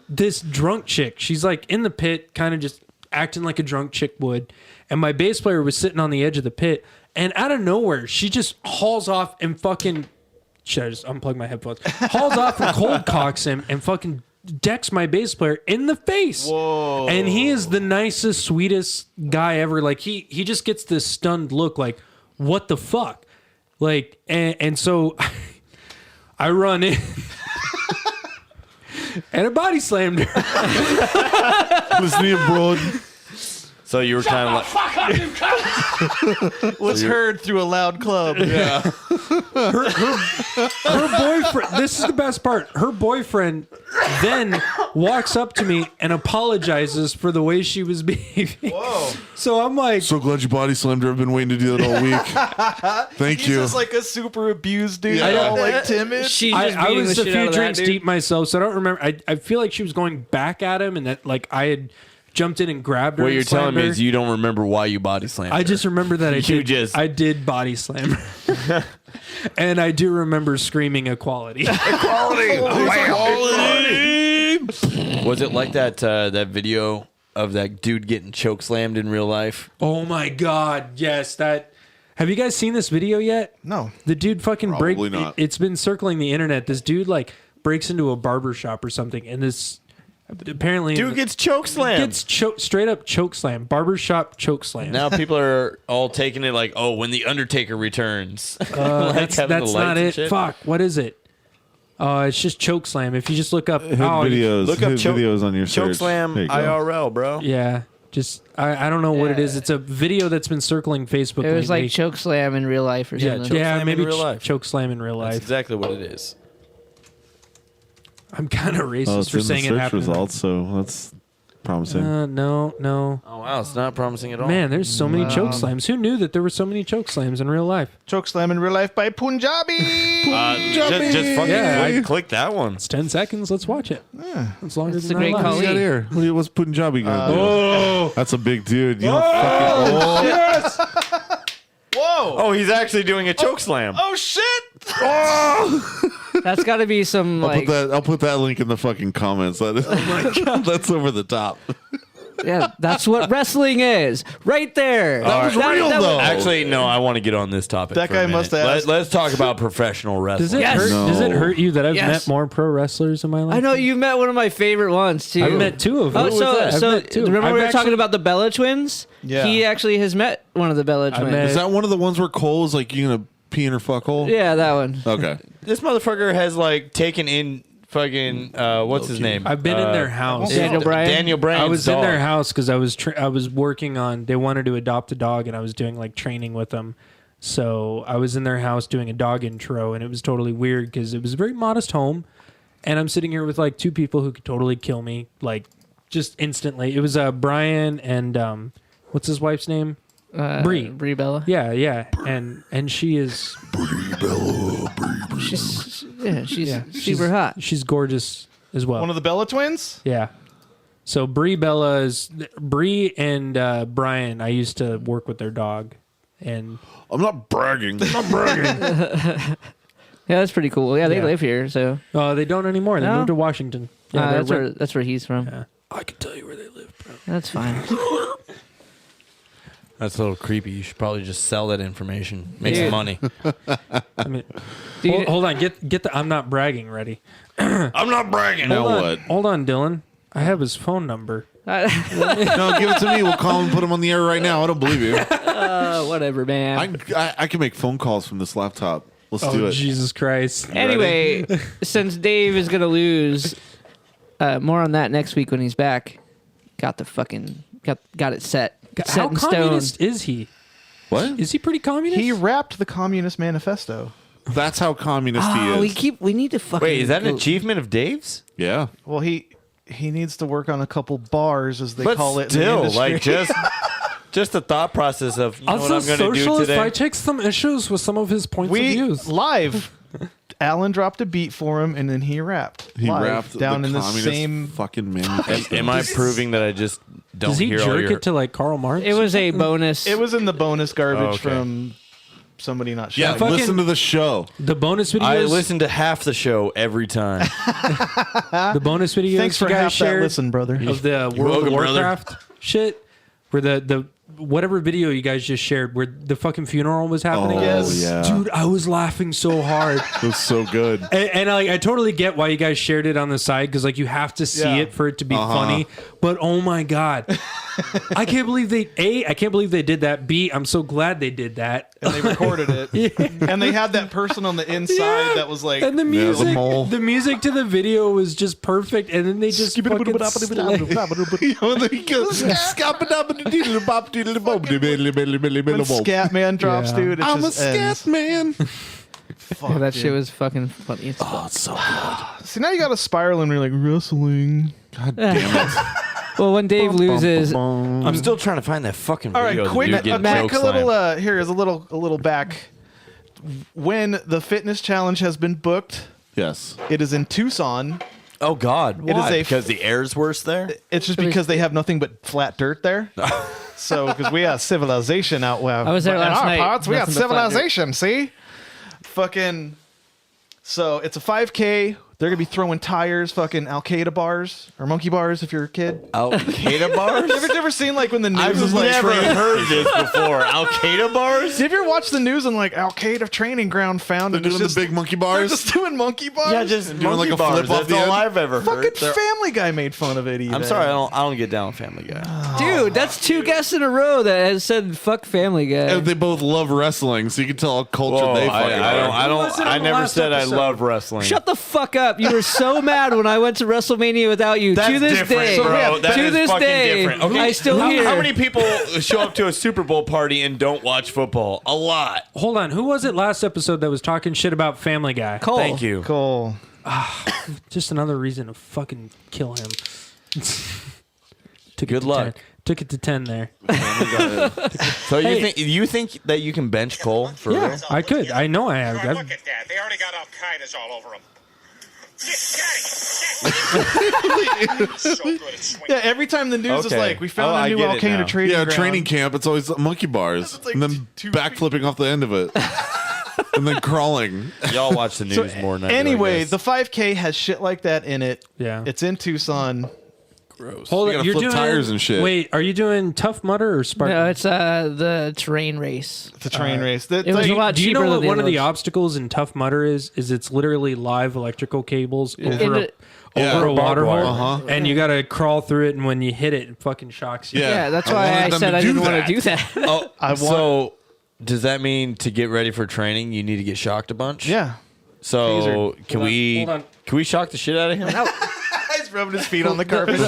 this drunk chick, she's like in the pit, kind of just acting like a drunk chick would, and my bass player was sitting on the edge of the pit, and out of nowhere, she just hauls off and fucking, should I just unplug my headphones? Hauls off and cold cocks him and fucking decks my bass player in the face. Whoa. And he is the nicest, sweetest guy ever. Like he just gets this stunned look like, what the fuck? Like, and so I run in and a body slammed her. Listen to you, bro. So you were kind of like, was heard through a loud club. Yeah. Her boyfriend, this is the best part. Her boyfriend then walks up to me and apologizes for the way she was behaving. Whoa. So I'm like, So glad you body slammed her. I've been waiting to do that all week. Thank He's you. just like a super abused dude. Yeah. All like timid. She's just I beating was the a shit out few of that drinks dude. deep myself, so I don't remember. I feel like she was going back at him, and that like I had jumped in and grabbed her. what and you're telling slammed me her. is you don't remember why you body slammed I her. just remember that You I did body slam her. And I do remember screaming equality. Was it like that that video of that dude getting choke slammed in real life? Oh my god, yes, that. Have you guys seen this video yet? No. The dude fucking Probably not. It's been circling the internet. This dude like breaks into a barber shop or something, and this apparently Dude gets choke slammed. gets straight up choke slam, barbershop choke slam. Now people are all taking it like, oh, when the Undertaker returns. That's having the lights not and it. shit. Fuck, what is it? It's just choke slam. If you just look up Hood videos. Look up Hood videos on your choke search. slam There you go. IRL, bro. yeah, just I don't know what it is. It's a video that's been circling Facebook. It was lately. like choke slam in real life or yeah, something. yeah, slam in maybe real life. choke slam in real That's life. exactly what it is. I'm kind of racist Oh, it's for in the saying it search happened. results, so that's promising. No. Oh wow, it's not promising at all. Man, there's so many choke slams. Who knew that there were so many choke slams in real life? Choke slam in real life by Punjabi. just fucking Yeah. click that one. It's 10 seconds. Let's watch it. It's longer It's than a great our call. lives. What do you got here? What's Punjabi gonna do? Oh, That's a big dude. You don't fucking. Whoa. Oh, he's actually doing a choke slam. Oh shit. That's got to be some like I'll put that link in the fucking comments. That is, oh my god, that's over the top. yeah, that's what wrestling is, right there. That was real, though. Actually, no, I want to get on this topic. That for guy a minute. must have asked- Let's talk about professional wrestling. does it Yes. hurt? No. Does it hurt you that I've Yes. met more pro wrestlers in my life? I know you met one of my favorite ones too. I've met two of them. Oh, I've met two. remember I've we were talking actually- about the Bella twins? Yeah. He actually has met one of the Bella twins. met- Is that one of the ones where Cole is like, you gonna pee in her fuck hole? Yeah, that one. Okay. This motherfucker has like taken in fucking what's his name? I've been in their house. Daniel Bryan? Daniel Bryan's I was dog. in their house because I was working on. They wanted to adopt a dog, and I was doing like training with them. So I was in their house doing a dog intro, and it was totally weird because it was a very modest home, and I'm sitting here with like two people who could totally kill me, like just instantly. It was Brian and what's his wife's name? Brie Bella. Yeah, and she is She's super hot. she's gorgeous as well. One of the Bella twins? Yeah. So Brie and Brian, I used to work with their dog, and I'm not bragging. Yeah, that's pretty cool. Yeah, they Yeah. live here, so they don't anymore. They No? moved to Washington. Yeah, that's where he's from. Yeah. I can tell you where they live, bro. That's fine. That's a little creepy. You should probably just sell that information. Make Dude. some money. I mean, Dude, hold on. Get the I'm not bragging ready. I'm not bragging. Now Hold on. what? Hold on, Dylan. I have his phone number. No, give it to me. We'll call him and put him on the air right now. I don't believe you. whatever, man. I can make phone calls from this laptop. Let's do Oh, it. Jesus Christ. Anyway, since Dave is gonna lose, more on that next week when he's back. Got it set. Set How in stone. communist is he? What? Is he pretty communist? He rapped the Communist Manifesto. That's how communist he Oh, is. we need to fucking. Wait, is that an go- achievement of Dave's? Yeah. Well, he needs to work on a couple bars, as they But call it in the still, industry. like just the thought process of what Also, I'm going to do socialist, today. I checked some issues with some of his points of views. live. Alan dropped a beat for him, and then he rapped. He live, rapped down the in the communist same. fucking manifesto. Am I proving that I just don't Does he hear all jerk your... it to like Karl Marx? It was a bonus. It was in the bonus garbage Oh, okay. from somebody not sure. Yeah, fucking- listen to the show. the bonus videos. I listen to half the show every time. The bonus videos. Thanks for you guys half that shared listen, brother. of the World of welcome, brother. Warcraft shit, where the whatever video you guys just shared, where the fucking funeral was happening. Oh, Yes. yeah. Dude, I was laughing so hard. It was so good. And I totally get why you guys shared it on the side, because like you have to see Yeah. it for it to be funny. But oh my god, I can't believe they did that. B, I'm so glad they did that. And they recorded it. And they had that person on the inside that was like. And the the music, mole. the music to the video was just perfect. And then they just fucking He goes, when Scat Man drops, Yeah. dude, it I'm a just ends. scat man. Yeah, that shit was fucking funny. Oh, it's so good. See, now you got to spiral and you're like, wrestling. God damn it. Well, when Dave loses, I'm still trying to find that fucking All right, video. of the quick, dude getting back choke a little. slammed. Here is a little back. When the fitness challenge has been booked, Yes. it is in Tucson. Oh God! It is Why? a- Because the air's worse there. It's just because they have nothing but flat dirt there. So, because we have civilization out west. I was there in last our night. parts, we got Nothing but flat dirt. civilization. See, fucking. So it's a 5K. They're gonna be throwing tires, fucking Al Qaeda bars or monkey bars if you're a kid. Al Qaeda bars? Have you ever seen like when the news I've is like never training- heard this before. Al Qaeda bars? Have you ever watched the news and like Al Qaeda training ground found? They're and it's doing the just, big monkey They're bars. just doing monkey bars. Yeah, just doing like monkey a bars. flip off That's the all end. I've ever fucking heard. They're- Family Guy made fun of it. I'm sorry, I don't get down with Family Guy. dude, that's two guests in a row that has said "fuck Family Guy." And they both love wrestling, so you can tell how cultured Whoa, they fucking are. I never said I love wrestling. Shut the fuck up! You were so mad when I went to WrestleMania without you. That's to this different, day, bro. That to is this fucking day, different. Okay, I still hear. How many people show up to a Super Bowl party and don't watch football? A lot. Hold on, who was it last episode that was talking shit about Family Guy? Cole. Thank you. Cool. Just another reason to fucking kill him. Took Good it to luck. 10. Took it to 10 there. So Hey. you think that you can bench Cole for real? I could. I know I have. Look I've- at that. They already got Al Qaeda's all over them. So good at swinging. Yeah, every time the news is Okay. like, we found Oh, a I new get Al it Qaeda now. training Yeah, ground. training camp. It's always monkey bars, It's like and then two backflipping off the end of it, and then crawling. Y'all watch the news So more than I do, I anyway, guess. the 5K has shit like that in it. Yeah. It's in Tucson. Gross. Hold you it. gotta You're flip doing tires and shit. Wait, are you doing Tough Mudder or Spartan? No, it's the terrain race. It's a train race. It was a lot Do you cheaper know than what the one of other the ones. obstacles in Tough Mudder is? Is it's literally live electrical cables over Into- Yeah. over a water Barbed hole, wire. Uh-huh. and you got to crawl through it. And when you hit it, it fucking shocks you. Yeah. Yeah, that's I why wanted I them said to I do didn't want that. to do that. Oh, I want- so does that mean to get ready for training, you need to get shocked a bunch? Yeah. So Tasered. can we shock the shit out of him? No. He's rubbing his feet on the carpet.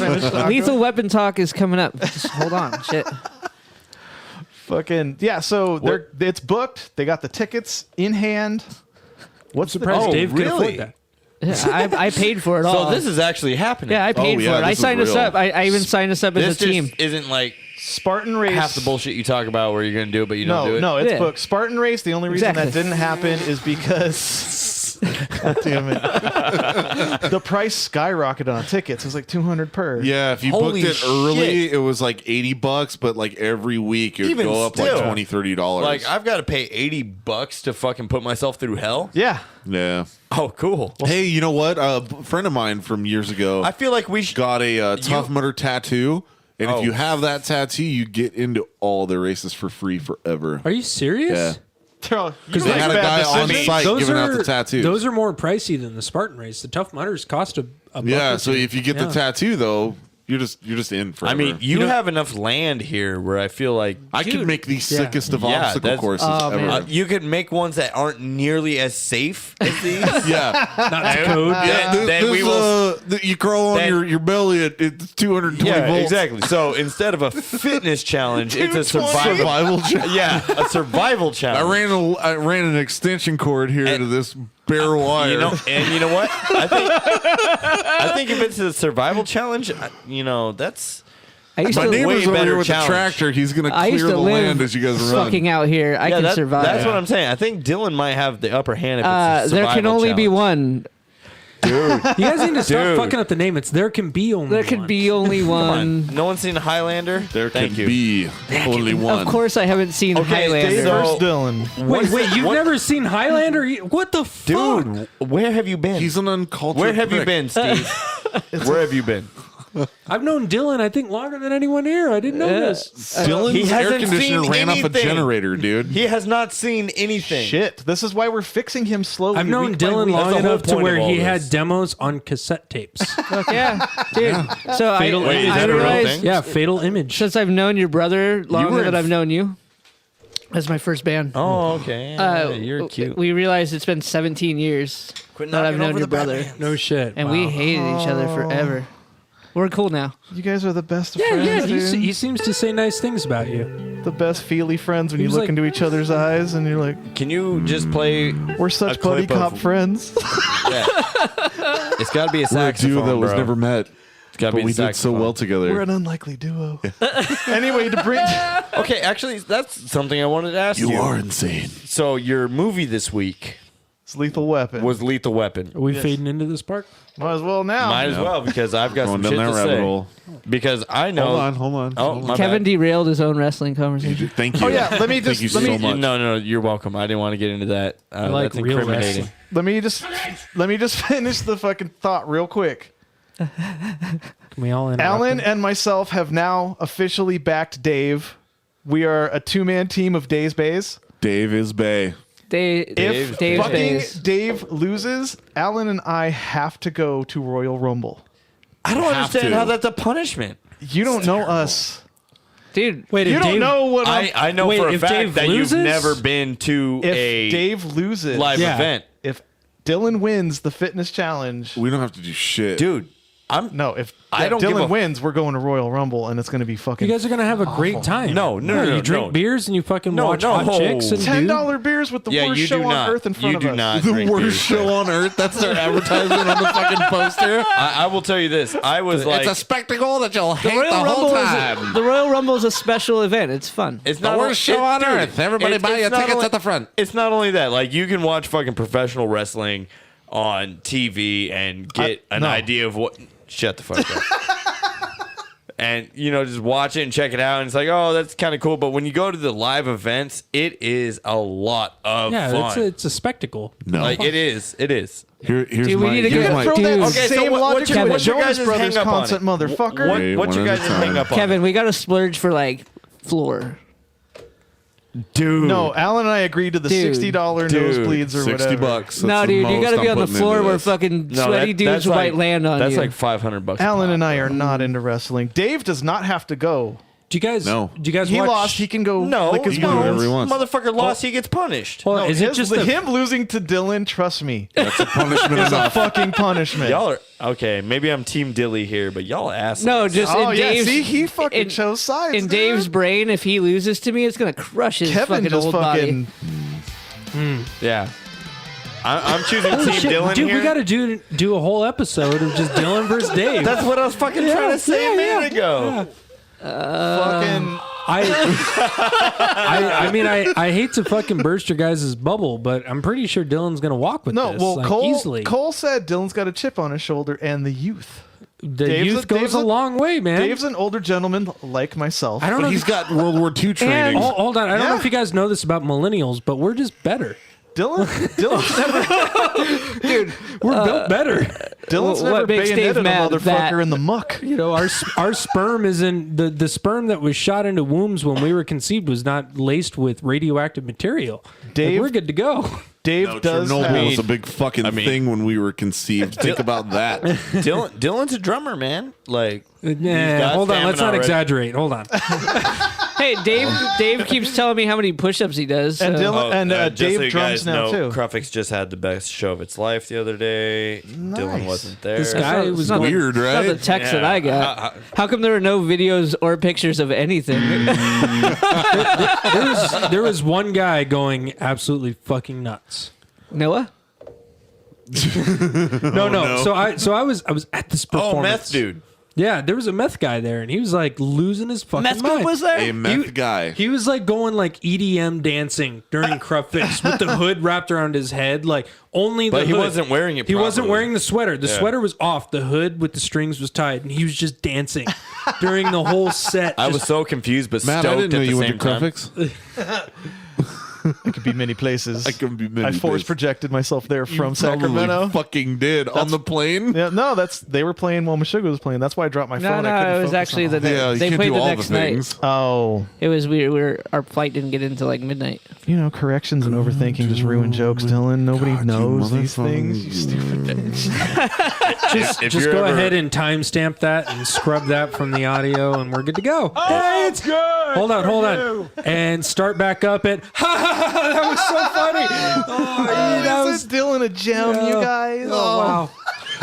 Lethal Weapon talk is coming up. Just hold on. Shit. Fucking yeah. So it's booked. They got the tickets in hand. What's the Surprised price? Dave could really? afford that. Yeah, I paid for it all. So this is actually happening. yeah, I paid yeah, for it. I this is signed us real. up. I even signed us up as This a team. just isn't like Spartan race. half the bullshit you talk about where you're going to do it, but you don't do it. No, it's Yeah. booked. Spartan race. The only reason Exactly. that didn't happen is because, God damn it, the price skyrocketed on tickets. It was like $200 per. Yeah, if you Holy booked it early, shit. it was like $80, but like every week it would Even go up still. like $20, $30. Like, I've got to pay $80 to fucking put myself through hell? Yeah. yeah. Oh, cool. Hey, you know what? A friend of mine from years ago I feel like we should. got a Tough Mudder tattoo. And Oh. if you have that tattoo, you get into all the races for free forever. Are you serious? Yeah. Because They had a guy on site giving out the tattoos. Those are more pricey than the Spartan race. The Tough Mudders cost a buck Yeah, or so two. if you get the Yeah. tattoo though, you're just in forever. I mean, you have enough land here where I feel like I could make the sickest of Yeah, obstacle that's- courses Oh, ever. man. you could make ones that aren't nearly as safe as these. Yeah. Not to code. Then we will. You crawl on then- your belly at it's 220 Yeah, volts. exactly. So instead of a fitness challenge, it's a survival. challenge. Yeah, a survival challenge. I ran an extension cord here to this bare wire. You know, and you know what? I think if it's a survival challenge, that's. I used my to neighbor's over better here with challenge. the tractor. He's going to I used clear to the live land as you guys run. fucking out here. I can survive. That's what I'm saying. I think Dylan might have the upper hand if it's a there can survival only be challenge. one. Dude, You guys need to stop Dude. fucking up the name. It's There Can Be Only There can One. be only come on. one. No one's seen Highlander? There Thank can you. be only one. Of course, I haven't seen Okay, Highlander. so- First Dylan. Wait, you've never seen Highlander? What the fuck? Dude, where have you been? He's an uncultured Where have you prick. been, Steve? Where have you been? I've known Dylan, I think, longer than anyone here. I didn't know this. Dylan's He air hasn't conditioner seen ran off a anything. generator, dude. He has not seen anything. Shit. This is why we're fixing him slowly. I've known week by Dylan week. long That's the whole enough to point where of all he this. had demos on cassette tapes. Yeah, dude. So Fatal Wait, is I that a real realized thing? Yeah, Fatal Image. since I've known your brother longer were than in- I've known you, as my first band. Oh, okay. You're cute. We realized it's been 17 years Quit that I've knocking known over your the brother, Batman. No shit. and we hated each other forever. We're cool now. You guys are the best of Yeah, friends, dude. he seems to say nice things about you. The best feely friends when He you was look like- into each other's eyes and you're like, Can you just play? we're such A buddy clip cop of- friends. Yeah. It's got to be a We're a saxophone, duo that was bro. never met, It's got to but be we a did so saxophone. well together. We're an unlikely duo. Anyway, to bring Okay, actually, that's something I wanted to ask you. you are insane. So your movie this week it's Lethal Weapon. was Lethal Weapon. Are we fading into this part? Might as well now. Might as well because I've got Going some down shit that to rabbit say. hole. Because I know. Hold on. Oh, Hold my on. Kevin bad. derailed his own wrestling conversation. Thank you. Oh yeah, let me Thank just you let so me much. No, you're welcome. I didn't want to get into that. like That's real incriminating. let me just finish the fucking thought real quick. Can we all interrupt Alan him? and myself have now officially backed Dave. We are a two-man team of Days Bays. Dave is Bay. If Dave's fucking Bays. Dave loses, Alan and I have to go to Royal Rumble. I don't Have understand to. how that's a punishment. You don't know us. Dude, Wait, You if don't Dave, know what I know Wait, for a if fact Dave that loses? you've never been to if a Dave loses. live Yeah. event. If Dylan wins the fitness challenge. We don't have to do shit. Dude, No, if I don't give Dylan a- wins, we're going to Royal Rumble and it's going to be fucking you guys are gonna have a great time. No, You drink beers and you fucking No, watch no. hot chicks and $10 beers with the Yeah, worst you show do on not. earth in front You of do us. not The drink worst beer, show sir. on earth. That's their advertisement on the fucking poster. I will tell you this. I was like, it's a spectacle that you'll hate the Royal whole Rumble time. the Royal Rumble is a special event. It's fun. it's The not worst show on dude, earth. Everybody buy your not tickets only- at the front. It's not only that. Like you can watch fucking professional wrestling on TV and get an no. idea of what. Shut the fuck up. And just watch it and check it out, and it's like, oh, that's kind of cool. But when you go to the live events, it is a lot of Yeah, fun. it's a spectacle. No. Like it is. Here's Dude, we my. need to here's get my throw that Dude, Okay, same logic Kevin, with your Jonas guys' Brothers hang up on concert, it? motherfucker. Wait, What's your one at guys' a time. hang up on? Kevin, we got to splurge for like Flor. Dude. No, Alan and I agreed to the Dude. $60 nosebleeds or whatever. $60. No, dude, you got to be on the floor where fucking No, sweaty that's dudes might land on that's you. like $500. Alan and I are not into wrestling. Dave does not have to go. Do you guys? No. Do you guys He watch? lost. He can go No, lick his he can do whatever he wounds. wants. Motherfucker lost. He gets punished. Well, No, is it just him losing to Dylan? Trust me, That's a punishment it's a enough. fucking punishment. Y'all are okay. Maybe I'm Team Dilly here, but y'all assholes. No, just Oh in yeah, Dave's, see, he fucking in- chose sides. in dude. Dave's brain. If he loses to me, it's gonna crush his Kevin fucking just old fucking. body. Yeah, I'm choosing Holy Team shit, Dylan dude, here. we got to do a whole episode of just Dylan versus Dave. That's what I was fucking trying to say a minute ago. Fucking. I mean, I hate to fucking burst your guys' bubble, but I'm pretty sure Dylan's gonna walk with No, this. well, like, Cole. easily. Cole said Dylan's got a chip on his shoulder, and the youth. The Dave's youth a- goes Dave's a a- long way, man. Dave's an older gentleman like myself. I don't know. But he's got World War II training. Hold on. I don't know Yeah. if you guys know this about millennials, but we're just better. Dylan's never, Dude, We're built better. Dylan's What never makes Dave bayoneted a mad? motherfucker That- in the muck. You know, our sperm is in the sperm that was shot into wombs when we were conceived was not laced with radioactive material. Like, Dave- we're good to go. Dave No, does Chernobyl have. was a big fucking thing when we were conceived. Think about that. Dylan's a drummer, man. Like, got Hold on, let's stamina not already. exaggerate. Hold on. hey, Dave keeps telling me how many push-ups he does. And so- Dylan and just Dave so you drums guys now know, too. Cruffix just had the best show of its life the other day. Dylan wasn't there. This guy It's was not the- Weird, it's not the right? text that I got. How come there were no videos or pictures of anything? There was one guy going absolutely fucking nuts. Noah? No. So I was at this performance. Oh, meth dude. Yeah, there was a meth guy there, and he was like losing his fucking Meth mind. Group was there? A meth guy. He was like going like EDM dancing during Cruffix with the hood wrapped around his head, like only the But he hood. wasn't wearing it He wasn't properly. wearing the sweater. The Yeah. sweater was off. The hood with the strings was tied, and he was just dancing during the whole set. I was Just- so confused, but Matt, stoked I didn't know at the you same went to time. Cruffix. It could be many places. I could be many I force places. projected myself there from You probably Sacramento. fucking did on the plane. Yeah, no, they were playing while Meshuggah was playing. That's why I dropped my No, phone. I no, couldn't it was focus actually on the all- next. Yeah, you They can't played do the all next the night. things. Oh, It was weird. Our flight didn't get into like midnight. you know, corrections and overthinking just ruin jokes, Dylan. Nobody knows these things. You stupid bitch. just go ahead and timestamp that and scrub that from the audio, and we're good to go. Hey, it's good. Hold on, and start back up at. That was so funny. Oh, that was Dylan a gem, you guys. Oh, wow.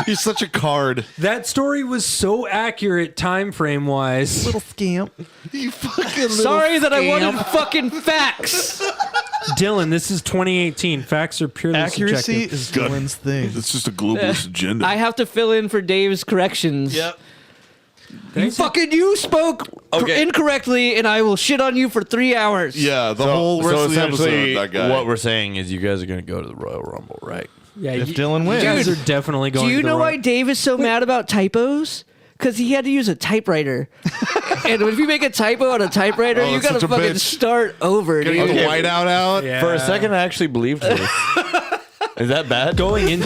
You're such a card. That story was so accurate time frame wise. Little scamp. You fucking Sorry that I wanted fucking facts. Dylan, this is 2018. Facts are purely Accuracy subjective. is Dylan's thing. It's just a globalist agenda. I have to fill in for Dave's corrections. You spoke incorrectly, and I will shit on you for 3 hours. yeah, the whole rest of the essentially, episode. That guy. what we're saying is you guys are going to go to the Royal Rumble, right? Yeah, If Dylan wins. you guys are definitely going. Do you to the know why right- Dave is so mad about typos? Because he had to use a typewriter. And if you make a typo on a typewriter, Oh, you it's gotta such a fucking bitch. start over, Get dude. the whiteout out. Yeah. For a second, I actually believed this. Is that bad? going in.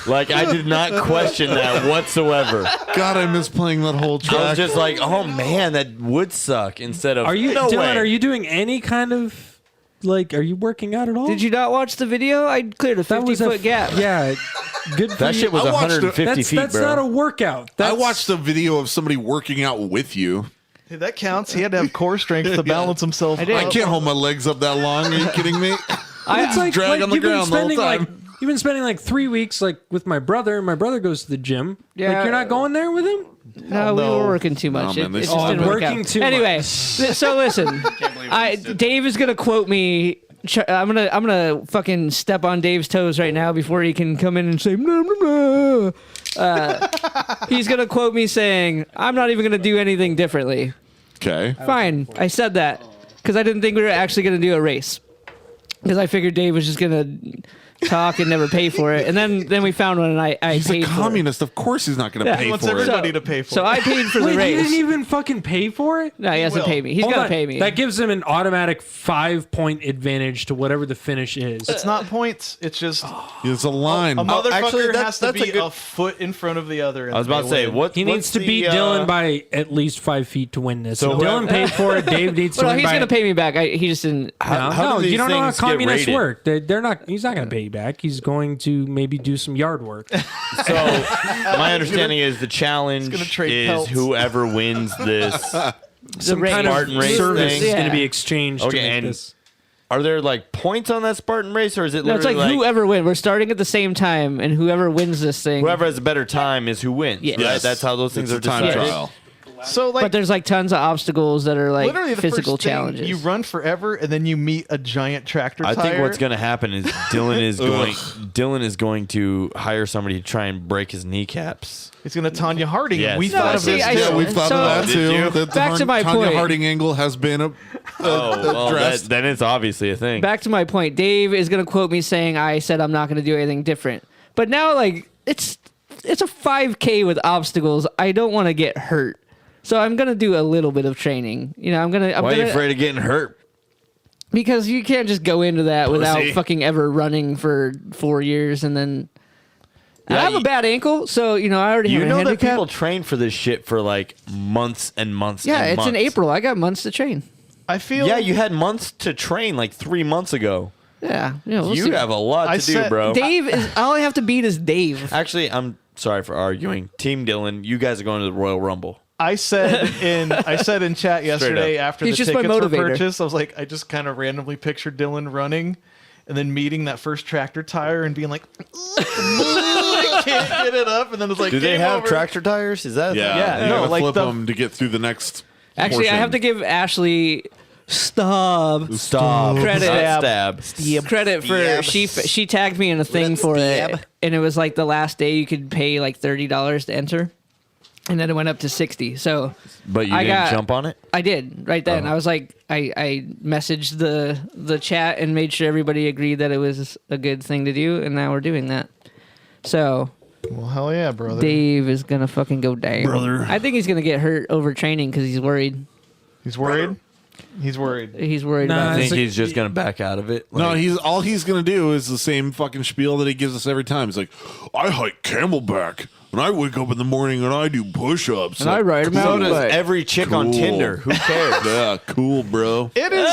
Like, I did not question that whatsoever. God, I miss playing that whole track. I was just like, oh man, that would suck. Instead of, Are you no Dylan? way. Are you doing any kind of like? Are you working out at all? Did you not watch the video? I cleared a That was 50-foot gap. Yeah, good. For That you. shit was I watched 150 That's feet, bro. not a workout. I That's, watched a video of somebody working out with you. Hey, that counts. He had to have core strength to balance himself. I did. I can't hold my legs up that long. Are you kidding me? It's like, drag on the you've been ground the whole spending time. you've been spending like 3 weeks like with my brother. My brother goes to the gym. Yeah. Like you're not going there with him. No, we were working too much. Oh, man, they it just suck. didn't work Working out. too Anyway, much. so listen, Dave is gonna quote me. I'm gonna fucking step on Dave's toes right now before he can come in and say. Blah, blah, blah. He's gonna quote me saying, "I'm not even gonna do anything differently." Okay. Fine, I said that because I didn't think we were actually gonna do a race. Because I figured Dave was just gonna talk and never pay for it, and then we found one, and I He's a paid for it. communist. Of course, he's not going to Yeah. pay He wants for it. everybody to pay for So it. I paid for the Wait, he race. didn't even fucking pay for it. No, he hasn't will. paid me. He's Hold got to on. pay me. That gives him an automatic 5-point advantage to whatever the finish is. It's not points. It's just It's a line. a motherfucker actually, has to that's be a good- a foot in front of the other. I was about to say, what? He needs to beat Dylan by at least 5 feet to win this. So So Dylan paid for it. Dave needs to Well, no, win he's by. going to pay me back. He just didn't. How No, do these you don't know how things get communists rated? work. They're not. He's not going to pay you Dak. He's going to maybe do some yard work. So my understanding is the challenge gonna trade is pelts. whoever wins this. Some race. kind Spartan of race service thing. is going Yeah. to be exchanged to Okay, make and this. are there like points on that Spartan race, or is it No, it's literally like whoever wins. We're starting at the same time, and whoever wins this thing. whoever has a better time is who wins? Yes. Right? That's how those things It's are a time decided. trial. So like But there's like tons of obstacles that are like literally the physical first thing, challenges. you run forever and then you meet a giant tractor I tire. think what's going to happen is Dylan is going to hire somebody to try and break his kneecaps. It's gonna Tanya Harding. Yes. We No, thought of see, this I- too. Yeah, we've thought So- of that Did too. you? That Back to my Tanya point. Harding angle has been addressed. Then it's obviously a thing. Back to my point. Dave is going to quote me saying I said I'm not going to do anything different. But now like it's a 5K with obstacles. I don't want to get hurt. So I'm going to do a little bit of training. You know, I'm Why are gonna you afraid of getting hurt? because you can't just go into that without Pussy. fucking ever running for 4 years and then Yeah, I have a you- bad ankle, so you know I already have You a know that handicap. people train for this shit for like months and months. Yeah, and it's months. in April. I got months to train. I feel Yeah, you had months to train like 3 months ago. Yeah, we'll You see. have a lot I to do, said- bro. Dave is all I have to beat is Dave. Actually, I'm sorry for arguing. Team Dylan, you guys are going to the Royal Rumble. I said in chat yesterday up. after He's the just my tickets were motivator. purchased, I was like, I just kind of randomly pictured Dylan running and then meeting that first tractor tire and being like, I can't get it up, and then it's like, Do they game have over. tractor tires? Is that a Yeah, Yeah, you no, gotta like flip the- them to get through the next. Actually, I portion. have to give Ashley stop credit? Stab. credit for she tagged me in a thing for it, and it was like the last day you could pay like $30 to enter, and then it went up to 60. So But you I didn't got- jump on it? I did right then. I was like, I messaged the chat and made sure everybody agreed that it was a good thing to do, and now we're doing that. So Well, hell yeah, brother. Dave is gonna fucking go down. Brother. I think he's gonna get hurt overtraining because he's worried. He's worried. He's worried. He's worried Nah, about I it. it's think like- he's just going to back out of it. No, Like, he's gonna do is the same fucking spiel that he gives us every time. He's like, I hike camelback, and I wake up in the morning and I do push-ups, And I ride a so mountain does bike. every chick on Cool. Tinder. Who cares? Yeah, cool, bro. It is.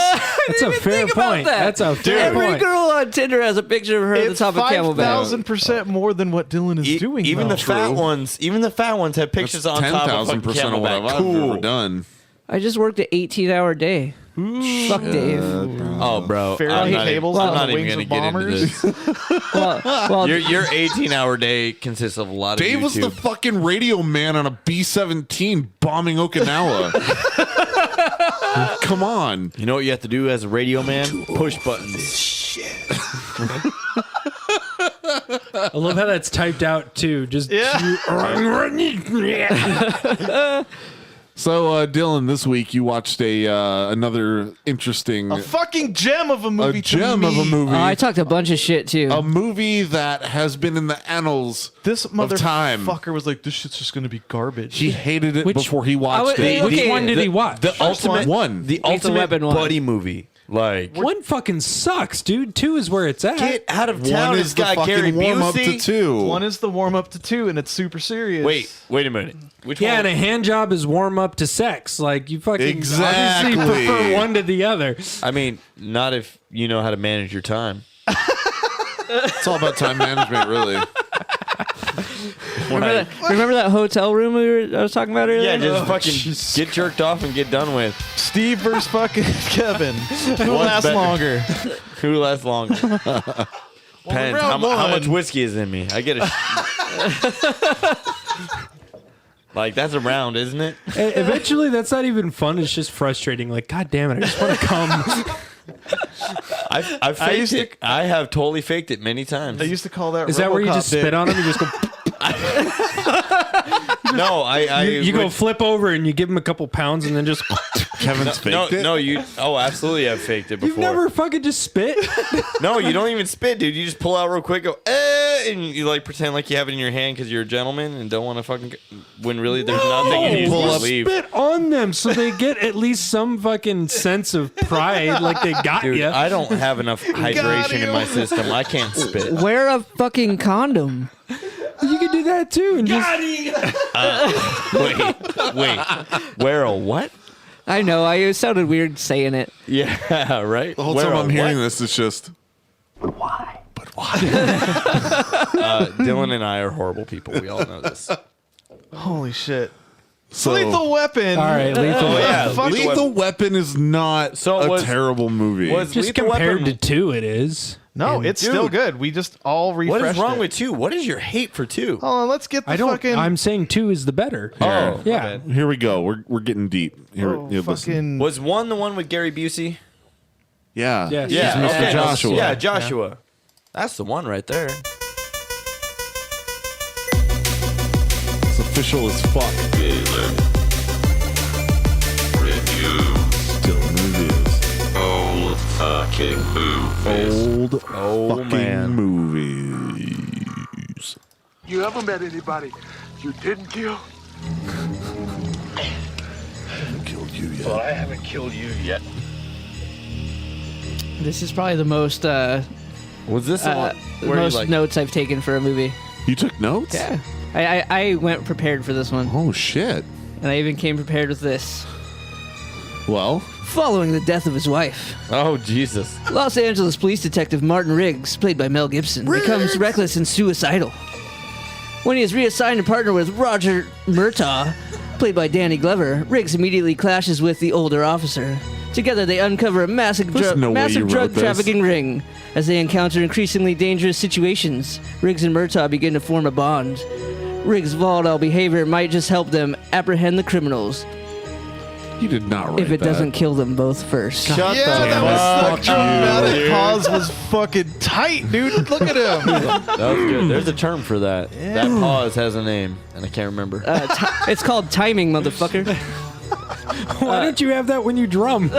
That's a fair Think about point. that. That's a fair Every point. girl on Tinder has a picture of her at the It's top of Camelback. 5,000% more than what Dylan is doing. Even though. the fat ones, have pictures That's on top of fucking 10,000% of what I've Camelback. ever done. I just worked an 18-hour day. Fuck Dave. Oh, bro. Faraday I'm tables not, on I'm the not even wings going to of get into bombers. this. Well, Your 18-hour day consists of a lot of Dave was YouTube. the fucking radio man on a B-17 bombing Okinawa. Come on. You know what you have to do as a radio man? Push buttons. I love how that's typed out too. Just So, Dylan, this week you watched another interesting, A fucking gem of a movie. a gem to of me. a movie. I talked a bunch of shit too. A movie that has been in the annals. This time. motherfucker was like, "This shit's just gonna be garbage." He hated it Which- before he watched I it. would- which Okay, one did he watch? The ultimate one. The Lethal ultimate Weapon one. buddy movie. Like, One fucking sucks, dude. 2 is where it's at. get out of town. One This is the guy Gary fucking warm up to Busey. 2. One is the warm up to 2, and it's super serious. Wait a minute. Which Yeah, one? and a hand job is warm up to sex. Like you fucking Exactly. obviously prefer one to the other. I mean, not if you know how to manage your time. It's all about time management, really. Remember that hotel room I was talking about earlier? Yeah, just fucking get jerked off and get done with. Steve versus fucking Kevin. Who One's lasts better. longer? Who lasts longer? Depends. How much whiskey is in me? I get a. Like, that's a round, isn't it? Eventually, that's not even fun. It's just frustrating. Like, God damn it, I just want to come. I've faked it. I have totally faked it many times. I used to call that. Is that where you Robocop just dick. spit on him? You just go. No, You go flip over and you give him a couple pounds and then just. Kevin's faked it. No, you. Oh, absolutely, I've faked it before. You've never fucking just spit. No, you don't even spit, dude. You just pull out real quick, go, and you like pretend like you have it in your hand because you're a gentleman and don't want to fucking. When really there's nothing and you Pull just up. leave. Spit on them so they get at least some fucking sense of pride, like they got Dude, you. I don't have enough hydration in my system. I can't spit. Wear a fucking condom. You can do that too. And just, Wait. Wear a what? I know. It sounded weird saying it. Yeah, right. The whole Wear time a I'm hearing what? this, it's just. Why? Dylan and I are horrible people. We all know this. Holy shit. So, Lethal Weapon. All right, Lethal Weapon. Yeah, Fuck Lethal Weapon is not a terrible movie. Was Just Lethal compared Weapon, to 2, it is. No, And it's dude, still good. We just all refreshed what is wrong it. with 2? What is your hate for 2? Hold on, let's get the I don't. fucking... I'm saying 2 is the better. Oh, yeah. Here we go. We're getting deep. Here, listen. fucking... Was 1 the one with Gary Busey? Yeah. Yes. Yeah, Mr. okay. Joshua. Yeah, Joshua. That's the one right there. It's official as fuck. Still reviews. Old fucking movies. Old fucking man. movies. You ever met anybody you didn't kill? Killed you yet. Well, I haven't killed you yet. This is probably the most Was this the one the where most you like? notes I've taken for a movie. You took notes? Yeah. I went prepared for this one, Oh, shit. and I even came prepared with this. Well, Following the death of his wife, Oh Jesus! Los Angeles police detective Martin Riggs, played by Mel Gibson, becomes reckless and suicidal. When he is reassigned to partner with Roger Murtaugh, played by Danny Glover, Riggs immediately clashes with the older officer. Together, they uncover a massive, There's no way you drug wrote this. trafficking ring. As they encounter increasingly dangerous situations, Riggs and Murtaugh begin to form a bond. Riggs' volatile behavior might just help them apprehend the criminals you did not write if it that. doesn't kill them both first. Shut Yeah, the that was fuck the dramatic pause was fucking tight, dude. Look at him. That was good. There's a term for that. That pause has a name, and I can't remember. It's called timing, motherfucker. Why don't you have that when you drum?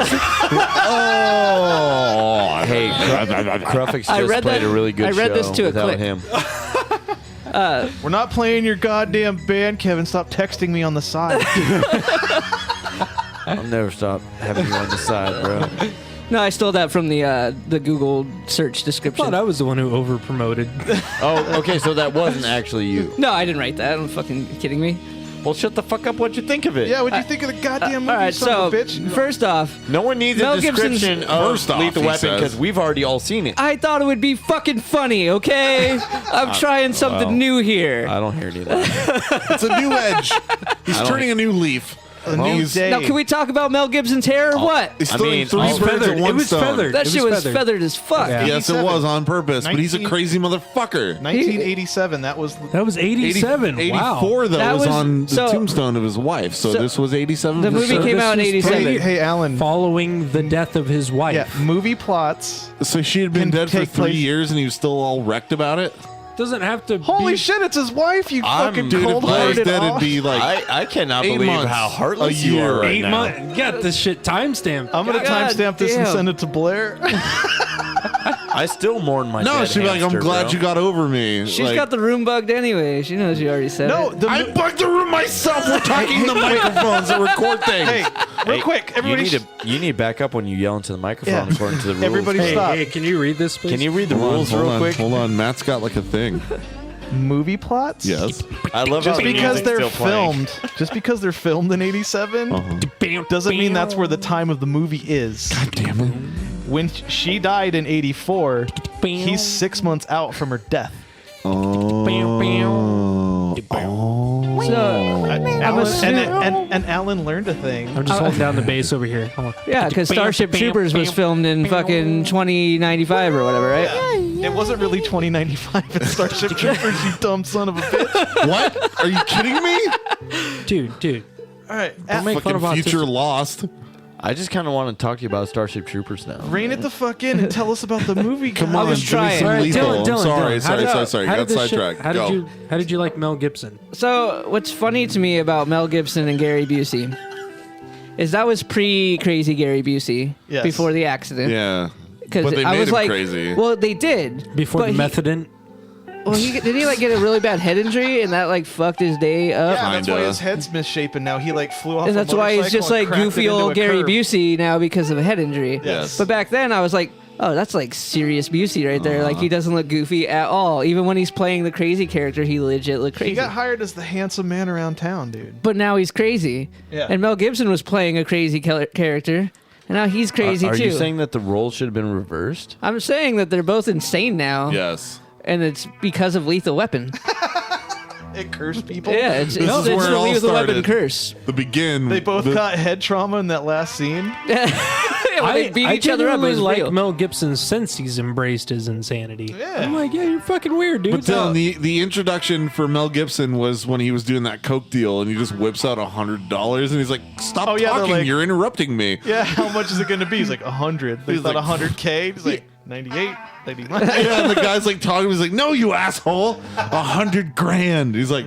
Oh, hey, Cruffix I just read played that- a really good I read show this to a without clip. him. We're not playing your goddamn band, Kevin. Stop texting me on the side. I'll never stop having you on the side, bro. No, I stole that from the Google search I description. thought I was the one who over promoted. Oh, okay, so that wasn't actually you. No, I didn't write that. I'm fucking kidding me. Well, shut the fuck up. What'd you think of it? Yeah, what'd you think of the goddamn movie, All right, son so of a bitch? first off, No one needs Mel a Gibson's- description of First off, Lethal he Weapon says- because we've already all seen it. I thought it would be fucking funny, okay? I'm trying something new here. I don't hear any of that. It's a new edge. He's turning a new leaf. A new day. Now, can we talk about Mel Gibson's hair or what? He's I killing mean, three it was birds feathered. with one It was stone. feathered. That It shit was was feathered. feathered as fuck. Yeah. Yes, it was on purpose, but he's a 19 crazy motherfucker. 1987. That was. That was 87. 84, Wow. though, That was was- on the so- tombstone of his wife. So this was 87. The for movie sure. came out in This was 87. Hey, Alan. Following the death of his wife. Yeah, movie plots. So she had been Can dead for take 3 place- years, and he was still all wrecked about it. Doesn't have to Holy be. shit, it's his wife, you fucking Dude, if I was cold-hearted dead, it'd off. be like I cannot 8 believe months, how heartless a you year. are right 8 now. months. Got this shit timestamped. I'm going to God timestamp this and damn. send it to Blair. I still mourn my no, dead she'd be like, "I'm hamster, glad bro. you got over me." She's Like, got the room bugged anyway. She knows you already said No, it. the I bugged the room myself. We're talking the microphones that record things. Hey, real quick, You everybody. need to back up when you yell into the microphone Yeah. according to the rules. Everybody Hey, stop. hey, can you read this, please? Can you read the Hold on, rules hold real on, quick? hold on. Matt's got like a thing. Movie plots? Yes. I love Just how the because music's they're still playing. filmed, just because they're filmed in 87, doesn't mean that's where the time of the movie is. God damn it. When she died in 84, he's 6 months out from her death. So, I'm Alan, assuming, and Alan learned a thing. I'm just holding down the bass over here. Hold on. yeah, because Starship Troopers was filmed in fucking 2095 or whatever, right? It wasn't really 2095 in Starship Troopers, you dumb son of a bitch. What? Are you kidding me? Dude. All right, Don't make fun Fucking of future autism. lost. I just kind of want to talk to you about Starship Troopers now. rein it the fuck in and tell us about the movie. Come guys. on, was give me trying. some All right, lethal. Dylan, I'm sorry, how did- sorry. how Got did this shit- sidetracked. How Go. did you like Mel Gibson? So, what's funny to me about Mel Gibson and Gary Busey is that was pre-crazy Gary Busey, Yes. before the accident. Yeah. Because But they I made was him like, crazy. well, they did Before but the methadone? Well, didn't he like get a really bad head injury and that like fucked his day up? Yeah, that's why Kinda. his head's misshapen now. He like flew off. And that's why he's just like goofy old Gary Busey. Busey now because of a head injury. Yes. But back then I was like, oh, that's like serious Busey right there. Like he doesn't look goofy at all. Even when he's playing the crazy character, he legit looked crazy. He got hired as the handsome man around town, dude. But now he's crazy. Yeah. And Mel Gibson was playing a crazy character. And now he's crazy Are too. you saying that the roles should have been reversed? I'm saying that they're both insane now. Yes. And it's because of Lethal Weapon. It cursed people. Yeah, it's This is the where it all Lethal Weapon started. curse. They both got head trauma in that last scene. When they beat each other up, it was like real. Mel Gibson since he's embraced his insanity. Yeah. I'm like, yeah, you're fucking weird, dude. But then the introduction for Mel Gibson was when he was doing that coke deal, and he just whips out $100, and he's like, "Stop Oh, yeah, they're talking! like- You're interrupting me." Yeah, how much is it going to be? He's like 100. They He's thought like- 100K. He's like 98, 99. Yeah, and the guy's like talking. He's like, "No, you asshole! $100,000." He's like,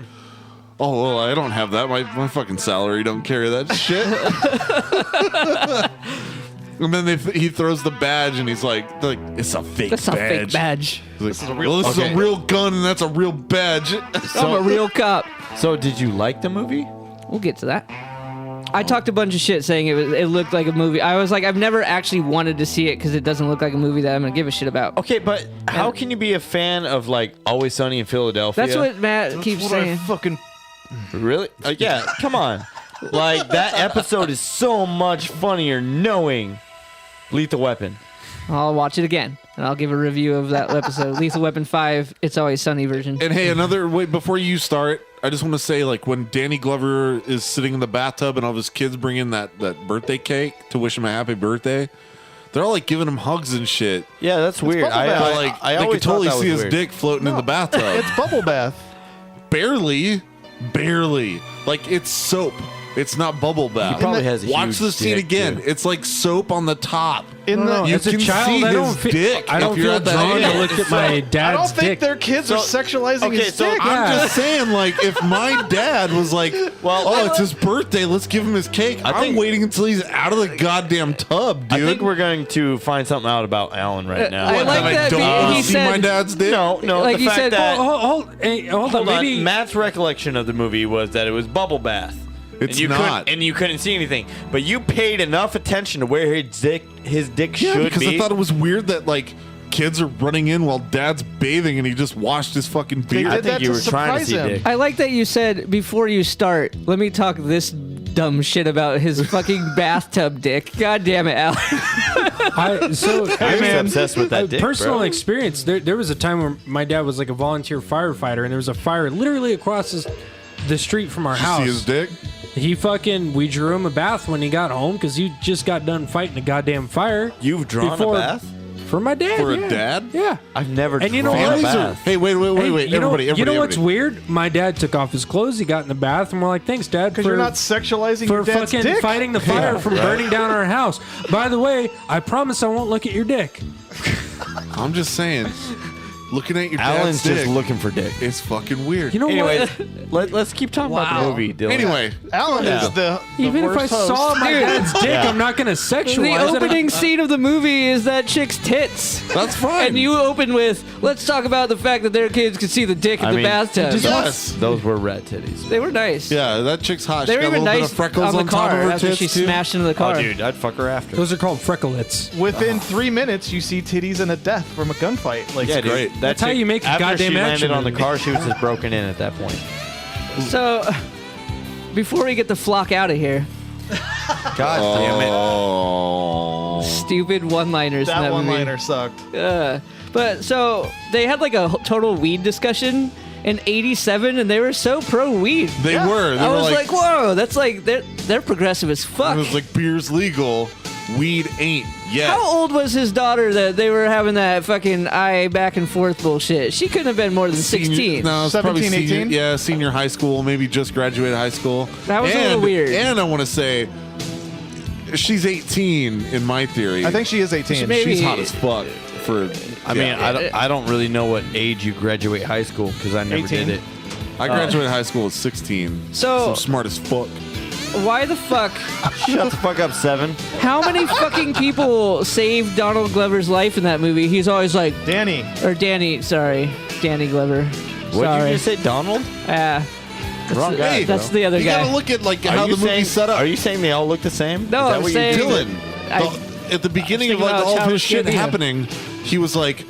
"Oh well, I don't have that. My fucking salary don't carry that shit." And then he throws the badge, and he's like, "It's a fake That's badge." a fake badge. He's like, this is a real gun, and that's a real badge. I'm a real cop. So, did you like the movie? We'll get to that. I talked a bunch of shit saying it looked like a movie. I was like, I've never actually wanted to see it because it doesn't look like a movie that I'm gonna give a shit about. Okay, but how can you be a fan of like Always Sunny in Philadelphia? That's what Matt keeps What saying. I fucking Really? Yeah, come on. Like, that episode is so much funnier knowing Lethal Weapon. I'll watch it again and I'll give a review of that episode. Lethal Weapon 5, It's Always Sunny version. And hey, wait, before you start, I just want to say, like, when Danny Glover is sitting in the bathtub and all of his kids bring in that birthday cake to wish him a happy birthday, they're all like giving him hugs and shit. Yeah, that's weird. But, like, I they always could totally thought that see was his weird. dick floating in the bathtub. It's bubble bath. Barely. Like, it's soap. It's not bubble bath. He probably has a Watch huge the scene dick, again. too. It's like soap on the top. You as a can child, see I don't his feel, dick I don't if you're feel at that drawn to age. look at my I dad's don't think dick. their kids are sexualizing his dick. I'm just saying, like, if my dad was like, "Oh, it's his birthday, let's give him his cake," I'm waiting until he's out of the goddamn tub, dude. I think we're going to find something out about Alan right now. I like that don't he see said- my dad's dick. No, Like the he fact said- that Hold hold on, maybe on. Matt's recollection of the movie was that it was bubble bath. It's and you not. and you couldn't see anything, but you paid enough attention to where his dick Yeah, should because be. I thought it was weird that, like, kids are running in while dad's bathing and he just washed his fucking beard. did that you to were trying to surprise see him. dick. I like that you said before you start, let me talk this dumb shit about his fucking bathtub dick. God damn it, Alan. I'm obsessed with that dick, personal bro. experience. There was a time where my dad was like a volunteer firefighter, and there was a fire literally across the street from our house. See his dick? We drew him a bath when he got home because he just got done fighting a goddamn fire. You've drawn a bath? For my dad. For a yeah. dad? Yeah. I've never And you know drawn what? a Families are, bath. hey, wait, You know, everybody. you know what's weird? My dad took off his clothes. He got in the bath, and we're like, "Thanks, Dad, Because you're not sexualizing for your dad's fucking dick. fighting the fire from burning down our house." By the way, I promise I won't look at your dick. I'm just saying, looking at your Alan's dad's just dick, looking for dick. it's fucking weird. You know Anyways, what? let's keep talking about the movie, Dylan. Anyway, Alan is the Even if I worst host. saw my Dude. dad's dick, Yeah. I'm not gonna sexualize The it. opening scene of the movie is that chick's tits. that's fine. And you open with, let's talk about the fact that their kids could see the dick in I the mean, bathtub. Yes. Those were rat titties. They were nice. Yeah, that chick's hot. They She were got a even little bit nice of freckles on the top car of her after tits, she too. smashed into the car. Oh, dude, I'd fuck her after. Those are called frecklets. Within 3 minutes, you see titties and a death from a gunfight. Like, Yeah, dude. great. That's how you make a after goddamn she action landed on the movie. car, she was just broken in at that point. So, before we get the flock out of here, God damn it. Oh. stupid one-liners. in that movie. one-liner sucked. But so they had like a total weed discussion in '87, and they were so pro weed. They were. They I were was like, whoa, that's like they're progressive as it fuck. was like beer's legal, weed ain't yet. How old was his daughter that they were having that fucking eye back and forth bullshit? She couldn't have been more than 16. No, it's probably 17, senior, 18? yeah, senior high school, maybe just graduated high school. That was a little weird. And I want to say, she's 18 in my theory. I think she is 18. Maybe- she's hot as fuck for. I mean, I don't really know what age you graduate high school because I never 18. did it. I graduated high school at 16. So- I'm smart as fuck. Why the fuck? Shut the fuck up, 7. How many fucking people saved Donald Glover's life in that movie? He's always like, Danny. or Danny, sorry, Danny Glover. What Sorry. did you just say, Donald? Wrong guy. That's bro. the other You guy. gotta look at like Are how you the movie's saying, set up. Are you saying they all look the same? No, Is that I'm what saying- you're doing? Dylan, at the beginning of thinking like about all of Childish his shit Gambino. happening, he was like,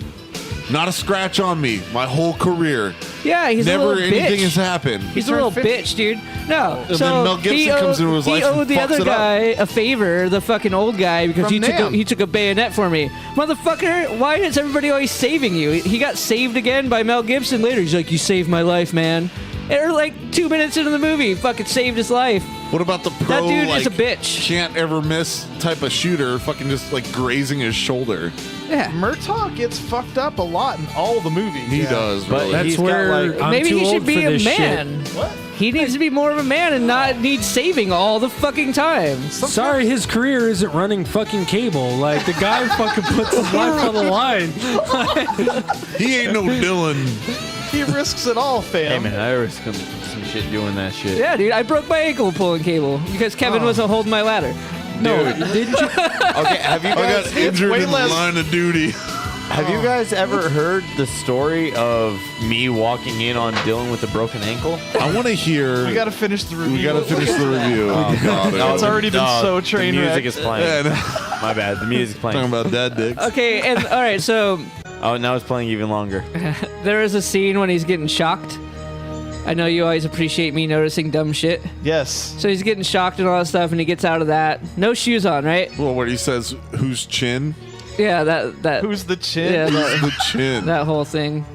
"Not a scratch on me, my whole career." Yeah, he's a Never little anything bitch. has happened. He's a little bitch, dude. No. And so then Mel Gibson he comes into his life He and owed the fucks other it up. guy a favor, the fucking old guy, because From Nam. he took a bayonet for me. Motherfucker, why is everybody always saving you? He got saved again by Mel Gibson later. He's like, you saved my life, man. Or like 2 minutes into the movie, fucking saved his life. What about the pro, That dude like, is a bitch. can't ever miss type of shooter fucking just like grazing his shoulder? Yeah. Murtaugh gets fucked up a lot in all the movies. He Yeah. does, But really. That's he's got, where like- I'm Maybe too he should old be for a this man. What? He needs to be more of a man and not need saving all the fucking time. shit. Sorry, his career isn't running fucking cable. Like the guy fucking puts his life on the line. He ain't no Dylan. He risks it all, fam. Hey man, I risk some shit doing that shit. Yeah, dude, I broke my ankle pulling cable because Kevin wasn't holding my ladder. No, didn't you? Okay, have you I guys got injured way in less- the line of duty. have you guys ever heard the story of me walking in on Dylan with a broken ankle? I want to hear. We gotta finish the review. We gotta finish the review. Oh, God. It's already been so train The music wrecked. is playing. Yeah, no. My bad. The music's Talking playing. about dad dicks. Okay, and all right, so Oh, now it's playing even longer. there is a scene when he's getting shocked. I know you always appreciate me noticing dumb shit. Yes. So he's getting shocked and all that stuff, and he gets out of that. No shoes on, right? Well, where he says, "Whose chin?" Yeah, that Who's the chin? yeah, The chin. that whole thing.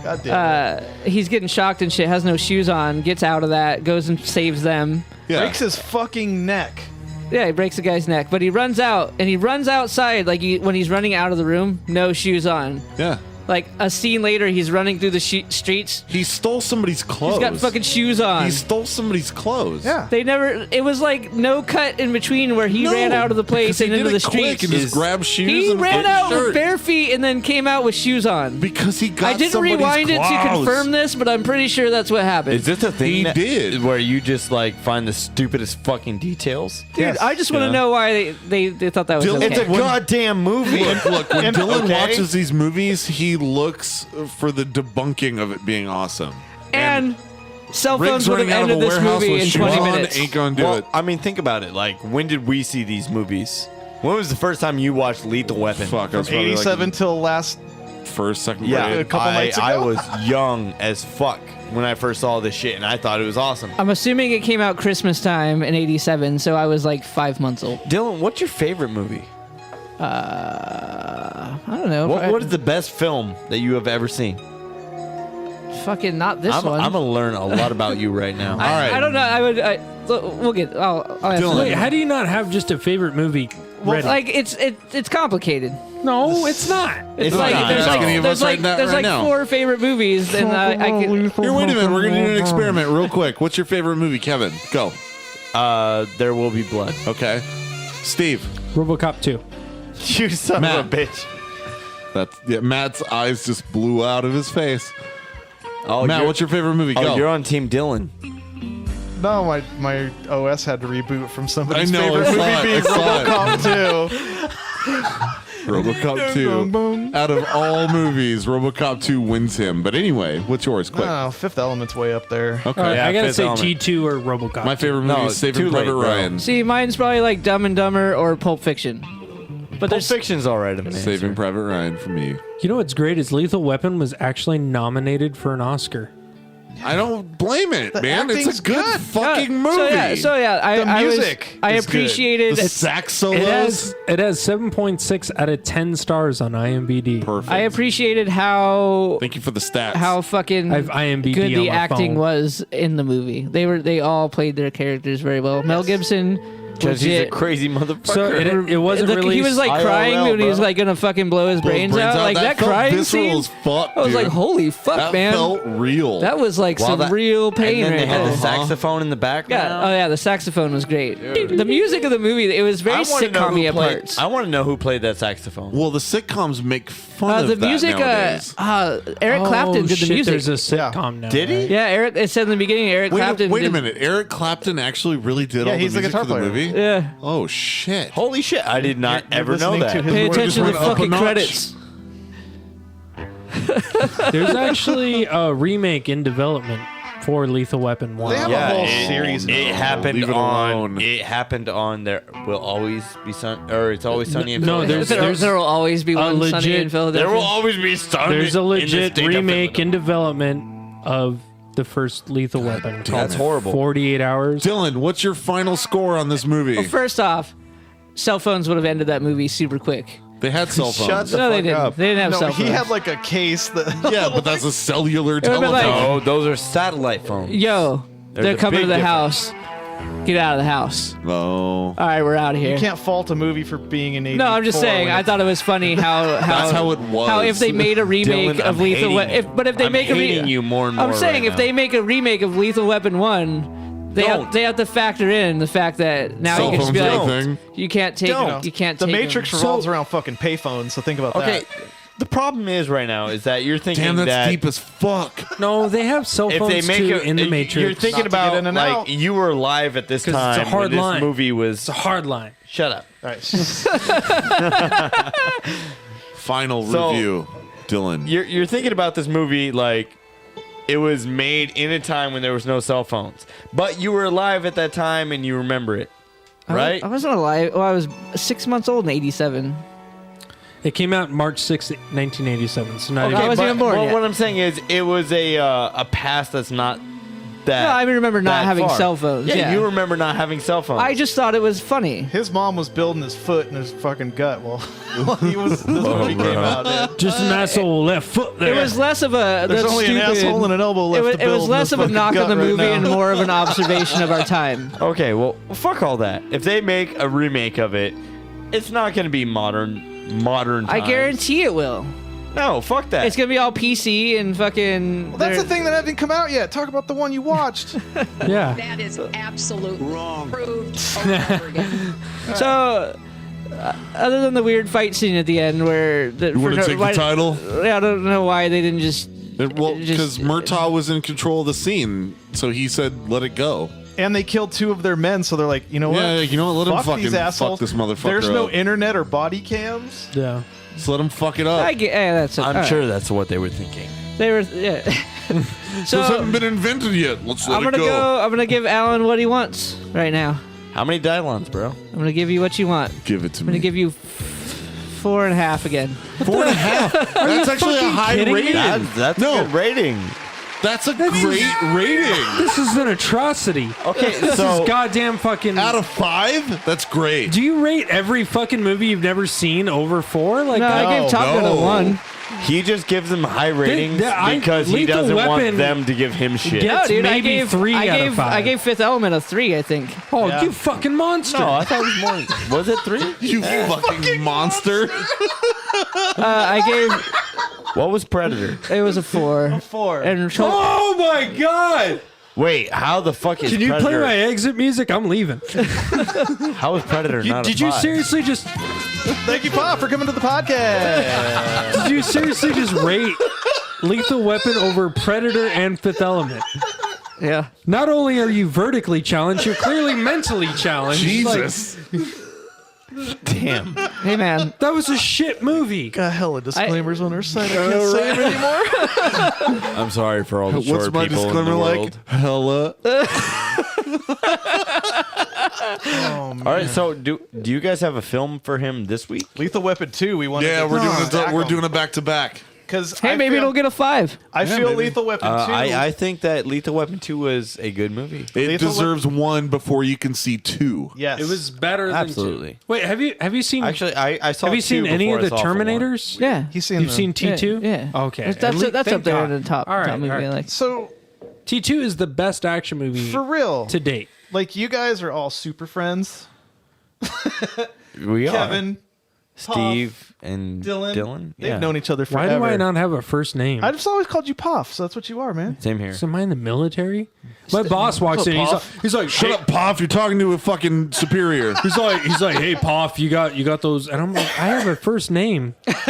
God damn it. He's getting shocked and shit, has no shoes on, gets out of that, goes and saves them. Yeah. Breaks his fucking neck. Yeah, he breaks the guy's neck, but he runs out, and he runs outside like when he's running out of the room, no shoes on. Yeah. Like a scene later, he's running through the streets. He stole somebody's clothes. He's got fucking shoes on. He stole somebody's clothes. Yeah. They never. It was like no cut in between where he No, ran out of the place because he and into did the it quick streets. and just grabbed shoes He and ran a out shirt. with bare feet and then came out with shoes on. Because he got I didn't somebody's rewind it to clothes. confirm this, but I'm pretty sure that's what happened. Is this a thing He that- did. where you just like find the stupidest fucking details? Dude, Yes. I just want to Yeah. know why they thought that was Dylan- okay. It's a goddamn movie. Look, when Dylan okay. watches these movies, he looks for the debunking of it being awesome. and cell Riggs phones would have running out of a ended this warehouse movie with in shoes 20 on minutes. ain't gonna do Well, it. I mean, think about it. Like, when did we see these movies? When was the first time you watched Lethal Weapon? Fuck, I was probably 87 like till last. first, second Yeah, grade. A couple nights I ago? was young as fuck when I first saw this shit, and I thought it was awesome. I'm assuming it came out Christmas time in 87, so I was like 5 months old. Dylan, what's your favorite movie? I don't know. What is the best film that you have ever seen? fucking not this I'm one? going to learn a lot about you right now. I don't know. We'll get. I'll answer Dylan. that. Wait, how do you not have just a favorite movie ready? Like it's complicated. no, it's not. It's It's like not. there's Ask like any of there's us right like now- there's right like now. 4 favorite movies, and I can. Here, wait a minute. We're gonna do an experiment real quick. What's your favorite movie, Kevin? Go. There Will Be Blood. Okay. Steve. RoboCop 2. You son Matt. of a bitch. Matt's eyes just blew out of his face. Oh, Matt, you're- what's your favorite movie? Oh, Go. you're on Team Dylan. No, my OS had to reboot from somebody's I know, favorite I saw movie it, being I saw RoboCop 2. RoboCop 2. Out of all movies, RoboCop 2 wins him. But anyway, what's yours? Quick. No, Fifth Element's way up there. Okay. All right, Yeah, I gotta Fifth say Element. T2 or RoboCop. My favorite movie No, is Saving too late, Private bro. Ryan. See, mine's probably like Dumb and Dumber or Pulp Fiction. But Pulp there's Fiction's all right. Saving Private Ryan for me. You know what's great is Lethal Weapon was actually nominated for an Oscar. I don't blame it, man. It's acting's a good good. fucking movie. So yeah, The I music I is good. appreciated. the sax solos. It has 7.6 out of 10 stars on IMDb. Perfect. I appreciated how Thank you for the stats. fucking I have IMDb good on the my acting phone. was in the movie. They all played their characters very well. Mel Gibson, Because he's a legit. crazy motherfucker. So it wasn't really. He was like crying IRL, when he was bro. like gonna fucking blow his Blow his brains out. Like that felt crying visceral scene. as fuck, I was dude. like, holy fuck, that man. felt real. That was like While some that- real pain and then right they had there. the saxophone in the background. Yeah. Oh yeah, the saxophone was great. The music of the movie, it was very I wanna know who sitcom-y at played- parts. I want to know who played that saxophone. well, the sitcoms make fun The of that music, nowadays. Eric Clapton did the shit, music. There's a sitcom now. Did he? right? Yeah, Eric. It said in the beginning, Eric Clapton. Wait a did- minute. Eric Clapton actually really did Yeah, all the he's the music guitar for the player. movie? Yeah. Oh, shit. Holy shit! I did not You're ever know listening to that. his Pay words. attention to the went up a fucking notch. credits. There's actually a remake in development for Lethal Weapon 1. They have Yeah, a whole it- series. It now. happened leave it on. alone. It happened on. There will always be sun, or it's always sunny in No, Philadelphia. There will always be one sunny legit- in Philadelphia. There will always be sunny. There's a in the legit state of remake in Philadelphia. development of the first Lethal Weapon. That's horrible. 48 hours. Dylan, what's your final score on this movie? Well, first off, cell phones would have ended that movie super quick. They had cell phones. Shut the No, they fuck didn't. up. They didn't have No, cell phones. he had like a case that. Yeah, but that's a cellular would've been telephone. like- No, those are satellite phones. Yo, There's they're a coming to big the difference. house. Get out of the house. No. All right, we're out of here. You can't fault a movie for being an 84. No, I'm just saying. when I it's- thought it was funny how That's how it was. How if they made a remake Dylan, of I'm Lethal hating Weapon, you. but if they I'm make a hating you more and more I'm saying right if now. they make a remake of Lethal Weapon 1, they have to factor in the fact that now Cell you can just be phones like, are a thing. you can't take Don't. you can't The take Matrix them. revolves around fucking payphones, so think about Okay, that. the problem is right now is that you're thinking Damn, that's that deep as fuck. No, they have cell if phones they make too it in the Matrix. you're thinking Not to get about in and like out. you were alive at this 'Cause it's a time hard when this line. movie was. It's a hard line. Shut up. All right. Final So- review, Dylan. You're thinking about this movie like it was made in a time when there was no cell phones, but you were alive at that time and you remember it, right? I wasn't alive. Well, I was 6 months old in '87. It came out March 6th, 1987. So not Okay, even. I wasn't even born yet. What I'm saying is, it was a past that's not that. No, I remember not that having far. cell phones. Yeah, Yeah, you remember not having cell phones. I just thought it was funny. His mom was building his foot in his fucking gut while he was. This movie came out, dude. Just an asshole left foot there. It was less of a. There's that's only stupid. an asshole and an elbow left It to build was less in of a this knock fucking on the gut right movie and now. more of an observation of our time. Okay, well, fuck all that. If they make a remake of it, it's not going to be modern. I times. guarantee it will. No, fuck that. It's gonna be all PC and fucking. Well, that's the thing that hasn't come out yet. Talk about the one you watched. Yeah. That is absolutely wrong. Proved over and over again. So, other than the weird fight scene at the end, where You want to take the title? Yeah, I don't know why they didn't just. Well, because Murtaugh was in control of the scene, so he said, "Let it go." And they killed 2 of their men, so they're like, you know what? Yeah, you know what? Let him Fuck fucking these assholes. fuck this motherfucker There's no up. internet or body cams. Yeah. Just let him fuck it up. I get. Yeah, that's. I'm all right. sure that's what they were thinking. They were. Yeah. Those So haven't been invented yet. Let's let I'm it gonna go. go. I'm gonna give Alan what he wants right now. How many Dylons, bro? I'm gonna give you what you want. Give it to I'm gonna me. give you 4.5 again. 4.5. That's actually a high kidding me? rating. That's No. a good rating. That's a great rating. This is an atrocity. Okay, This so is goddamn fucking. Out of 5, that's great. Do you rate every fucking movie you've never seen over 4? Like No, I gave Top Gun a no. 1. he just gives them high ratings because he Lethal doesn't want Weapon them to give him shit. Yeah. No, It's dude, I maybe gave 3 I out of gave 5. I gave Fifth Element a 3. I think. Oh, you fucking monster! No, I thought it was more. Was it 3? You fucking monster. I gave What was Predator? it was a 4. 4. And Oh my god! Wait, how the fuck is Can you play Predator? my exit music? I'm leaving. How is Predator not Did a you 5? seriously just? Thank you, Pop, for coming to the podcast. Did you seriously just rate Lethal Weapon over Predator and Fifth Element? yeah. Not only are you vertically challenged, you're clearly mentally challenged. Jesus. Damn. Hey man, That was a shit movie. Got hella disclaimers on our site. I can't say them anymore. I'm sorry for all the What's short my people in the disclaimer like? world. Hella. Oh, man. All right, so do you guys have a film for him this week? Lethal Weapon 2. We wanted Yeah, to we're doing a back to back. Because hey, maybe it'll get a 5. I Yeah, feel maybe. Lethal Weapon 2. I think that Lethal Weapon 2 was a good movie. It Lethal deserves 1 before you can see 2. yes. It was better than Absolutely. 2. Wait, have you seen? Actually, I saw. have you seen 2 any before of I the saw for 1. Terminators? Yeah. He's seen You've them. seen T2? Yeah. Okay. That's At least- that's thank up there God. in the top. All right, top movie. all right. Like. So, T2 is the best action movie for real, to date. like, you guys are all super friends. We are Kevin, Steve and Dylan. They've Yeah. known each other Why forever. do I not have a first name? I've just always called you Puff, so that's what you are, man. Same here. So am I in the military? My boss walks in. He's like, Shut up, Poff. You're talking to a fucking superior. He's like, hey, Poff, you got those? And I'm like, I have a first name. I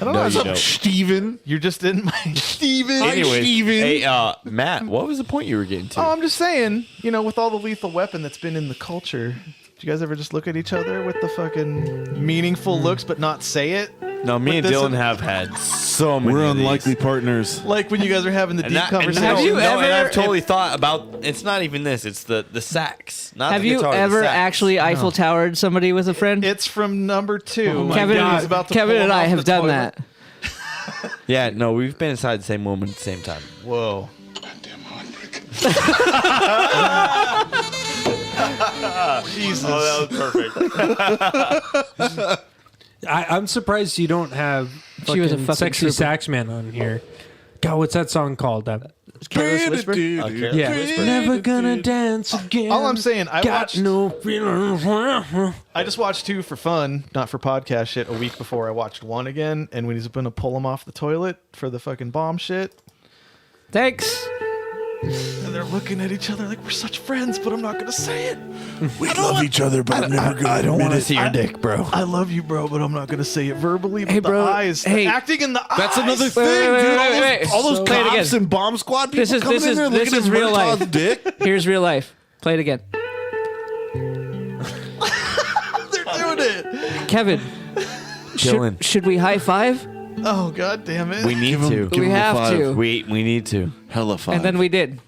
don't know. No, What's you up, don't. Steven? You're just in my Steven. Anyways, Steven. hey, Matt, what was the point you were getting to? Oh, I'm just saying, you know, with all the lethal weapon that's been in the culture, did you guys ever just look at each other with the fucking meaningful looks but not say it? No, me But and this Dylan is- have had so many. We're of these. unlikely partners. Like when you guys are having the deep conversation. Have you and ever- I've totally thought about. It's not even this. It's the sax. Not Have the you guitar, the ever sax. actually Eiffel Towered somebody with a friend? It's from number 2. Oh my Kevin, God. He's about to Kevin pull and him I off have the done toilet. that. Yeah, no, we've been inside the same woman at the same time. Whoa. Goddamn heartbreak. Jesus. Oh, that was perfect. I'm surprised you don't have She was a fucking fucking sexy trooper. sax man on here. God, what's that song called? Careless Whisper. Yeah, never gonna dance again. All I'm saying, I Got watched. no feelings. I just watched 2 for fun, not for podcast shit. A week before I watched 1 again, and when he's gonna pull him off the toilet for the fucking bomb shit, Thanks. and they're looking at each other like we're such friends, but I'm not gonna say it. We love each other, but I'm never gonna. I don't want to See your dick, bro. I love you, bro, but I'm not gonna say it verbally. But Hey, bro. the eyes, the Hey. acting in the eyes. That's another thing, wait, dude. wait. All those Play it cops again. and bomb squad people This is- coming this in is- there this looking is at real Murtaugh's life. dick. Here's real life. Play it again. They're doing it. Kevin. Dylan. Should we high five? Oh god damn it. We need to. We have to. We need to. Hella fun. And then we did.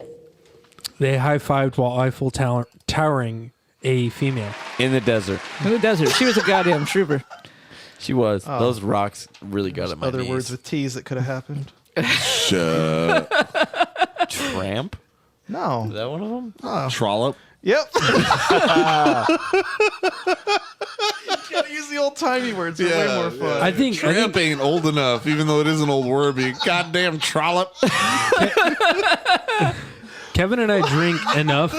They high-fived while Eiffel towering a female. In the desert. In the desert. She was a goddamn trooper. She was. Those rocks really got at my Other knees. words with T's that could have happened. Shut. Tramp? No. Is that one of them? Trollop. Yep. You gotta use the old timey words. They're way more fun. I think Tramp ain't old enough, even though it is an old word. But you goddamn trollop. Kevin and I drink enough.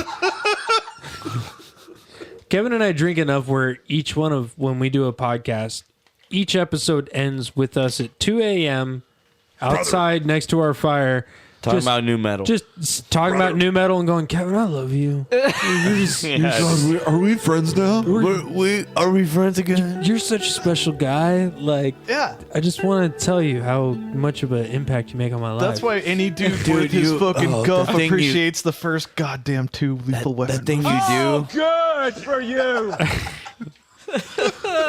Kevin and I drink enough where each one of when we do a podcast, each episode ends with us at 2 a.m. outside next to our fire. Talking Just- about new metal. Just talking about new metal and going, Kevin, I love you. Are we friends now? Are we friends again? You're such a special guy. Like, Yeah. I just want to tell you how much of an impact you make on my life. That's why any dude with his fucking guff the thing appreciates the first goddamn 2 Lethal Weapon. That thing you do. Good for you.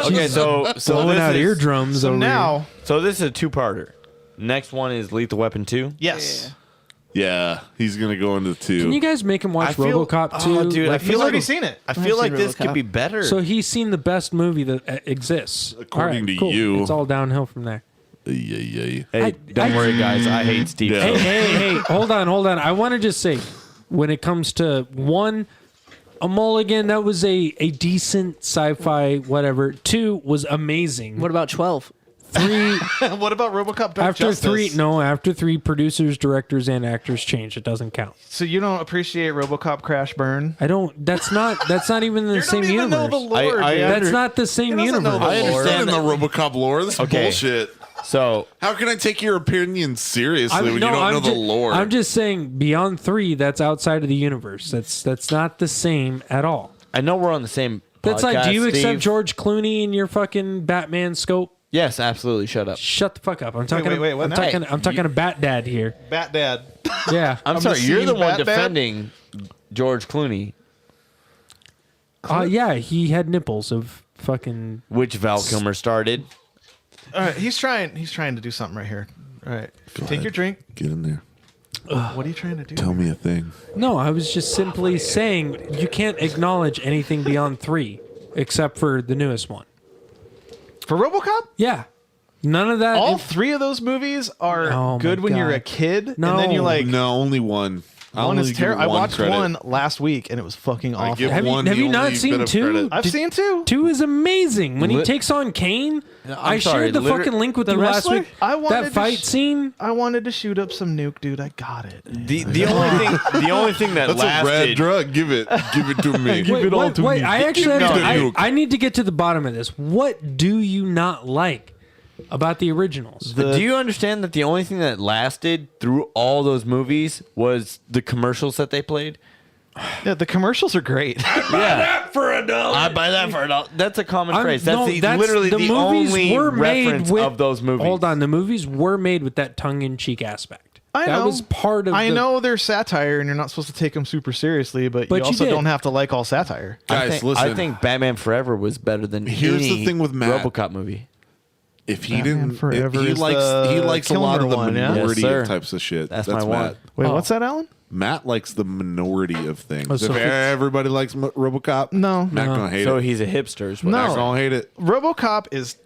Okay, so blowing out this is, eardrums So over now, so this is a two-parter. Next one is Lethal Weapon 2. yes. Yeah, he's gonna go into 2. Can you guys make him watch I feel- RoboCop 2? Oh, dude, I Like, feel He's like already seen it. I feel like seen this RoboCop. could be better. so he's seen the best movie that exists. According to cool. you. It's all downhill from there. Yeah. hey, don't worry, guys. I hate Steve. Yeah. Hey, hold on. I want to just say, when it comes to 1, a mulligan, that was a decent sci-fi whatever. 2 was amazing. What about 12? 3 What about RoboCop Dark after Justice? 3 after 3 producers, directors, and actors changed. It doesn't count. So you don't appreciate RoboCop Crash Burn? I don't. That's not even in the same don't even universe. know the lore, I- dude. That's not the same He doesn't know universe. the I lore. understand in the RoboCop lore. This is Okay. bullshit. So How can I take your opinion seriously when you don't know the lore? I'm just saying, beyond 3, that's outside of the universe. That's not the same at all. I know we're on the same. That's like, do you podcast, accept Steve. George Clooney in your fucking Batman scope? Yes, absolutely. Shut up. Shut the fuck up. I'm talking. wait, what I'm now? talking. I'm talking to Bat Dad here. Bat Dad. Yeah. I'm sorry. You're the seeing one Batman? defending George Clooney. Yeah. He had nipples of fucking. Which Val Kilmer started. All right, he's trying to do something right here. All right, take ahead. your drink. Get in there. What are you trying to do? Tell me a thing. No, I was just simply saying you can't acknowledge anything beyond 3, except for the newest one. For RoboCop? Yeah. None of that. All 3 of those movies are Oh, my good when you're God. a kid, No. and then you're like, No, only one. I'll one only is give terrible. I one watched credit. 1 last week, and it was fucking I awful. give Have you- one have the you not only seen bit of 2? credit. I've seen 2. 2 is amazing. When he Lit- takes on Kane, I sorry, shared the liter- fucking link with the you last wrestler? week. I wanted That to fight scene. I wanted to shoot up some nuke, dude. I got it. The only thing that That's a red lasted. drug. Give it to me. Wait, I actually me have the to, nuke. I need to get to the bottom of this. What do you not like about the originals? Do you understand that the only thing that lasted through all those movies was the commercials that they played? Yeah, the commercials are great. Yeah, for $1. I buy that for $1. That's a common phrase. That's, literally the movies only were made reference with, of those movies. Hold on, the movies were made with that tongue-in-cheek aspect. I know. That was part of. I the, know they're satire, and you're not supposed to take them super seriously, but you you also did. don't have to like all satire. Guys, listen. I think Batman Forever was better than Here's the any thing with Matt. RoboCop movie. If he Batman didn't, Forever he is likes a lot Kilmer of the one, yeah? minority Yes, sir. of types of shit. That's my Matt. one. Wait, Oh. what's that, Alan? Matt likes the minority of things. Oh, so if if it's- everybody likes RoboCop, No. Matt No. gonna hate So it. he's a hipster. Is No. what Matt I'm saying. gonna hate it. RoboCop is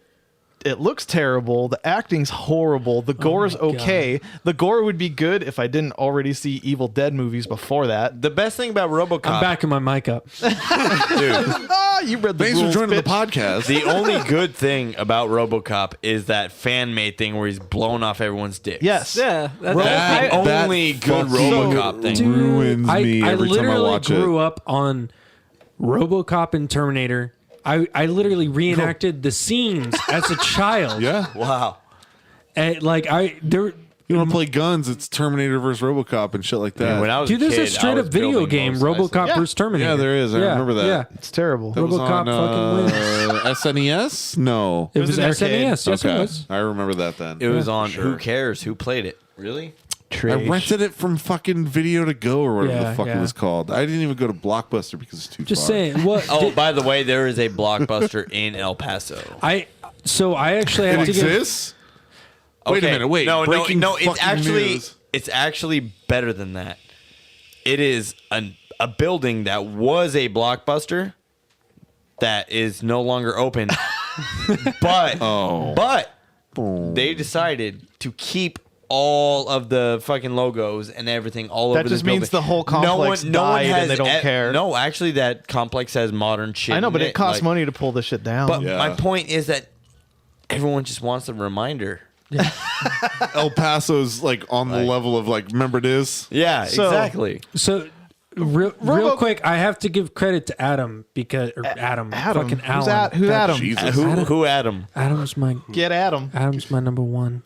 It looks terrible. The acting's horrible. The gore's okay. The gore would be good if I didn't already see Evil Dead movies before that. The best thing about RoboCop, I'm backing my mic up. dude. You read the Thanks for rules, joining the bitch. podcast. The only good thing about RoboCop is that fan made thing where he's blowing off everyone's dicks. Yes. Yeah, that's That's the That only good fucking RoboCop thing. Dude, ruins me I every time I literally watch grew it. up on RoboCop and Terminator. I literally reenacted the scenes as a child. Yeah. Wow. And, like You want to play guns? It's Terminator versus RoboCop and shit like that. Man, when I was dude, a there's kid, a straight I up was video building game, motorcycles. RoboCop Yeah. versus Terminator. Yeah, there is. I remember that. Yeah. It's terrible. That was RoboCop on, fucking wins. SNES? No. It was an arcade. SNES. Yes, Okay. it was. I remember that then. It was on Who Cares Who Played It. Really? I rented it from fucking Video to Go or whatever Yeah, the fuck yeah. it was called. I didn't even go to Blockbuster because it's too Just far. saying. What? Oh, by the way, there is a Blockbuster in El Paso. I actually It have to give. exists? Wait a minute. Wait. No, Breaking no, it's fucking actually news. it's actually better than that. It is a building that was a Blockbuster that is no longer open. but they decided to keep all of the fucking logos and everything all over That this just means building. the whole complex died and they don't care. No, actually, that complex has modern shit. I know, in but it costs like- money to pull this shit down. But Yeah. my point is that everyone just wants a reminder. El Paso's like on the level of like, remember this? Yeah, So- exactly. So, real quick, I have to give credit to Adam because Adam, Adam. fucking Who's Allan. Who's Adam? Jesus. Who Adam? Adam's my Adam's my number one.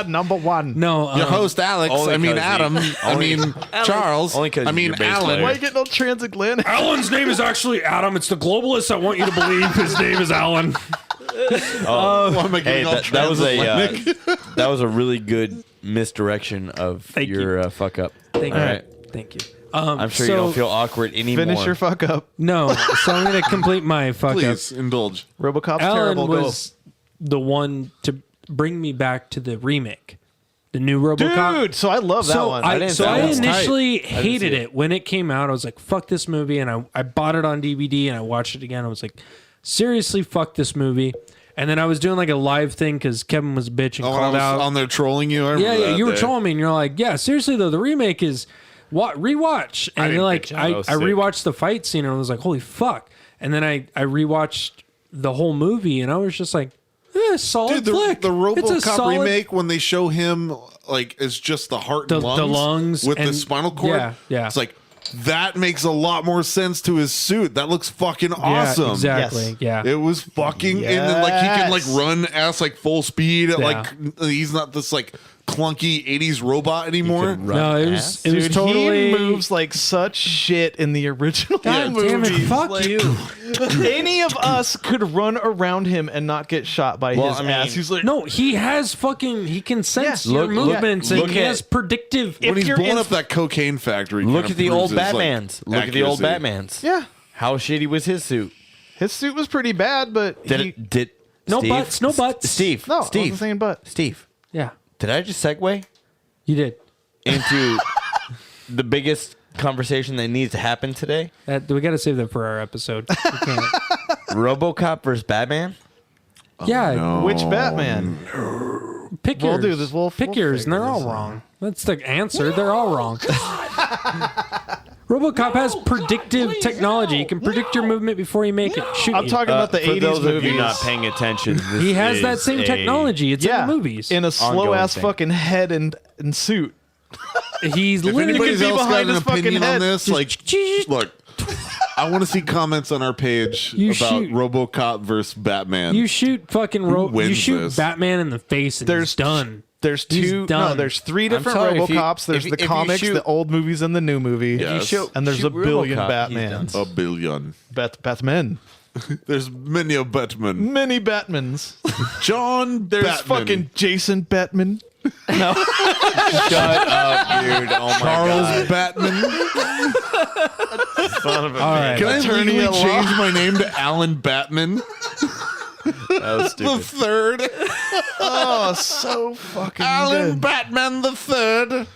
Number one. No, Your host Alex. only I mean 'cause he- Adam. I only- mean Charles. Only 'cause I mean you're bass Alan. player. Why you getting all transatlantic? Alan's name is actually Adam. It's the globalists that want you to believe his name is Alan. Why am I Hey, getting all that was transatlantic? that was a really good misdirection of Thank your fuck up. Thank you. All right. Thank you. I'm sure you don't feel awkward anymore. Finish your fuck up. No, so I'm going to complete my fuck Please indulge. RoboCop's up. Alan terrible. was the one to bring me back to the remake, the new RoboCop. Dude, so I love that So one. I that one's initially tight. I didn't hated see it. it. When it came out. I was like, fuck this movie. And I bought it on DVD and I watched it again. I was like, seriously, fuck this movie. And then I was doing like a live thing because Kevin was a bitch and Oh, I called was out. on there trolling you. I remember Yeah, that you were day. trolling me, and you're like, "Yeah, seriously though, the remake is rewatch." And didn't you're like, bitch out. I was I sick. rewatched the fight scene, and I was like, "Holy fuck!" And then I rewatched the whole movie, and I was just like, "Solid Dude, flick." the It's a RoboCop solid- remake when they show him like it's just the heart and The lungs, lungs with the and- spinal cord. yeah. It's like that makes a lot more sense to his suit. That looks fucking Yeah, awesome. exactly. Yes. Yeah. It was fucking, and then like he can like Yes. run ass like full speed. Yeah. Like he's not this like clunky '80s robot anymore. No, it was Dude, was totally he moves like such shit in the original God damn it! movies. Fuck Like, you. Any of us could run around him and not get shot by Well, his I mean, ass. He's like, No, he has fucking. He can sense Yeah. your Look- movements, and look he at- has predictive. When he's you're blowing in- up that cocaine factory, Look kind at of the old proves his, like, Batmans. Look at the old accuracy. Batmans. yeah, How shitty was his suit? his suit was pretty bad, but Did he, it? Did No Steve? butts, no butts. Steve. no, I Steve. wasn't saying but. Steve. Yeah, Did I just segue you did. into the biggest conversation that needs to happen today? We got to save that for our episode. We can't. RoboCop versus Batman. Yeah, Which Batman? pick We'll yours. do this. We'll pick yours, and they're figure all this out. wrong. That's the answer. They're all wrong. RoboCop has predictive technology. He can predict your movement before you make it. Shoot I'm you. talking about the For 80s those movies. of you not paying attention, this He has that is same a- technology. It's yeah, in the movies. in a slow Ongoing ass thing. fucking head and suit. He's If literally. anybody's be else got behind an his fucking opinion on head. this, like, look, I want to see comments on our page You about shoot. RoboCop versus Batman. You shoot fucking you wins shoot this? Batman in the face and There's he's done. There's He's two. No, done. there's three different sorry, if you- RoboCops. There's if the you comics, shoot- the old movies, and the new movie. Yes. And there's shoot a billion RoboCop, he's Batmans. a billion. Batmen. There's many a Batman. Many Batmans. John There's Batman. fucking Jason Batman. No. Shut up, dude. Oh my Charles god. Batman. Son of a All right. Can I Attorney legally at law. change my name to Alan Batman That was the stupid. Third? Oh, so fucking Alan good. Batman the Third.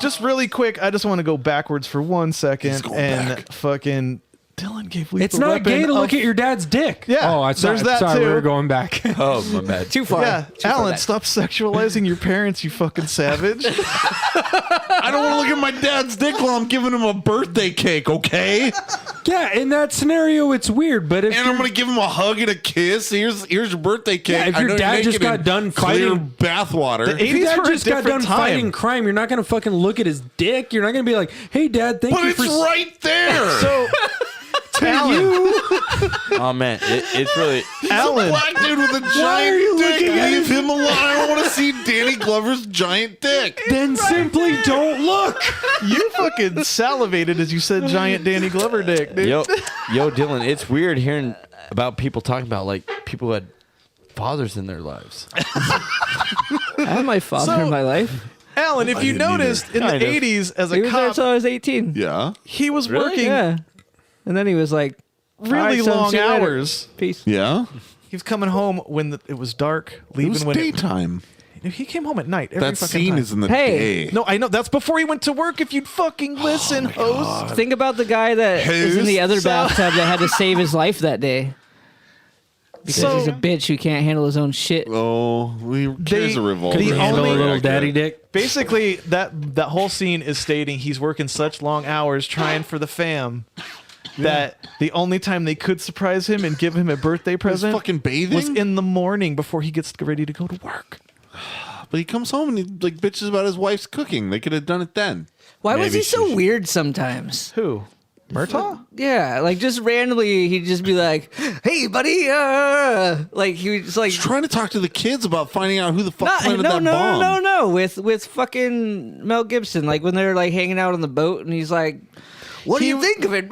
Just really quick, I just want to go backwards for 1 second He's going and back. fucking Dylan gave Lethal It's not Weapon gay to a- look at your dad's dick. Yeah, Oh, there's that sorry, too. we were going back. Oh, my bad. Too far. Yeah, Too far Alan, back. stop sexualizing your parents, you fucking savage. I don't want to look at my dad's dick while I'm giving him a birthday cake, okay? Yeah, in that scenario, it's weird. But if And I'm gonna give him a hug and a kiss. Here's your birthday cake. Yeah, if I your know dad you're just naked got in done clear fighting- bathwater. The if your 80s dad were a just got done different time. fighting crime, you're not going to fucking look at his dick. You're not going to be like, "Hey, Dad, thank But you it's for." right there. So, Alan, Oh man, it's really. Alan, Black dude with a are giant you dick. looking at Leave him alone. I don't want to see Danny Glover's giant dick. Then simply don't look. you fucking salivated as you said giant Danny Glover dick, dude. Yo, Dylan, it's weird hearing about people talking about like people who had fathers in their lives. I had my father in my life. Alan, if you didn't either. noticed in the Kind of. 80s as He a was there cop, until I was 18. Yeah. he was Really? working Yeah. And then he was like, really "All right, son, long see you later. hours. Peace." Yeah. He was coming home when it was dark, It leaving was when daytime. he came home at night. Every That fucking scene time. is in the Hey. day. No, I know. That's before he went to work. If you'd fucking listen, host. Think about the guy that is in the other So- bathtub that had to save his life that day. Because So- he's a bitch who can't handle his own shit. Oh, here's a revolver. the Handle only- a little daddy dick. Basically, that whole scene is stating he's working such long hours trying for the fam that the only time they could surprise him and give him a birthday present fucking bathing? was in the morning before he gets ready to go to work. But he comes home and he like bitches about his wife's cooking. They could have done it then. Why was Maybe he she so should- weird sometimes? Who? Murtaugh? Yeah, like just randomly, he'd just be like, "Hey, buddy," like he was just like, He's trying to talk to the kids about finding out who the fuck no, planted no, that no, bomb. no, no, with fucking Mel Gibson, like when they're like hanging out on the boat, and he's like, "What do you think of it?"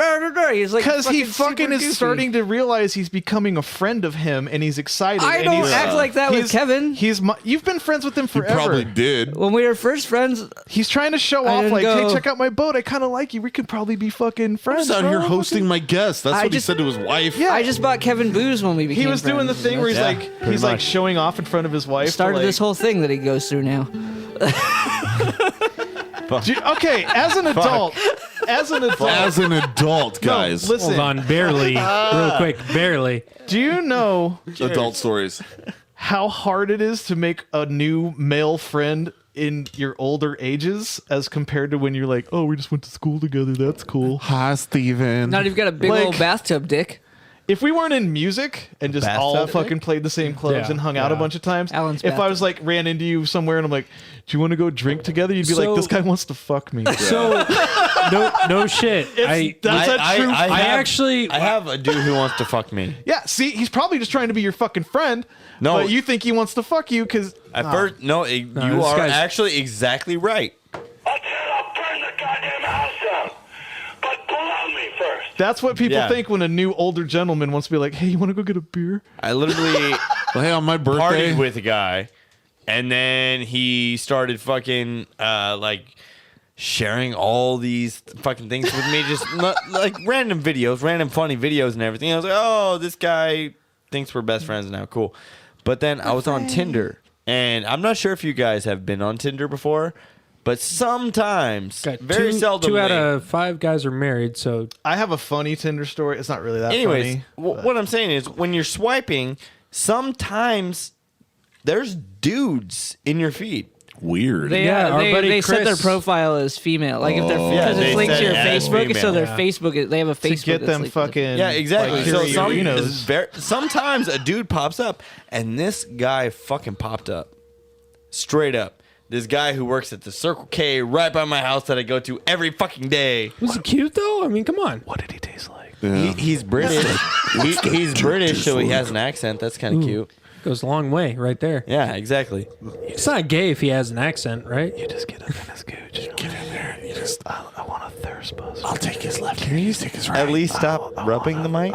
He's like, Because he super fucking is goofy. starting to realize he's becoming a friend of him, and he's excited. I and don't he's, act like that with he's- Kevin. You've been friends with him You forever. probably did. When we were first friends, He's trying to show I off, didn't like, go- hey, check out my boat. I kind of like you. We could probably be fucking I'm friends. just out bro. here hosting my guests. That's I what just- he said to his wife. Yeah. I just bought Kevin booze when we became He was doing the friends. thing where he's Yeah, like, pretty he's like much. showing off in front of his wife. to, started like- this whole thing that he goes through now. Okay, as an adult, As an adult, guys. No, listen. Hold on, barely, real quick, barely. Do you know Adult stories. how hard it is to make a new male friend in your older ages as compared to when you're like, oh, we just went to school together. That's cool. Hi, Steven. Not even got a big Like- old bathtub dick. If we weren't in music and just all Bathtub fucking played the same clubs Yeah, and hung out a yeah. bunch of times, Alan's if I bathtub. was like ran into you somewhere and I'm like, do you want to go drink together? You'd be So- like, this guy wants to fuck me. So, no shit. That's a true. I actually- I have a dude who wants to fuck me. Yeah, see, he's probably just trying to be your fucking friend. No. but you think he wants to fuck you because At first, no, you this are guy's- actually exactly right. I'll burn the goddamn house down. But blow me first. that's what people Yeah. think when a new older gentleman wants to be like, hey, you want to go get a beer? I literally Well, hey, on my birthday. partied with a guy, and then he started fucking like sharing all these fucking things with me, just like random videos, random funny videos and everything. I was like, oh, this guy thinks we're best friends now, cool. But then I was on Tinder, and I'm not sure if you guys have been on Tinder before, but sometimes, Got very seldom. 2 out of 5 guys are married, so I have a funny Tinder story. It's not really that Anyways, funny. what I'm saying is, when you're swiping, sometimes there's dudes in your feed. Weird. They, Yeah, our buddy they set their Chris- profile as female, like if they're Yeah, because they it's linked set to your it as Facebook, so female. their Yeah. Facebook they have a To Facebook get that's them linked fucking Yeah, exactly. like, So Kirinos. sometimes a dude pops up, and this guy fucking popped up, straight up. This guy who works at the Circle K right by my house that I go to every fucking day. was it cute though? I mean, come on. What did he taste like? He's British. He's British, so he has an accent. That's kind of cute. Goes a long way right there. Yeah, exactly. It's not gay if he has an accent, right? You just get him in his gooch. Get in there. You just, I want a thirst buzz. I'll take his left ear. You take his right. At least stop rubbing the mic.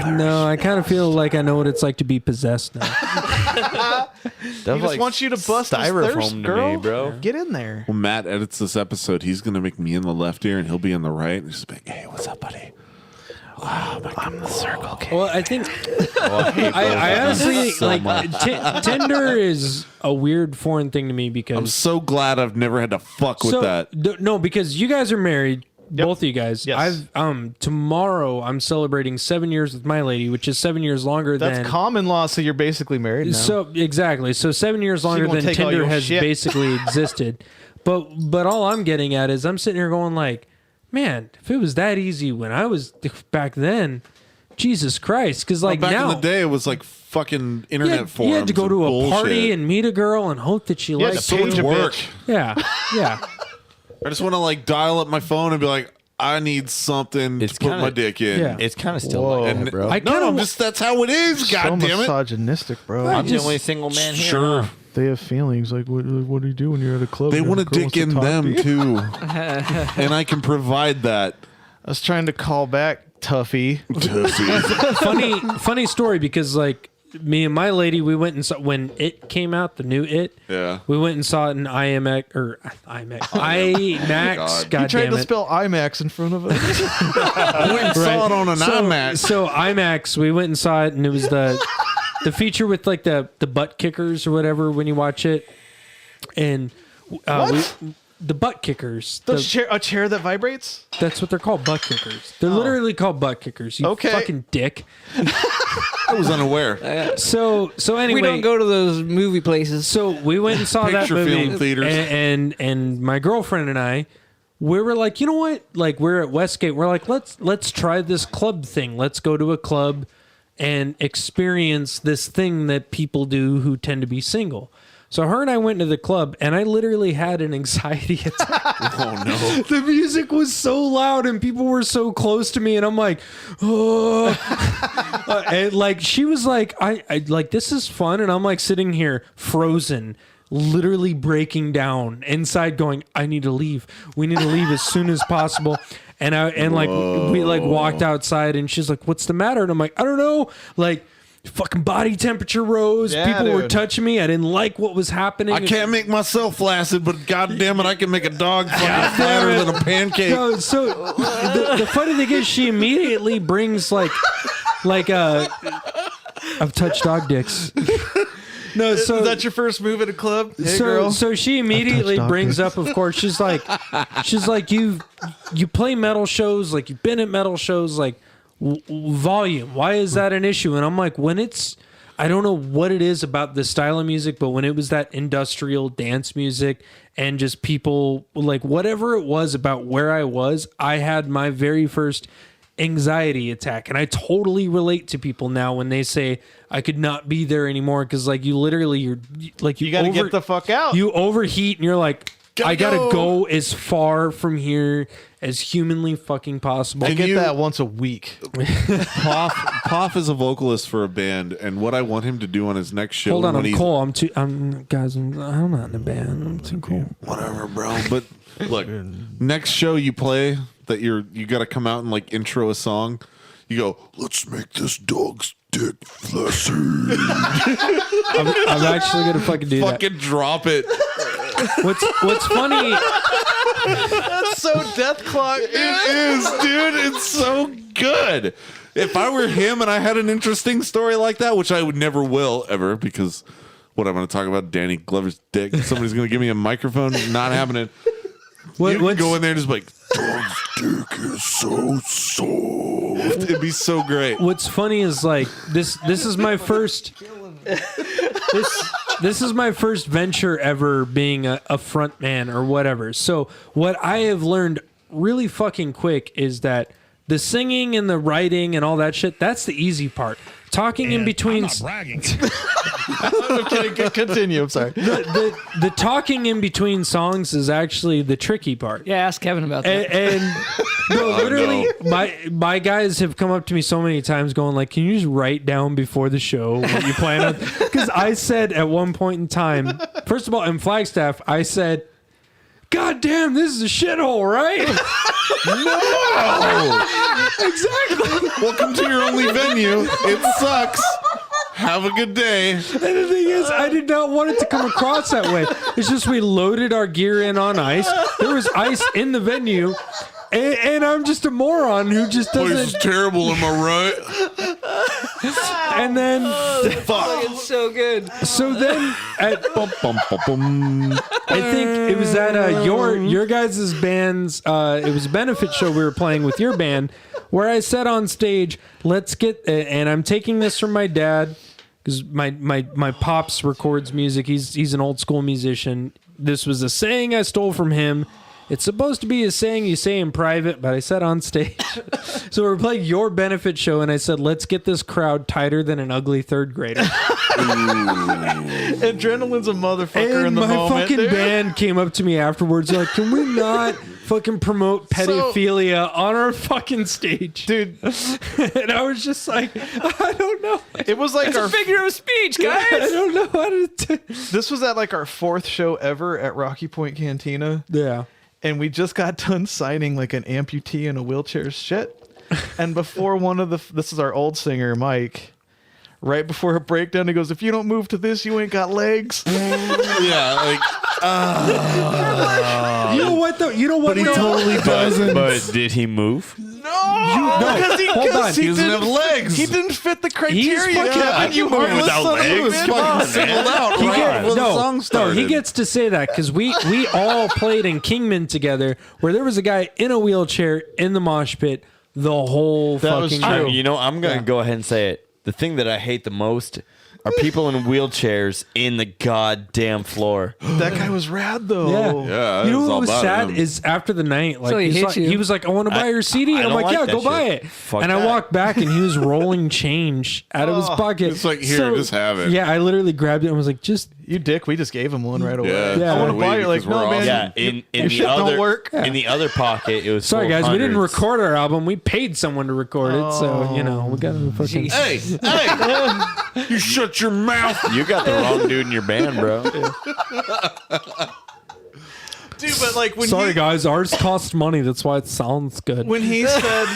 No, I kind of feel like I know what it's like to be possessed now. That He just wants you to bust his styrofoam thirst, to girl. me, bro. Get in there. When Matt edits this episode, he's going to make me in the left ear and he'll be in the right. And he's like, hey, what's up, buddy? Wow, I'm the Circle K. Well, I think I honestly like Tinder is a weird foreign thing to me because I'm so glad I've never had to fuck with that. No, because you guys are married. both of you guys. Yes. Tomorrow I'm celebrating 7 years with my lady, which is 7 years longer than That's common law, so you're basically married now. So exactly. So 7 years longer won't than take all Tinder your has shit. basically existed. But all I'm getting at is I'm sitting here going like, man, if it was that easy when I was back then, Jesus Christ. Because like back now, in the day, it was like fucking internet forums. you had to go to a and party bullshit. and meet a girl and hope that she had liked to so page much a work. bitch. Yeah, yeah. I just want to like dial up my phone and be like, I need something It's to put kinda- my dick in. Yeah. It's kind of still Whoa. like And that, bro. I no, kinda I'm just that's how it is. So God damn it. misogynistic, bro. I'm the only single man here. Sure. They have feelings. Like, what do you do when you're at a club? They and want a girl wants dick to in talk to them you? too, and I can provide that. I was trying to call back, Tuffy. funny story because like me and my lady, we went and saw when it came out, the new It. Yeah. We went and saw it in IMAX. God. God He tried damn to it. spell IMAX in front of us. I went and saw it on an IMAX. So IMAX, we went and saw it, and it was the feature with like the butt kickers or whatever when you watch it, and the butt kickers. A chair that vibrates? That's what they're called, butt kickers. They're literally called butt kickers. You Okay. fucking dick. I was unaware. So anyway, We don't go to those movie places. So we went and saw that Picture movie, film theaters. and my girlfriend and I, we were like, you know what? Like we're at Westgate. We're like, let's try this club thing. Let's go to a club and experience this thing that people do who tend to be single. So her and I went to the club, and I literally had an anxiety attack. Oh no. The music was so loud, and people were so close to me, and I'm like, oh. And like she was like, I like this is fun, and I'm like sitting here frozen, literally breaking down inside, going, I need to leave. We need to leave as soon as possible. And like we like walked outside, and she's like, what's the matter? And I'm like, I don't know, like. Fucking body temperature rose. Yeah, People were dude. touching me. I didn't like what was happening. I can't make myself flaccid, but god damn it, I can make a dog fucking flatter than a pancake. No, so the funny thing is, she immediately brings like I've touched dog dicks. No, so Is that your first move at a club? Hey, so girl. so she immediately dog brings dicks. up, of course, she's like you play metal shows, like you've been at metal shows, like volume. Why is that an issue? And I'm like, when it's, I don't know what it is about this style of music, but when it was that industrial dance music and just people like whatever it was about where I was, I had my very first anxiety attack. And I totally relate to people now when they say I could not be there anymore because like you literally you gotta get the fuck out. You overheat and you're like, I gotta go as far from here as humanly fucking possible. I Can get you- that once a week. Poff is a vocalist for a band, and what I want him to do on his next show. Hold on, when I'm he's- cool. I'm not in a band. I'm too cool. Whatever, bro. But look, next show you play that you got to come out and like intro a song. You go, let's make this dog's dick fleshy. I'm actually gonna fucking do that. Fucking drop it. What's funny? That's so death clock. It is, dude. It's so good. If I were him and I had an interesting story like that, which I would never will ever, because what I'm going to talk about Danny Glover's dick. Somebody's going to give me a microphone. Not happening. You can go in there and just be like, dog's dick is so soft. It'd be so great. What's funny is like this is my first this is my first venture ever being a front man or whatever. So what I have learned really fucking quick is that the singing and the writing and all that shit, that's the easy part. Talking in between I'm not bragging. I'm kidding. Continue. I'm sorry. the talking in between songs is actually the tricky part. Yeah, ask Kevin about that. And no, literally, my guys have come up to me so many times going like, can you just write down before the show what you plan on? Because I said at one point in time, first of all, in Flagstaff, I said, God damn, this is a shithole, right? No! Exactly. Welcome to your only venue. It sucks. Have a good day. And the thing is, I did not want it to come across that way. It's just we loaded our gear in on ice. There was ice in the venue. And I'm just a moron who just Place is doesn't. terrible, am I right? And then, It's so good. so then, I think it was at your guys' band's. It was a benefit show we were playing with your band, where I said on stage, "Let's get," and I'm taking this from my dad because my pops records music. He's an old school musician. This was a saying I stole from him. It's supposed to be a saying you say in private, but I said on stage. So we're playing your benefit show, and I said, let's get this crowd tighter than an ugly third grader. Adrenaline's a motherfucker And in the my moment. fucking dude. band came up to me afterwards like, can we not fucking promote pedophilia on our fucking stage? Dude, And I was just like, I don't know. it was like our Figure of speech, guys. I don't know how to... this was at like our 4th show ever at Rocky Point Cantina. Yeah. And we just got done signing like an amputee in a wheelchair shit. And before this is our old singer, Mike, right before a breakdown, he goes, if you don't move to this, you ain't got legs. Yeah, like, You know what though? You know what? but he though? totally doesn't. But did he move? No, because he, hold on. He doesn't have legs. He didn't fit the criteria. fucking- Kevin, you Without heartless son of a legs, bitch. fucking singled out He right get- before the song no, started. he gets to say that because we all played in Kingman together, where there was a guy in a wheelchair in the mosh pit the whole That was fucking true. show. You know, I'm going to go ahead and say it. The thing that I hate the most are people in wheelchairs in the goddamn floor. That guy was rad though. Yeah, Yeah, you it know was what all was about sad him. is after the night, like, So he he's hit like- you. he was like, "I want to buy your CD," I and I'm don't like, like "Yeah, that go buy shit. it." Fuck and that. I walked back, and he was rolling change out of his pocket. It's like, here, just have it. Yeah, I literally grabbed it and was like, "Just You dick, we just gave him one right away. Yeah, Yeah. I want to totally, buy it. Like, because we're no, man. awesome. Yeah, in your the shit other don't work. in the other pocket, it was sorry, full of guys, we didn't hundreds. record our album. We paid someone to record it, so we got to fucking." Hey, you shut your mouth. You got the wrong dude in your band, bro. Dude, but like when Sorry, he, guys, ours costs money. That's why it sounds good. when he said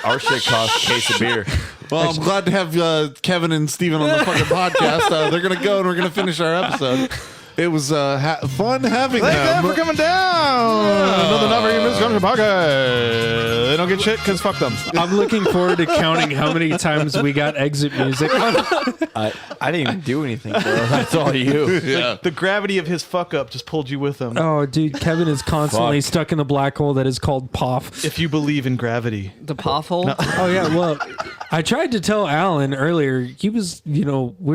Our shit costs a case of beer. Well, I'm glad to have Kevin and Stephen on the fucking podcast. They're going to go and we're going to finish our episode. It was fun having thank them for them. coming down. Another number you missed on your podcast. They don't get shit because fuck them. I'm looking forward to counting how many times we got exit music. I didn't even do anything, bro. That's all you. Yeah. The gravity of his fuck up just pulled you with him. Oh, dude, Kevin is constantly Fuck. stuck in the black hole that is called POF. If you believe in gravity. The poff hole. Oh, yeah, well, I tried to tell Alan earlier. He was, we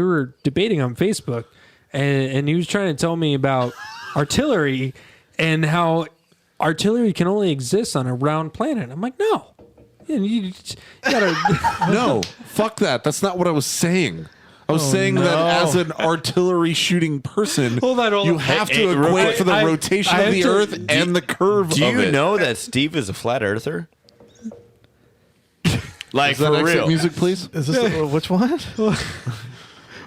were debating on Facebook, and he was trying to tell me about artillery and how artillery can only exist on a round planet. I'm like, no. You gotta. No, fuck that. That's not what I was saying. I was saying that as an artillery shooting person, Hold on. you have Hey, to real equate quick. for the I rotation have of the to- Earth and the curve Do of you it. know that Steve is a flat earther? Like, Is that for exit real. music, please? Is this which one?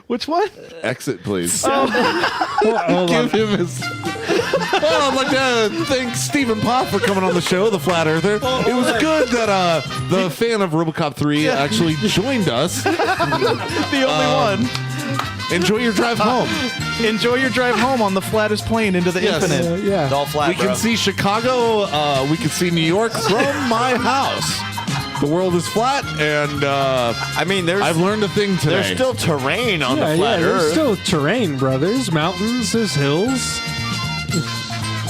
Which one? Exit, please. Hold on. Give him his. Well, I'd like to thank Stephen Pop for coming on the show, the Flat Earther. It was good that the fan of Robocop 3 actually joined us. The only one. Enjoy your drive home. Enjoy your drive home on the flattest plane into the Yes. infinite. It's Yeah. all flat, We bro. can see Chicago. We can see New York from my house. The world is flat, and I mean, I've learned a thing today. there's still terrain on Yeah, the flat there's earth. still terrain, bro. There's mountains, there's hills.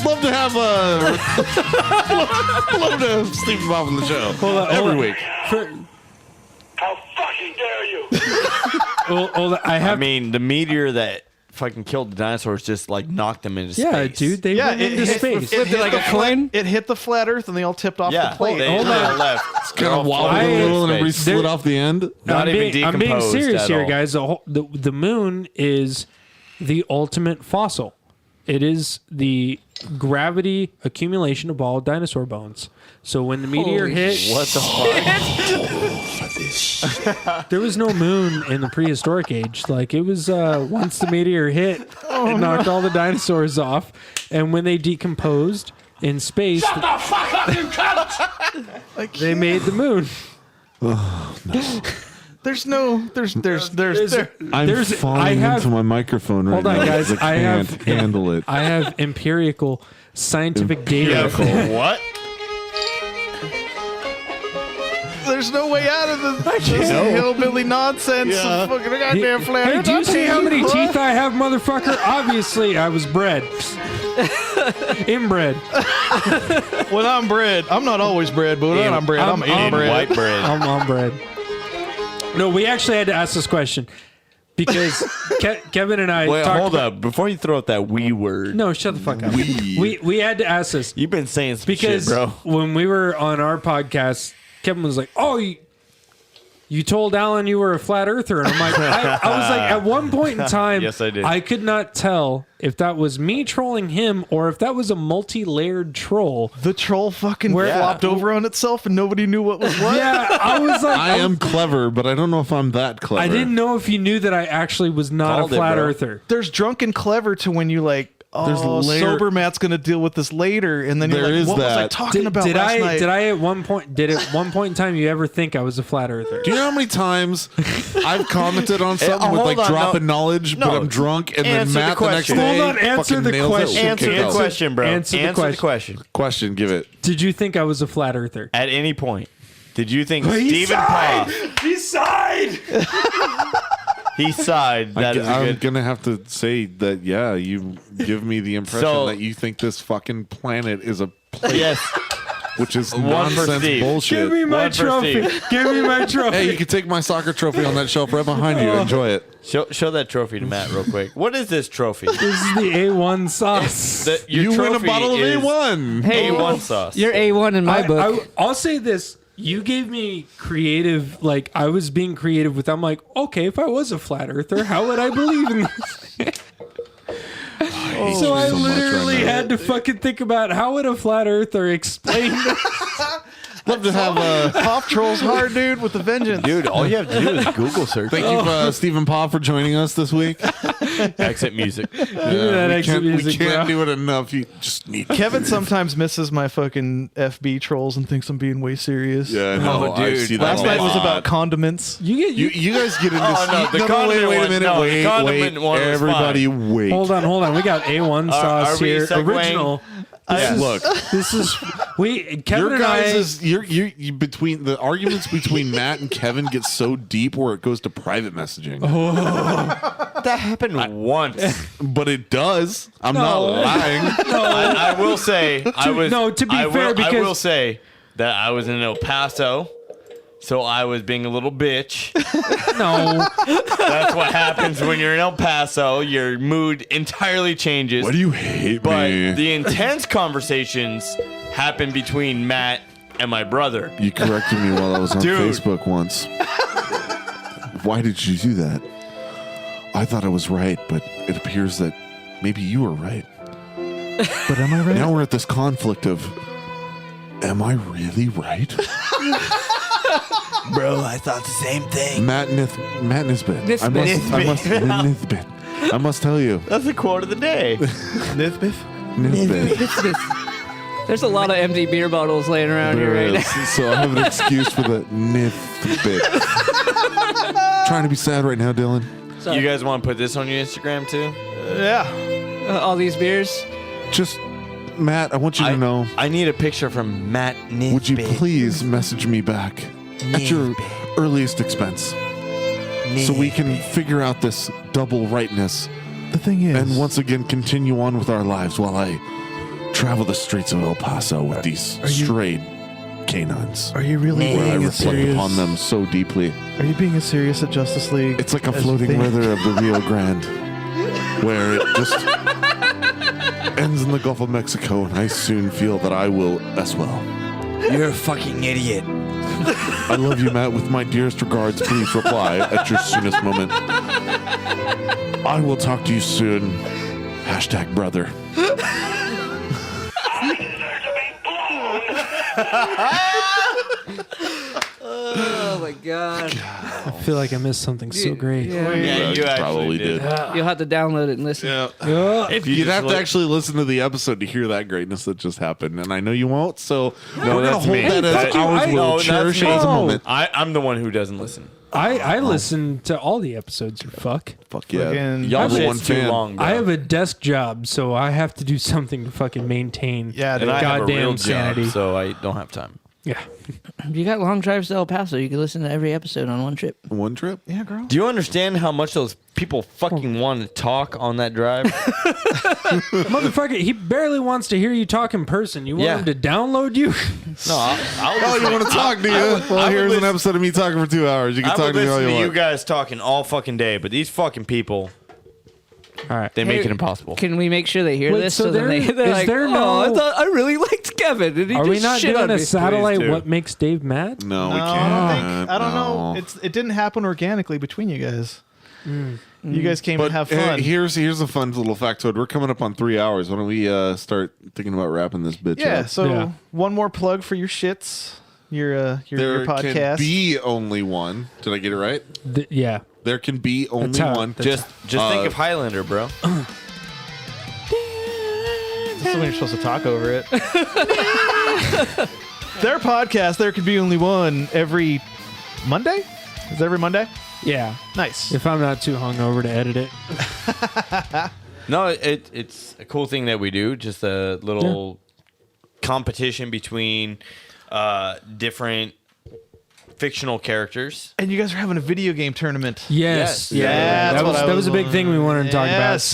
love to have love to have Stephen Bob on the show every week. How fucking dare you? I mean, the meteor that fucking killed the dinosaurs just like knocked them into Yeah, space. dude, they went into space. It hit like a coin? It hit the flat Earth and they all tipped off Yeah, the plate. they Hold on. left. Kind of wobbled I- a little and everybody space. slid off the end. Not I'm even being, I'm being decomposed serious at here, all. guys. The moon is the ultimate fossil. It is the gravity accumulation of all dinosaur bones. So when the meteor hit, What the fuck? there was no moon in the prehistoric age. Like it was once the meteor hit, it knocked all the dinosaurs off, and when they decomposed in space, Shut the fuck up, you cunt! they made the moon. There's no. There's. I'm There's- falling I have- into my microphone right Hold on, now. guys. because I can't have handle it. I have empirical scientific data. What? there's no way out of this hillbilly nonsense. Yeah. Fucking goddamn flat Hey, Earth. do you see how many What? teeth I have, motherfucker? Obviously, I was bred. Inbred. When I'm bred, I'm not always bred, but when I'm bred, I'm inbred. White bread. I'm bred. No, we actually had to ask this question because Kevin and I Wait, talked hold about- up. Before you throw out that "we" word. No, shut the fuck up. We had to ask this You've been saying some because shit, bro. when we were on our podcast, Kevin was like, "Oh, you told Allan you were a flat earther," and I'm like, I was like, at one point in time, Yes, I did. I could not tell if that was me trolling him or if that was a multi-layered troll. The troll fucking flopped over on itself and nobody knew what was what. Yeah, I was like, I am clever, but I don't know if I'm that clever. I didn't know if you knew that I actually was not Called a it, flat bro. earther. There's drunk and clever to when you like, There's layer- sober Matt's going to deal with this later. And then you're There like, is what was I that. talking about Did last I night? did at one point in time you ever think I was a flat earther? Do you know how many times I've commented on something with hold like on, dropping no. knowledge, but No. I'm drunk, and then Answer the Matt the next question. day Hold on, answer fucking the nails it. question. We'll Answer kick the out. question, bro. Answer the question. Question, give it. Did you think I was a flat earther? At any point, did you think Stephen Paul? He sighed. He sighed. That is a I'm good. gonna have to say that. Yeah, you give me the impression So- that you think this fucking planet is a place, Yes. which is One for nonsense Steve. bullshit. Give me my One for trophy. Steve. Give me my trophy. Hey, you can take my soccer trophy on that shelf right behind you. Enjoy it. Show that trophy to Matt real quick. What is this trophy? This is the A1 sauce. Your You win a trophy bottle of is A1. Hey, A1 sauce. You're A1 in my book. I'll say this. You gave me creative, like I was being creative with. I'm like, okay, if I was a flat earther, how would I believe in this? So I so much literally right now. had to fucking think about how would a flat earther explain Love to have Pop trolls hard, dude, with a vengeance. Dude, all you have to do is Google search. Thank you, Stephen Paul, for joining us this week. Exit music. that exit we music, can't bro. do it enough. You just need Kevin sometimes misses my fucking FB trolls and thinks I'm being way serious. Yeah, no, I dude. see that Last a night was lot. about condiments. You guys get into Oh, no, the condiment wait a one- minute, no, the wait, condiment one was everybody wait. Hold on. We got A1 sauce are we here. segueing? Original. This is, Look, this is Kevin your and I. guys is you between the arguments between Matt and Kevin get so deep where it goes to private messaging. That happened once. But it does. I'm not lying. I will say, I was. to be I fair, will, because I will say that I was in El Paso, so I was being a little bitch. no. That's what happens when you're in El Paso. Your mood entirely changes. Why do you hate But me? the intense conversations happen between Matt and my brother. You corrected me while I was on Dude. Facebook once. Why did you do that? I thought I was right, but it appears that maybe you were right. But am I right? Now we're at this conflict of, am I really right? Bro, I thought the same thing. Matt Nisbet. Nisbet. Nisbet. I must tell you. That's the quote of the day. Nisbet. There's a lot of empty beer bottles laying around here There right is. now. So I have an excuse for the Nisbet. Trying to be sad right now, Dylan. You guys want to put this on your Instagram too? Yeah. All these beers. Just, Matt, I want you to know. I need a picture from Matt Nisbet. Would you please message me back at your earliest expense so we can figure out this double rightness The thing is, and once again continue on with our lives while I travel the streets of El Paso with these strayed canines. are you really Where I being as reflect serious? upon them so deeply. Are you being as serious at Justice League? It's like a as you floating think? river of the Rio Grande where it just ends in the Gulf of Mexico, and I soon feel that I will as well. You're a fucking idiot. I love you, Matt. With my dearest regards, please reply at your soonest moment. I will talk to you soon. Hashtag brother. Oh my god. I feel like I missed something so great. Yeah. Yeah, you probably did. You'll have to download it and listen. If You'd just have to look- actually listen to the episode to hear that greatness that just happened, and I know you won't. So we're gonna that's hold me. that as Fuck you, ours. I- We'll No, that's cherish it me. as a moment. I'm the one who doesn't listen. I listen to all the episodes, you fuck. Fuck yeah, Fucking- Y'all Number one shit's too fan. long, bro. I have a desk job, so I have to do something to fucking maintain Yeah, dude. and I have a real goddamn job, sanity. so I don't have time. Yeah. If you got long drives to El Paso, you can listen to every episode on one trip. One trip? Yeah, girl. Do you understand how much those people fucking want to talk on that drive? Motherfucker, he barely wants to hear you talk in person. You want Yeah. him to download you? No, I'll Oh, you want to talk, do you? Well, here's an episode of me talking for 2 hours. You can I talk would to me all listen you to you want. guys talking all fucking day, but these fucking people, All right. they make Hey, it impossible. Can we make sure they hear Wait, this? so then there- they're is like, there oh, no- I thought I really liked Kevin. And he Are just we not shit doing on a me. satellite Please do. What Makes Dave Mad? No, we No, can't. I don't know. No. It didn't happen organically between you guys. You guys came But and have fun. here's a fun little factoid. We're coming up on 3 hours. Why don't we start thinking about wrapping this bitch Yeah. up? So Yeah. one more plug for your shits. Your There podcast. can be only one. Did I get it right? Yeah. There can be only That's how- one. Just think of Highlander, bro. This is when you're supposed to talk over it. Their podcast, There Could Be Only One, every Monday? Is it every Monday? Yeah. Nice. If I'm not too hungover to edit it. No, it's a cool thing that we do. Just a little competition between different fictional characters. And you guys are having a video game tournament. Yes. Yes. Yeah. Yeah, that's what I that was was a big thing we wanted to talk about. Yes.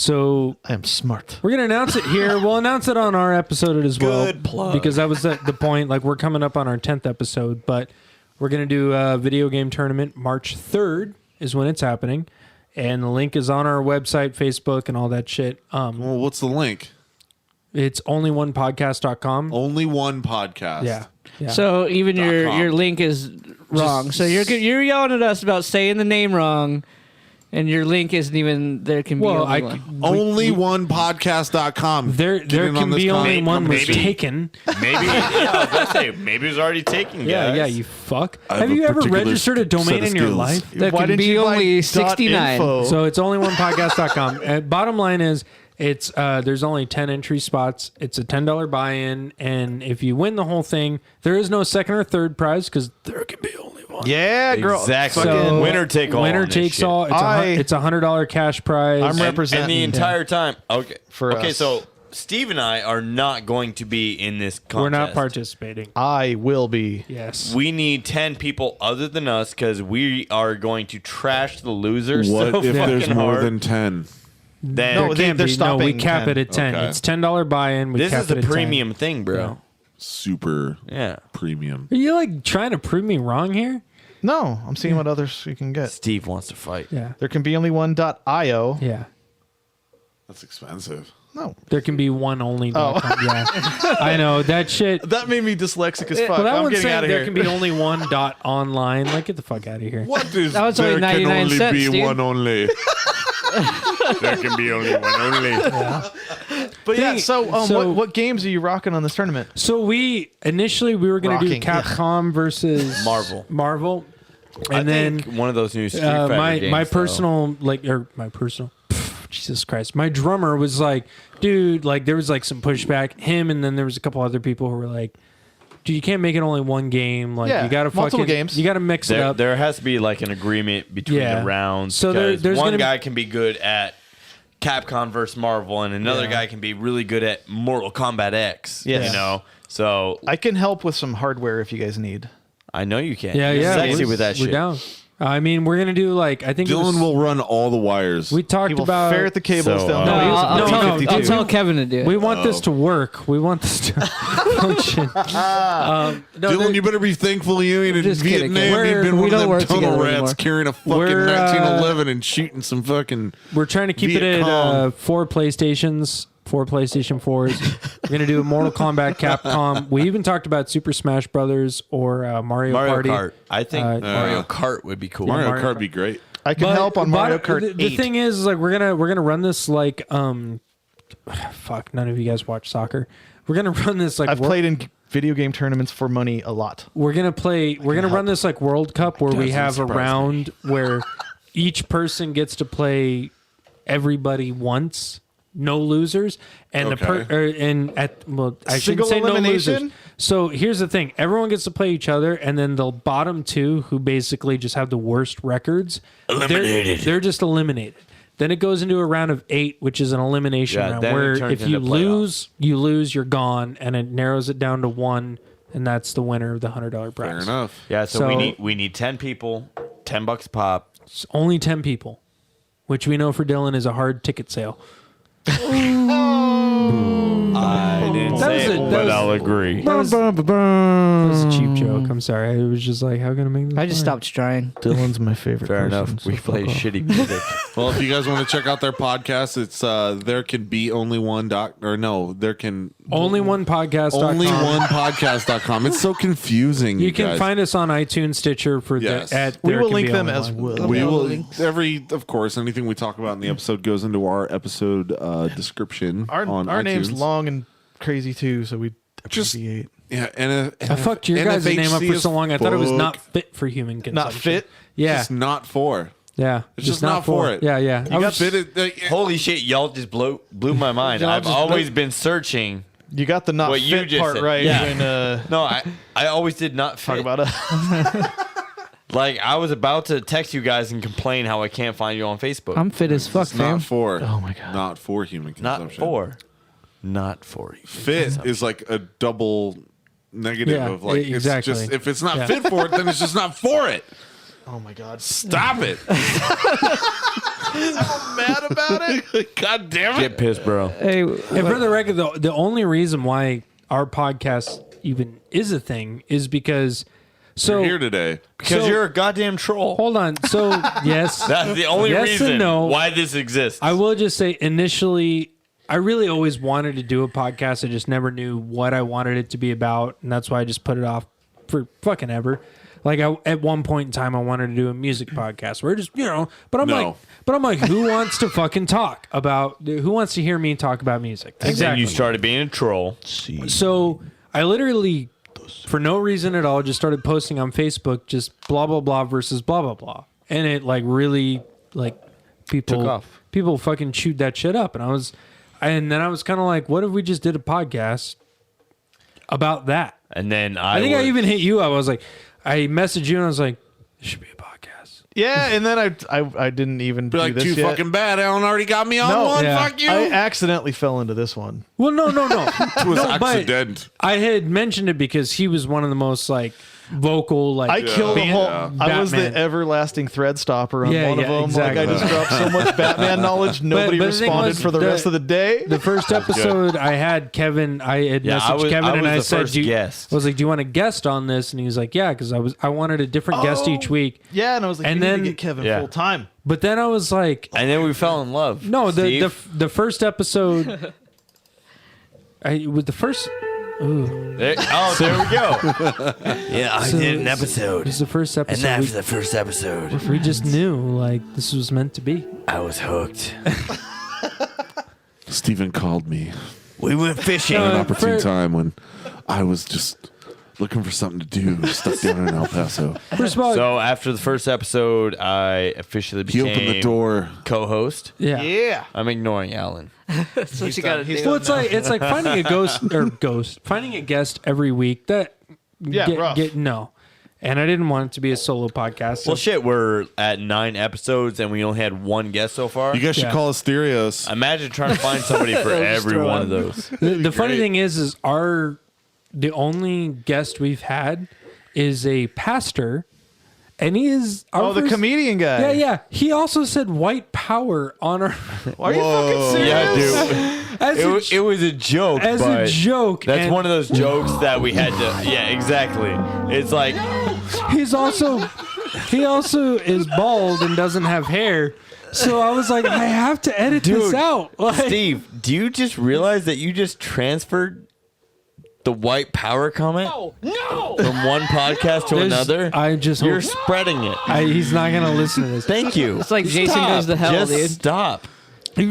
So I am smart. we're gonna announce it here. We'll announce it on our episode as well. Good plug. Because that was the point. Like we're coming up on our 10th episode, but we're gonna do a video game tournament. March 3rd is when it's happening, and the link is on our website, Facebook, and all that shit. Well, what's the link? It's onlyonepodcast.com. Only one podcast. Yeah. Yeah. So even .com. your link is wrong. So you're yelling at us about saying the name wrong, and your link isn't even there. Can be well, only one. Only one podcast.com. there can be only one was maybe. taken. Maybe, yeah, I was gonna say, maybe it was already taken, guys. Yeah, you fuck. I Have have you a ever particular registered a set domain of in your skills. life? That Why can didn't be you buy only dot 69. info? So it's onlyonepodcast.com. And bottom line is, it's there's only 10 entry spots. It's a $10 buy-in, and if you win the whole thing, there is no second or third prize because there can be only one. Yeah, girl. Exactly. Fucking- Winner take all. Winner on this takes shit. all. It's a $100 cash prize. I'm And representing the entire time. Okay. For okay, us. so Steve and I are not going to be in this contest. We're not participating. I will be. Yes. We need 10 people other than us because we are going to trash the losers What so if there's fucking more hard. than 10? Then No, Can't they're be. stopping No, we cap 10. it at 10. Okay. It's $10 buy-in. We this cap is it a at 10. premium thing, bro. Yeah. Super Yeah. premium. Are you like trying to prove me wrong here? No, I'm seeing what others you can get. Steve wants to fight. Yeah. There can be only one.io. Yeah. That's expensive. No. There can be one only. Oh. Yeah. I know that shit. That made me dyslexic as fuck. But that I'm one's getting out saying of there here. can be only one dot online. Like, get the fuck out of here. What is That was only there 99 can only cents, be dude. one only. There can be only one only. But yeah, Thing- so, so- what games are you rocking on this tournament? So we were going to do Rocking. Capcom versus Marvel. and I then think one of those new Street Fighter games, my though. personal Jesus Christ, my drummer was like, dude, like there was like some pushback. Him and then there was a couple other people who were like, dude, you can't make it only one game. Like Yeah, you got to multiple fucking games. You got to mix it up. There has to be like an agreement between Yeah. the rounds. So there- because there's one gonna be- guy can be good at Capcom versus Marvel, and another Yeah. guy can be really good at Mortal Kombat X. Yes. You know, so I can help with some hardware if you guys need. I know you can. Yeah, You're yeah, sexy we're- with that we're shit. down. I mean, we're gonna do like I think it was- Dylan will run all the wires. We talked He will about ferret the cables So, down. No, he was I'll, a tell, 52. I'll tell Kevin to do it. We want this to work. We want this to function. No, Dylan, you better be thankful you ain't in Just kidding, Vietnam. kid. You've been We one of don't them work tunnel together rats anymore. carrying a fucking We're, 1911 and shooting some fucking. we're trying to keep it at Vietcong. 4 PlayStations, 4 PlayStation 4s. We're gonna do a Mortal Kombat, Capcom. We even talked about Super Smash Brothers or Mario Party. Kart. I think Mario Kart would be cool. Mario Mario Kart Kart. would be great. I can help on Mario Kart The 8. thing is, like, we're gonna run this like fuck. None of you guys watch soccer. We're gonna run this like I've played in video game tournaments for money a lot. We're gonna run this like World Cup where we Doesn't have a surprise round where each person gets to play everybody once, no losers, and I shouldn't Single say no elimination? losers. So here's the thing: everyone gets to play each other, and then the bottom two, who basically just have the worst records, eliminated. They're just eliminated. Then it goes into a round of 8, which is an elimination round, then it where turns if you into lose, you're gone, and it narrows it down to 1, and that's the winner of the $100 prize. Fair enough. Yeah, so we need 10 people, $10 a pop. It's only 10 people, which we know for Dylan is a hard ticket sale. I didn't say it, but I'll agree. That was a cheap joke. I'm sorry. I was just like, how can I make this? I just stopped trying. Dylan's my favorite. Fair person, enough. so We fuck play off. shitty music. Well, if you guys want to check out their podcast, it's there can be only one there can Only one podcast. only one podcast.com. It's so confusing. You can guys. find us on iTunes, Stitcher for Yes. We There will Can link Be them Only as One. well. We will links. of course, anything we talk about in the episode goes into our episode description on Our iTunes. name's long and crazy too, so we Just- abbreviate. Yeah, and I fucked your guys' name up for so long. I thought it was not fuck. fit for human consumption. Not fit. Yeah, Just not for. yeah. It's just not for it. Yeah, yeah. You got fitted. Holy shit, y'all just blew my mind. Y'all I've just always been searching. You got the not What you fit just part said. right. Yeah. When, No, I always did not talk fit. about it. Like, I was about to text you guys and complain how I can't find you on Facebook. I'm fit as fuck, It's fam. not for. Oh my God. Not for human consumption. Not for you. Fit is like a double negative Yeah, of like exactly. it's just if it's not Yeah. fit for it, then it's just not for it. Oh my God. Stop it. Mad about it. God damn it. Get pissed, bro. Hey, And for the record, the only reason why our podcast even is a thing is because. So You're here today. Because So- you're a goddamn troll. hold on. So yes, That's the only yes reason and no. why this exists. I will just say initially, I really always wanted to do a podcast. I just never knew what I wanted it to be about, and that's why I just put it off for fucking ever. Like at one point in time, I wanted to do a music podcast where just but I'm like, who wants to fucking talk about? Who wants to hear me talk about music? And then you started being a troll. So I literally, for no reason at all, just started posting on Facebook, just blah blah blah versus blah blah blah, and it like really like people Took off. People fucking chewed that shit up, and then I was kind of like, what if we just did a podcast about that? And then I think I even hit you up. I was like, I messaged you and I was like, there should be a podcast. Yeah, and then I didn't even Be do like this too yet. fucking bad. Alan already got me on No. one. Yeah. Fuck you. I accidentally fell into this one. Well, no. it was No, but accident. I had mentioned it because he was one of the most like vocal, like I killed the whole. Yeah. I was the Batman. everlasting thread stopper on Yeah, one of yeah, them. exactly. Like I just dropped so much Batman knowledge, nobody but the thing responded was, for the rest of the day. The first episode, I had Kevin. I had Yeah, messaged Kevin, and I the said, first do you, guest. I was like, "Do you want a guest on this?" And he was like, "Yeah," because I wanted a different guest each week. Yeah, and I was like, And you need then- to get Kevin Yeah. full time. But then I was like, And then we fell in love. "No, Steve. the first episode, with the first." Ooh, There we go. Yeah, I So did an it's- episode. it was the first And episode. after the first episode, we just knew like this was meant to be. I was hooked. Stephen called me We went fishing. at an Uh, opportune for- time when I was just looking for something to do, stuck down in El Paso. First of all, So after the first episode, I officially He became opened the door. co-host. yeah. Yeah. I'm ignoring Alan. that's what you gotta do. Well, it's like finding a finding a guest every week. That Yeah, rough. no, and I didn't want it to be a solo podcast. So Well, shit, we're at 9 episodes and we only had one guest so far. You guys should Yeah. call us Stereos. Imagine trying to find somebody for every one of those. the funny great. thing is the only guest we've had is a pastor, and he is Oh, the comedian guy. Yeah, yeah. He also said white power on our Are you fucking serious? Yeah, dude. as It was a joke. as but a joke. That's and one of those jokes that we had to. Yeah, exactly. It's like, he also is bald and doesn't have hair. So I was like, I have to edit this Dude, out. Like, Steve, do you just realize that you just transferred the white power comment No! from one podcast to there's- another? I just You're hope spreading it. he's not gonna listen to this. Thank you. It's like Jason Goes to Hell, Just dude. stop. He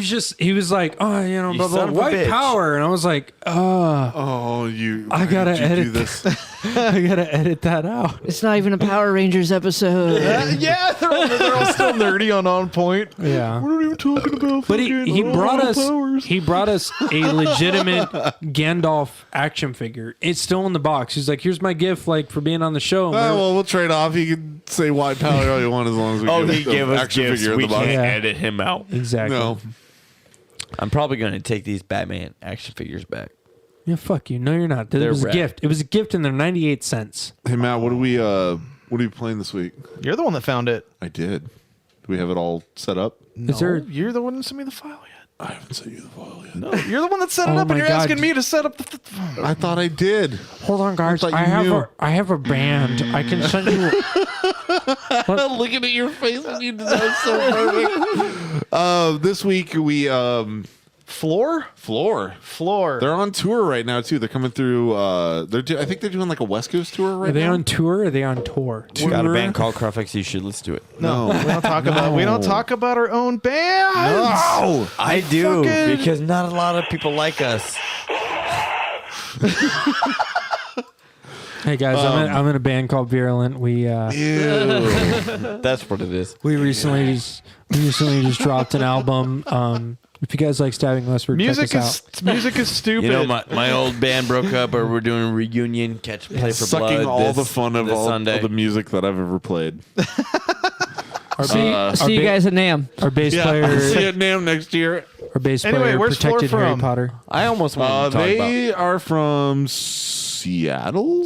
was like, oh, You blah, blah, son of a white bitch. power, and I was like, Oh, you! I why gotta did you edit do this. I gotta edit that out. It's not even a Power Rangers episode. Yeah, they're all still nerdy on point. Yeah. We're not even talking about. But he brought us powers. he brought us a legitimate Gandalf action figure. It's still in the box. He's like, here's my gift, like for being on the show. Well, we'll trade off. You can say white power all you want as long as we he gave us action gifts. figure in We the box. can't Yeah. edit him out. Exactly. No. I'm probably going to take these Batman action figures back. Yeah, fuck you. No, you're not. It They're was a rad. gift. It was a gift, and they're 98 cents. Hey Matt, what are you playing this week? You're the one that found it. I did. Do we have it all set up? Is there? You're the one that sent me the file yet. I haven't sent you the file yet. No, you're the one that set it Oh up, and my you're God. asking me to set up the. I thought I did. Hold on, guys. I thought you knew. I have a band. I can send you. Looking at your face when you did that so perfect. This week we Flor. They're on tour right now too. They're coming through. I think they're doing like a West Coast tour right Are they now. on tour? Or are they on tour? Got a band called Crawfix. You should listen to it. No, we don't talk about. We don't talk about our own bands. No. I do fucking- because not a lot of people like us. Hey guys, I'm in a band called Virulent. We That's what it is. we recently just dropped an album. If you guys like Stabbing Westward, check us out. Music is stupid. You know, my old band broke up, or we're doing a reunion. Catch Play for Sucking Blood. all the this- fun of this all Sunday. of the music that I've ever played. See you guys at NAMM. Our bass See player, you at NAMM next year. our bass Anyway, player where's Flor protected Harry from? Potter. I almost want to talk about. They are from Seattle,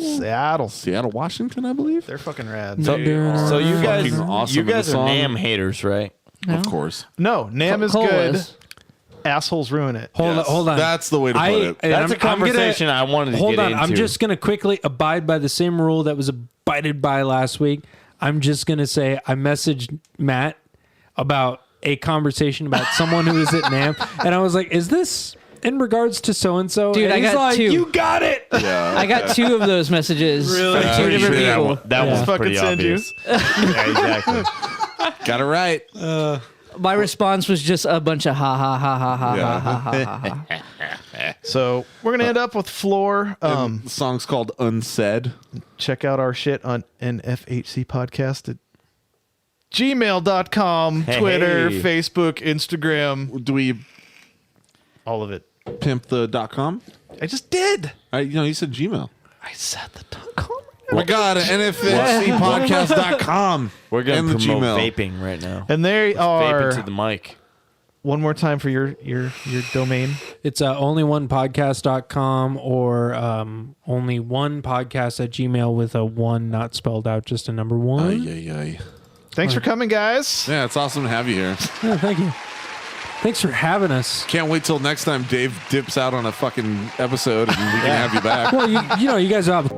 Seattle. Washington, I believe. They're fucking rad. So, so you guys, Fucking awesome you in the guys are song. NAMM haters, right? Of course. No, Nam is Cole good. is. Assholes ruin it. Hold on. That's the way to put it. and That's a conversation I wanted to hold get on. I'm into. just gonna quickly abide by the same rule that was abided by last week. I'm just gonna say I messaged Matt about a conversation about someone who was at NAMM, and I was like, "Is this in regards to so and so?" Dude, and I he's got like, two. You got it. Yeah. I got 2 of those messages from 2 Pretty different sure people. that was fucking pretty send you. obvious. Yeah, exactly. Got it right. My response was just a bunch of ha ha ha ha ha ha ha ha ha. So we're gonna end up with Flor. The song's called Unsaid. Check out our shit on NFHCPodcast at gmail.com, Hey. Twitter, Facebook, Instagram, Do we all of it. pimp the .com? I just did. You said Gmail. I said the .com. Oh my God, NFHCPodcast.com. We're gonna And the promote Gmail. vaping right now. And they Vape are into the mic. one more time for your domain. It's onlyonepodcast.com or onlyonepodcast at Gmail with a 1 not spelled out, just a number 1. Ay. Thanks for coming, guys. Yeah, it's awesome to have you here. Yeah, thank you. Thanks for having us. Can't wait till next time Dave dips out on a fucking episode and we can have you back. Well, you know, you guys have